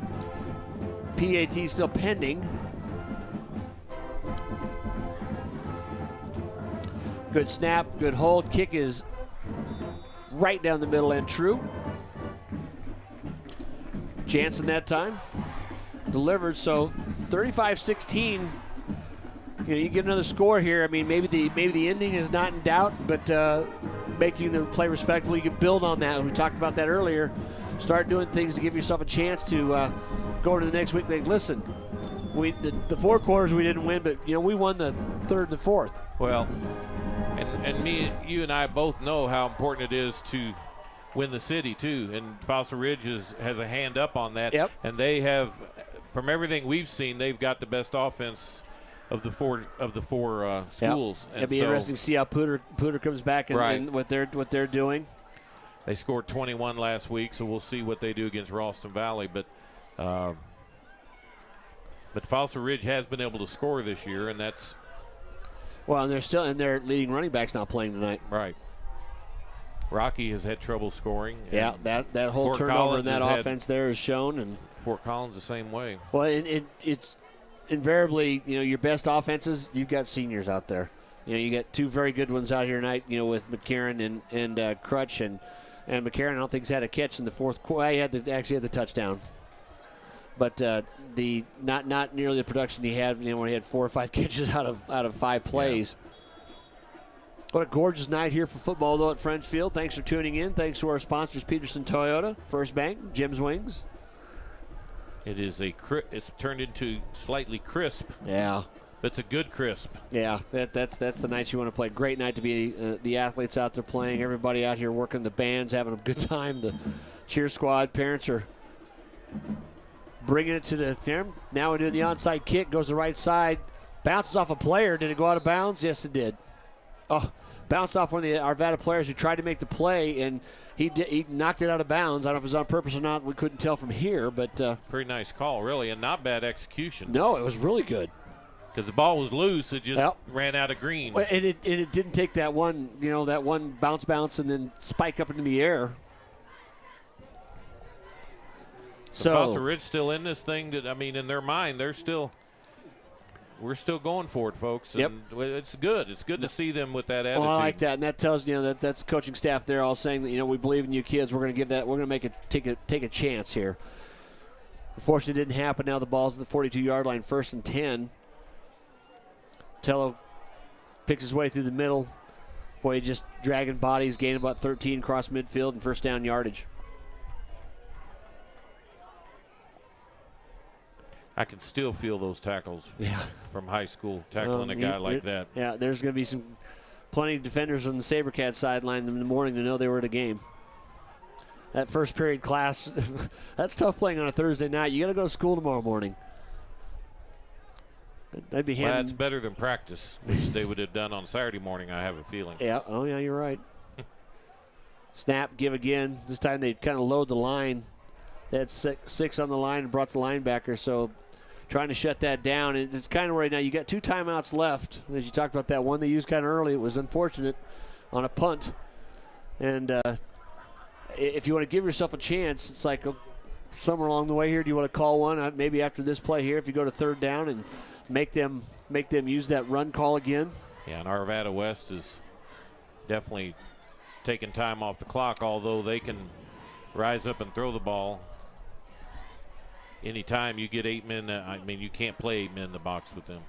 PAT still pending. Good snap, good hold. Kick is right down the middle and true. Jansen that time delivered, so 35-16. You get another score here. I mean, maybe the ending is not in doubt, but making the play respectable, you can build on that. We talked about that earlier. Start doing things to give yourself a chance to go into the next week. Like, listen, the 4 quarters we didn't win, but we won the 3rd and the 4th. Well, and you and I both know how important it is to win the city too. And Fossil Ridge has a hand up on that. Yep. And they have, from everything we've seen, they've got the best offense of the four schools. Yep. It'll be interesting to see how Pooter comes back and what they're doing. They scored 21 last week, so we'll see what they do against Ralston Valley. But Fossil Ridge has been able to score this year, and that's well. And their leading running back's not playing tonight. Right. Rocky has had trouble scoring. Yeah, that whole Fort turnover Collins in that offense there is shown, and Fort Collins the same way. Well, it's invariably, your best offenses, you've got seniors out there. You got two very good ones out here tonight, with McCarran and Crutch. And McCarran, I don't think, has had a catch in the fourth quarter. He had the touchdown. But not nearly the production he had when he had 4 or 5 catches out of 5 plays. Yeah. What a gorgeous night here for football, though, at French Field. Thanks for tuning in. Thanks to our sponsors, Pedersen Toyota, First Bank, Jim's Wings. It is it's turned into slightly crisp. Yeah. But it's a good crisp. Yeah, that's the night you want to play. Great night to be the athletes out there playing. Everybody out here working, the bands, having a good time. The cheer squad, parents are bringing it to the – now we're doing the onside kick, goes to the right side, bounces off a player. Did it go out of bounds? Yes, it did. Oh, bounced off one of the Arvada players who tried to make the play, and he knocked it out of bounds. I don't know if it was on purpose or not. We couldn't tell from here, but pretty nice call, really, and not bad execution. No, it was really good. Because the ball was loose, it just ran out of green. Well, and it didn't take that one, that one bounce, and then spike up into the air. So Fossil Ridge still in this thing. In their mind, we're still going for it, folks. And it's good. It's good to see them with that attitude. Well, I like that, and that tells that's coaching staff there all saying that we believe in you kids. We're going to give that. We're going to take a chance here. Unfortunately, it didn't happen. Now the ball's at the 42-yard line, 1st and 10. Tello picks his way through the middle. Boy, just dragging bodies, gaining about 13 across midfield and first down yardage. I can still feel those tackles from high school, tackling a guy like that. Yeah, there's going to be plenty of defenders on the SaberCat sideline in the morning to know they were at a game. That first period class, that's tough playing on a Thursday night. You got to go to school tomorrow morning. That'd be well, that's better than practice, which they would have done on Saturday morning, I have a feeling. Yeah, oh yeah, you're right. Snap, give again. This time they kind of load the line. They had six on the line and brought the linebacker, so trying to shut that down. It's kind of right now. You got 2 timeouts left. As you talked about that one they used kind of early. It was unfortunate on a punt. And if you want to give yourself a chance, it's like somewhere along the way here, do you want to call one? Maybe after this play here, if you go to 3rd down and make them use that run call again. Yeah, and Arvada West is definitely taking time off the clock, although they can rise up and throw the ball. Anytime you get 8 men, you can't play 8 men in the box with them.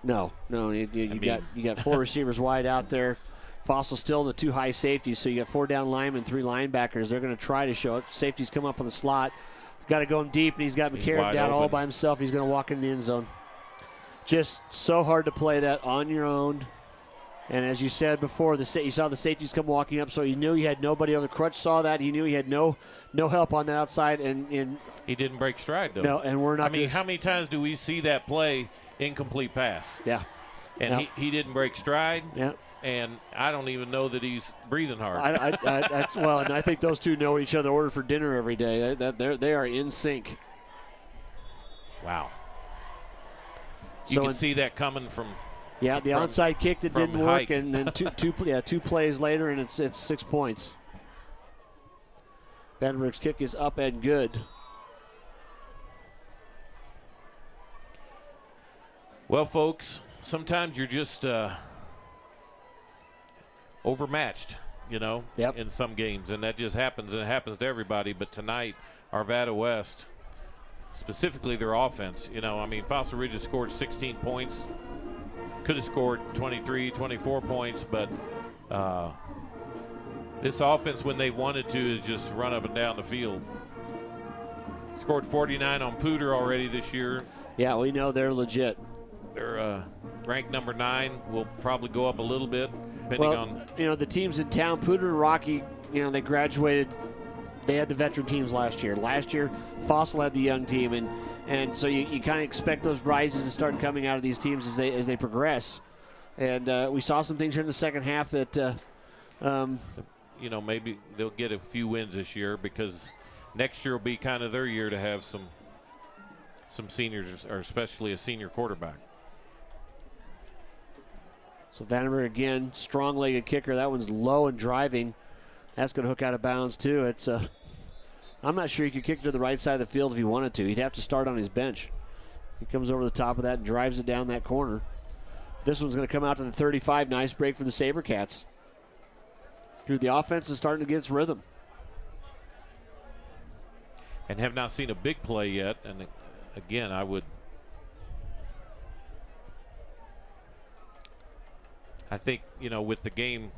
No, you got 4 receivers wide out there. Fossil still in the 2 high safeties, so you got 4 down linemen, 3 linebackers. They're going to try to show it. Safeties come up on the slot. He's got to go in deep, and he's got McCarran down all by himself. He's going to walk in the end zone. Just so hard to play that on your own. And as you said before, you saw the safeties come walking up, so you knew you had nobody on the crutch. Saw that. He knew he had no help on the outside. And he didn't break stride, though. No, and we're not. How many times do we see that play, incomplete pass? Yeah. And he didn't break stride. Yeah. And I don't even know that he's breathing hard. And I think those two know each other. Order for dinner every day. They are in sync. Wow. You can see that coming from. Yeah, the onside kick that didn't work, Hike. and then two plays later, and it's 6 points. Vandenberg's kick is up and good. Well, folks, sometimes you're just overmatched, in some games, and that just happens, and it happens to everybody. But tonight, Arvada West, specifically their offense, Fossil Ridge has scored 16 points. Could have scored 23, 24 points, but this offense, when they wanted to, is just run up and down the field. Scored 49 on Pooter already this year. Yeah, we know they're legit. They're ranked number 9. Will probably go up a little bit, depending on. The teams in town, Pooter and Rocky, they graduated they had the veteran teams last year. Last year, Fossil had the young team, and so you kind of expect those rises to start coming out of these teams as they progress. And we saw some things here in the second half that, maybe they'll get a few wins this year, because next year will be kind of their year to have some seniors, or especially a senior quarterback. So Vandenberg again, strong-legged kicker. That one's low and driving. That's going to hook out of bounds too. It's I'm not sure he could kick to the right side of the field if he wanted to. He'd have to start on his bench. He comes over the top of that and drives it down that corner. This one's going to come out to the 35. Nice break for the SaberCats. Dude, the offense is starting to get its rhythm. And have not seen a big play yet. And again, I think, with the game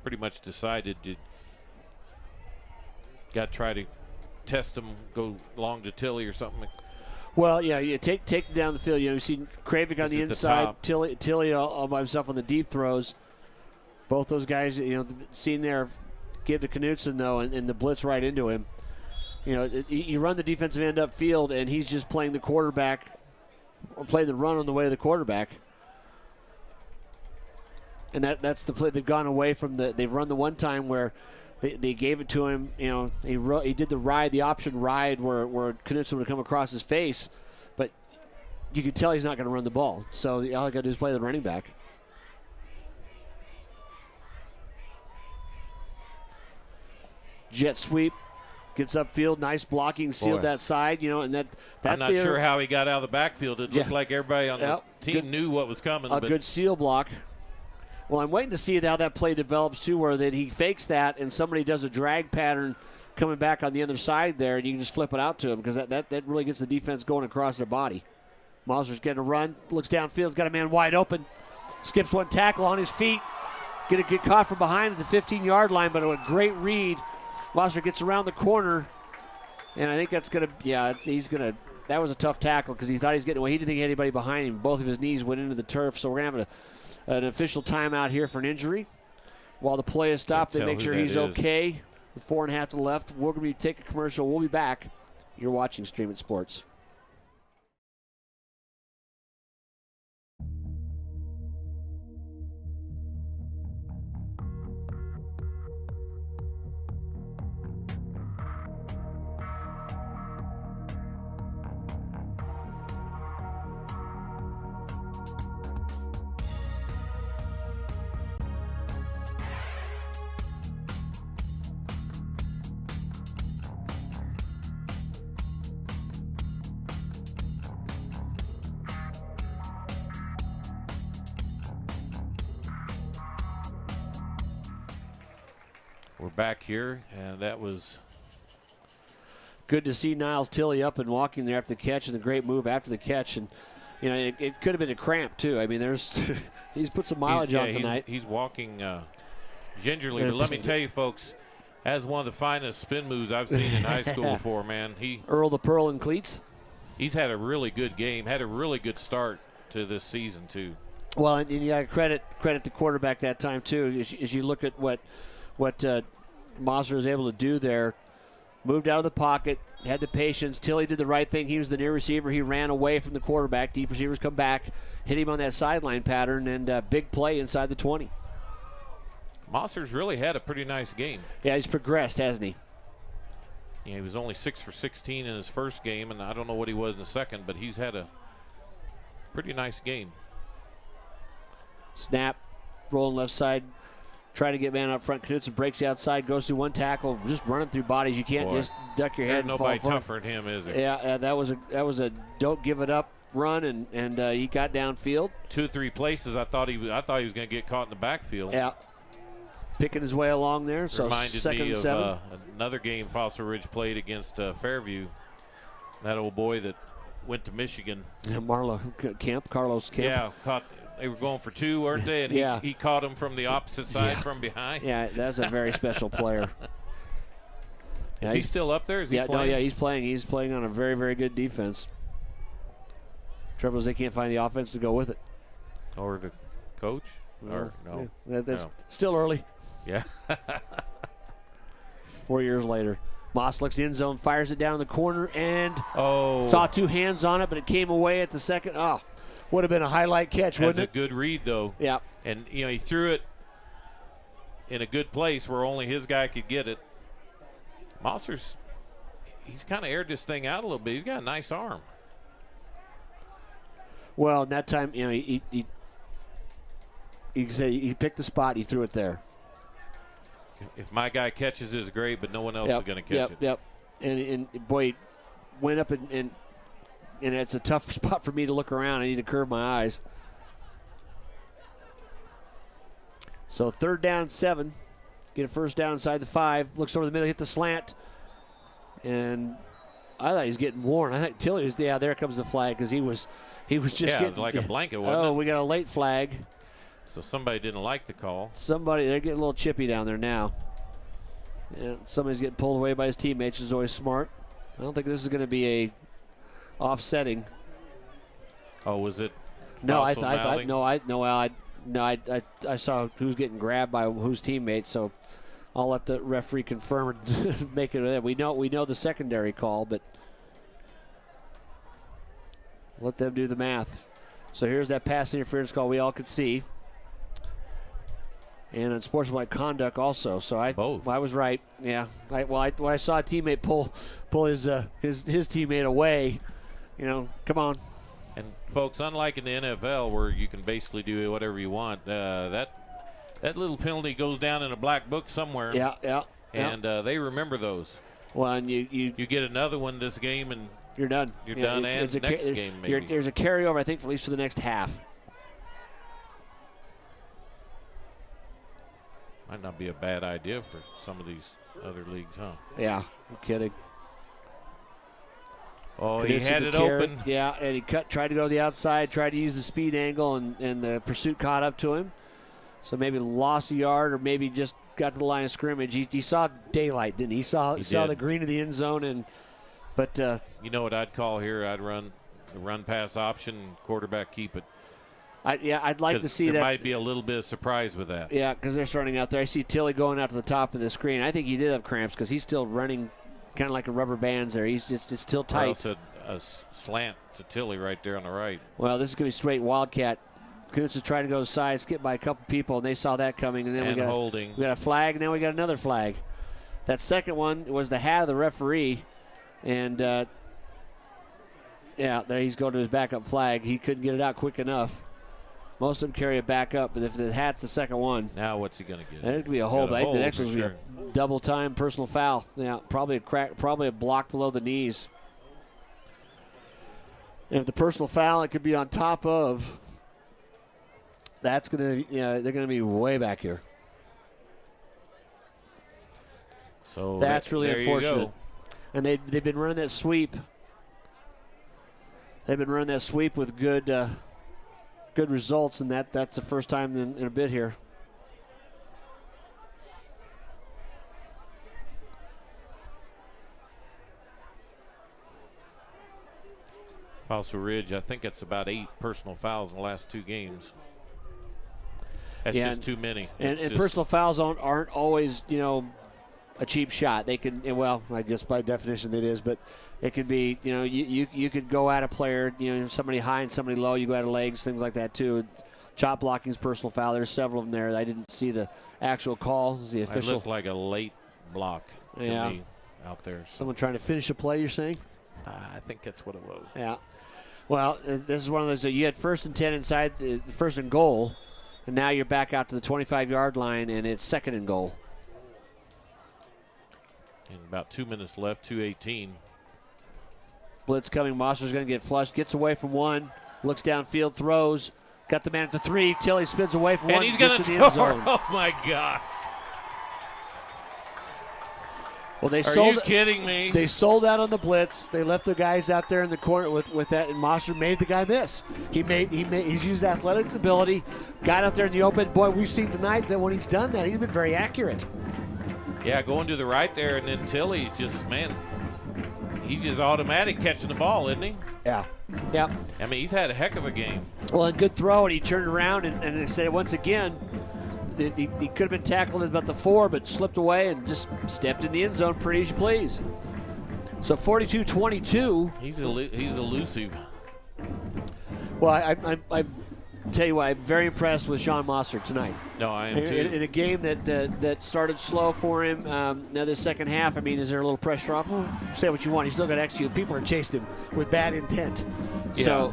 pretty much decided, you got to try to test them, go long to Tilly or something. Well, yeah, you take it down the field. You see Kravik on the inside, Tilly all by himself on the deep throws. Both those guys, seen there, give to Knutson, though, and the blitz right into him. You run the defensive end upfield, and he's just playing the quarterback, or playing the run on the way to the quarterback. And that's the play they've gone away from. They've run the one time where they gave it to him. He did the option ride where Knutson would come across his face, but you could tell he's not going to run the ball. So all I got to do is play the running back. Jet sweep, gets upfield, nice blocking, sealed that side. That's I'm not sure how he got out of the backfield. It looked like everybody on the team knew what was coming. Good seal block. Well, I'm waiting to see how that play develops, too, where that he fakes that and somebody does a drag pattern coming back on the other side there, and you can just flip it out to him, because that really gets the defense going across their body. Mauser's getting a run, looks downfield, got a man wide open, skips one tackle on his feet, get caught from behind at the 15-yard line, but a great read. Mauser gets around the corner, and I think that's going to, that was a tough tackle, because he thought he was getting away. He didn't think he had anybody behind him. Both of his knees went into the turf, so we're going to have an official timeout here for an injury. While the play is stopped, they make sure he's okay. With 4.5 to the left, we're going to take a commercial. We'll be back. You're watching Stream It Sports. We're back here, and that was good to see Niles Tilley up and walking there after the catch, and the great move after the catch. And it could have been a cramp too. I mean, he's put some mileage on tonight. He's walking gingerly, but let me tell you, folks, that's one of the finest spin moves I've seen in high school before, man. Earl the Pearl in cleats. He's had a really good game, had a really good start to this season too. Well, and you got to credit the quarterback that time too. As you look at what Mauser was able to do there, moved out of the pocket, had the patience. Tilley did the right thing. He was the near receiver. He ran away from the quarterback. Deep receivers come back, hit him on that sideline pattern, and big play inside the 20. Mauser's really had a pretty nice game. Yeah, he's progressed, hasn't he? Yeah, he was only 6 for 16 in his first game, and I don't know what he was in the second, but he's had a pretty nice game. Snap, rolling left side. Trying to get man up front. Knutson breaks the outside, goes through one tackle, just running through bodies. You can't just duck your head and fall. There's nobody tougher than him, is there? Yeah, that was a don't give it up run, and he got downfield. 2 or 3 places I thought he was going to get caught in the backfield. Yeah, picking his way along there. So reminded second me and of 7. Another game Fossil Ridge played against Fairview. That old boy that went to Michigan. Yeah, Carlos Kemp. Yeah, they were going for 2, weren't they? And he caught him from the opposite side from behind. Yeah, that's a very special player. Is he still up there? Is he playing? No, he's playing. He's playing on a very, very good defense. Trouble is they can't find the offense to go with it. Or the coach? Or no. That's still early. Yeah. 4 years later. Moss looks in zone, fires it down in the corner, and Oh. saw 2 hands on it, but it came away at the second. Oh, would have been a highlight catch, That's wouldn't a good read, though. Yeah. And, he threw it in a good place where only his guy could get it. Mosser's, he's kind of aired this thing out a little bit. He's got a nice arm. Well, in that time, he picked the spot. He threw it there. If my guy catches it, it's great, but no one else is going to catch it. Yep. And boy, went up and it's a tough spot for me to look around. I need to curve my eyes. So 3rd down, 7. Get a first down inside the 5. Looks over the middle, hit the slant. And I thought he was getting worn. I think Tilley was, there comes the flag because he was just getting. It was like a blanket, wasn't it? We got a late flag. So somebody didn't like the call. They're getting a little chippy down there now. And somebody's getting pulled away by his teammates, which is always smart. I don't think this is going to be a offsetting. Oh, was it? No, I saw who's getting grabbed by whose teammates, so I'll let the referee confirm and make it. We know the secondary call, but let them do the math. So here's that pass interference call we all could see. And unsportsmanlike conduct also. So I was right. Yeah. When I saw a teammate pull his teammate away, come on. And folks, unlike in the NFL where you can basically do whatever you want, that little penalty goes down in a black book somewhere. Yeah. And they remember those. Well, and you get another one this game and you're done. You're done, and next game maybe. There's a carryover, I think, at least for the next half. Might not be a bad idea for some of these other leagues, huh? Yeah, I'm kidding. Oh, he had it open. Yeah, and he tried to go to the outside, tried to use the speed angle, and the pursuit caught up to him. So maybe lost a yard or maybe just got to the line of scrimmage. He saw daylight, didn't he? He saw the green of the end zone. But you know what I'd call here? I'd run the run-pass option, quarterback keep it. I'd like to see that. There might be a little bit of surprise with that. Yeah, because they're starting out there. I see Tilley going out to the top of the screen. I think he did have cramps because he's still running kind of like a rubber bands there. It's still tight. Also a slant to Tilley right there on the right. Well, this is going to be straight Wildcat. Kuntz is trying to go to the side, skip by a couple people, and they saw that coming. And then we got a flag, and then we got another flag. That second one was the hat of the referee. And, there he's going to his backup flag. He couldn't get it out quick enough. Most of them carry it back up, but if the hat's the second one. Now what's he going to get? It's going to be a hold. I think the next one's going to be a double-time personal foul. Yeah, probably a block below the knees. And if the personal foul, it could be on top of. That's going to, they're going to be way back here. So that's really unfortunate. And they've been running that sweep. They've been running that sweep with good results, and that's the first time in a bit here. Fossil Ridge, I think it's about 8 personal fouls in the last 2 games. That's just too many. And personal fouls aren't always, a cheap shot. They can, well, I guess by definition it is, but it could be, you could go at a player, somebody high and somebody low, you go at legs, things like that too. Chop blocking is personal foul. There's several of them there. I didn't see the actual call. The official. It looked like a late block to me out there. Someone trying to finish a play, you're saying? I think that's what it was. Yeah. Well, this is one of those, you had 1st and 10 inside, the 1st and goal, and now you're back out to the 25-yard line, and it's 2nd and goal. And about 2 minutes left, 2:18. Blitz coming. Mosser's going to get flushed. Gets away from one. Looks downfield. Throws. Got the man at the 3. Tilley spins away from one. And he's going to score. Oh, my gosh. Well, Are you kidding me? They sold out on the blitz. They left the guys out there in the corner with that, and Mosser made the guy miss. He's used athletic ability. Got out there in the open. Boy, we've seen tonight that when he's done that, he's been very accurate. Yeah, going to the right there, and then Tilley's just, he's just automatic catching the ball, isn't he? Yeah. I mean, he's had a heck of a game. Well, a good throw, and he turned around and said once again, he could have been tackled at about the 4, but slipped away and just stepped in the end zone pretty as you please. So 42-22. He's elusive. Well, I tell you what, I'm very impressed with Sean Mostert tonight. No, I am too. In a game that started slow for him. Now the second half, I mean, is there a little pressure off? Well, say what you want. He's still got to execute. People are chasing him with bad intent. Yeah. So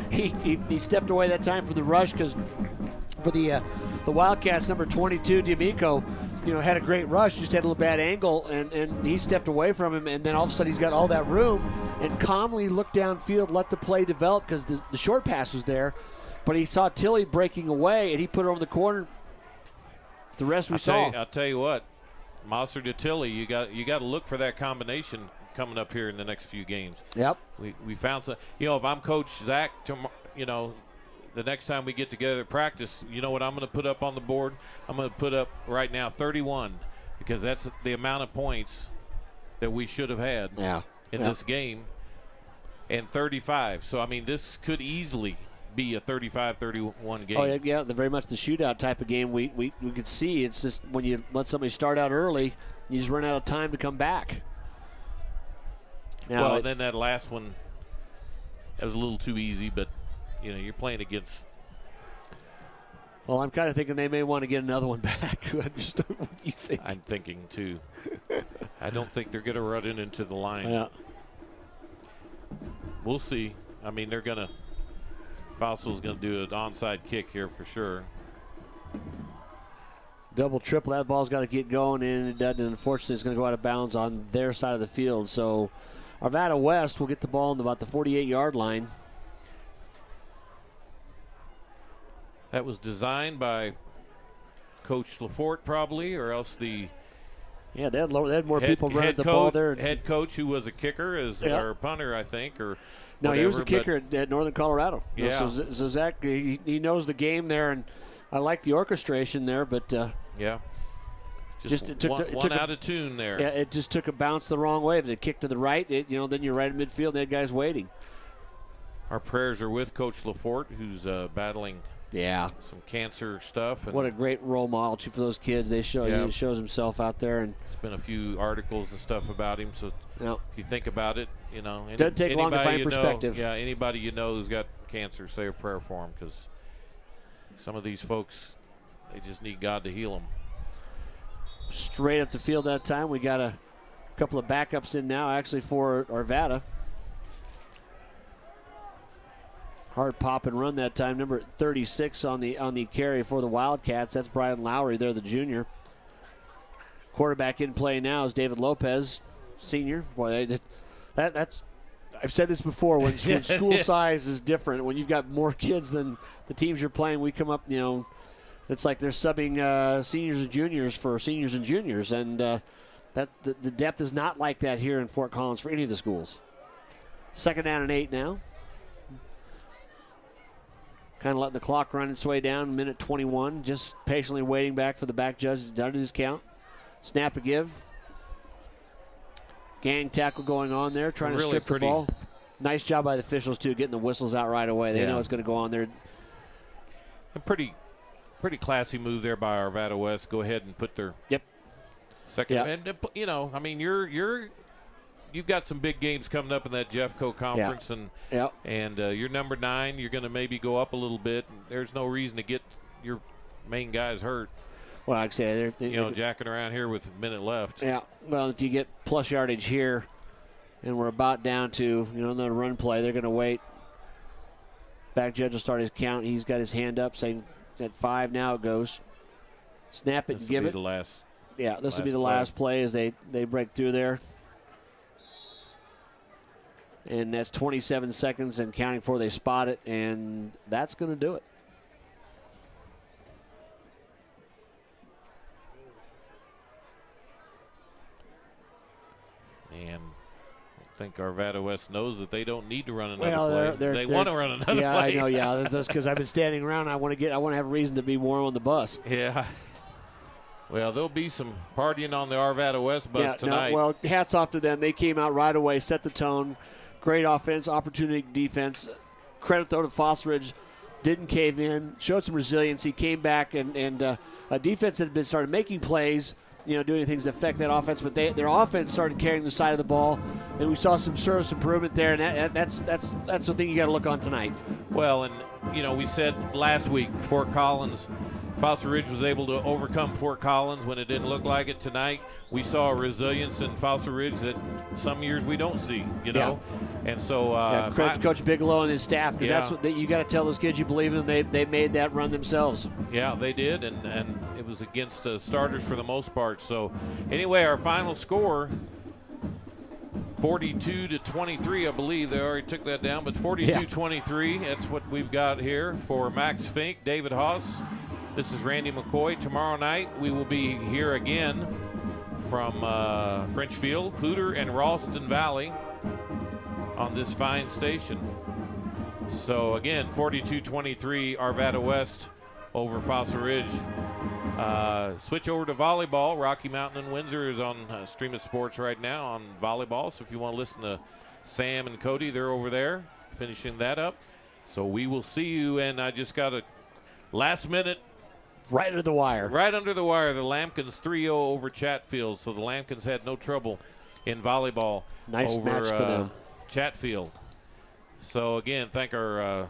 he stepped away that time for the rush because for the Wildcats, number 22, D'Amico, had a great rush, just had a little bad angle, and he stepped away from him, and then all of a sudden he's got all that room and calmly looked downfield, let the play develop because the short pass was there, but he saw Tilly breaking away, and he put it over the corner. The rest we saw. I'll tell you what, Mostert to Tilly, you got to look for that combination coming up here in the next few games. Yep. We found some. If I'm Coach Zach, the next time we get together at practice, you know what I'm going to put up on the board? I'm going to put up right now 31 because that's the amount of points that we should have had in this game, and 35. So, I mean, this could easily be a 35-31 game. Oh, yeah, very much the shootout type of game we could see. It's just when you let somebody start out early, you just run out of time to come back. Now, then that last one, that was a little too easy, but you're playing against. Well, I'm kind of thinking they may want to get another one back. What do you think? I'm thinking too. I don't think they're going to run it into the line. Yeah. We'll see. I mean, they're going to. Fossil's going to do an onside kick here for sure. Double, triple. That ball's got to get going, and it doesn't. Unfortunately, it's going to go out of bounds on their side of the field. So, Arvada West will get the ball on about the 48-yard line. That was designed by Coach LaForte probably, or else the they had more people running the ball there. Head coach who was a kicker or punter, I think, or no, whatever, he was a kicker at Northern Colorado. Yeah. So Zach, he knows the game there, and I like the orchestration there, but just it took one out of tune there. Yeah, it just took a bounce the wrong way. If it kicked to the right, then you're right in midfield. They had guys waiting. Our prayers are with Coach LaForte, who's battling. Some cancer stuff. And what a great role model for those kids. He shows himself out there. And there's been a few articles and stuff about him. So if you think about it, doesn't take long to find perspective. Anybody who's got cancer, say a prayer for him because some of these folks, they just need God to heal them. Straight up the field that time. We got a couple of backups in now, actually, for Arvada. Hard pop and run that time. Number 36 on the carry for the Wildcats. That's Brian Lowry. They're the junior. Quarterback in play now is David Lopez, senior. Boy, that's I've said this before. When school size is different, when you've got more kids than the teams you're playing, we come up. It's like they're subbing seniors and juniors for seniors and juniors, and that the depth is not like that here in Fort Collins for any of the schools. 2nd down and 8 now. Kind of letting the clock run its way down, minute 21. Just patiently waiting back for the back judge to done his count. Snap a give. Gang tackle going on there, trying to strip the ball. Nice job by the officials, too, getting the whistles out right away. They know it's going to go on there. A pretty classy move there by Arvada West. Go ahead and put their second. Yep. And, I mean, you've got some big games coming up in that Jeffco conference, and you're number 9. You're going to maybe go up a little bit. There's no reason to get your main guys hurt. Well, like I say, they're jacking around here with a minute left. Yeah. Well, if you get plus yardage here, and we're about down to another run play, they're going to wait. Back judge will start his count. He's got his hand up, saying at 5 now it goes. Snap it and give it. This will be the last play as they break through there. And that's 27 seconds and counting before they spot it, and that's going to do it. And I think Arvada West knows that they don't need to run another play. They want to run another play. Yeah, I know. Yeah, that's because I've been standing around. I want to have a reason to be warm on the bus. Yeah. Well, there'll be some partying on the Arvada West bus tonight. Well, hats off to them. They came out right away, set the tone. Great offense, opportunity defense. Credit, though, to Foss Ridge. didn't cave in, showed some resiliency, came back, and a defense that had been started making plays, doing things to affect that offense, but their offense started carrying the side of the ball, and we saw some service improvement there, and that's the thing you got to look on tonight. Well, and we said last week Fort Collins, Foster Ridge was able to overcome Fort Collins when it didn't look like it. Tonight we saw a resilience in Foster Ridge that some years we don't see, Yeah. And so credit to Coach Bigelow and his staff, because that's what you got to tell those kids you believe in them. They made that run themselves. Yeah, they did, and it was against starters for the most part. So anyway, our final score, 42-23, I believe. They already took that down, but 42-23, that's what we've got here for Max Fink, David Haase. This is Randy McCoy. Tomorrow night we will be here again from Frenchfield, Hooter, and Ralston Valley on this fine station. So again, 42-23, Arvada West over Foster Ridge. Switch over to volleyball. Rocky Mountain and Windsor is on Stream of Sports right now on volleyball. So if you want to listen to Sam and Cody, they're over there finishing that up. So we will see you. And I just got a last minute. Right under the wire. Right under the wire. The Lambkins 3-0 over Chatfield. So the Lambkins had no trouble in volleyball. Nice over, match for them. Chatfield. So again, thank our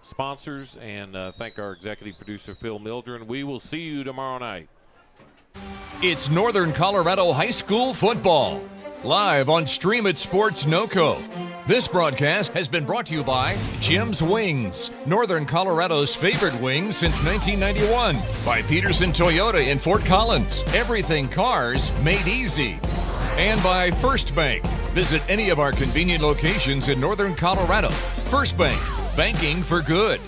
sponsors and thank our executive producer Phil Mildren. We will see you tomorrow night. It's Northern Colorado High School football, live on Stream It Sports NoCo. This broadcast has been brought to you by Jim's Wings, Northern Colorado's favorite wings since 1991. By Pedersen Toyota in Fort Collins, everything cars made easy. And by First Bank. Visit any of our convenient locations in Northern Colorado. First Bank, banking for good.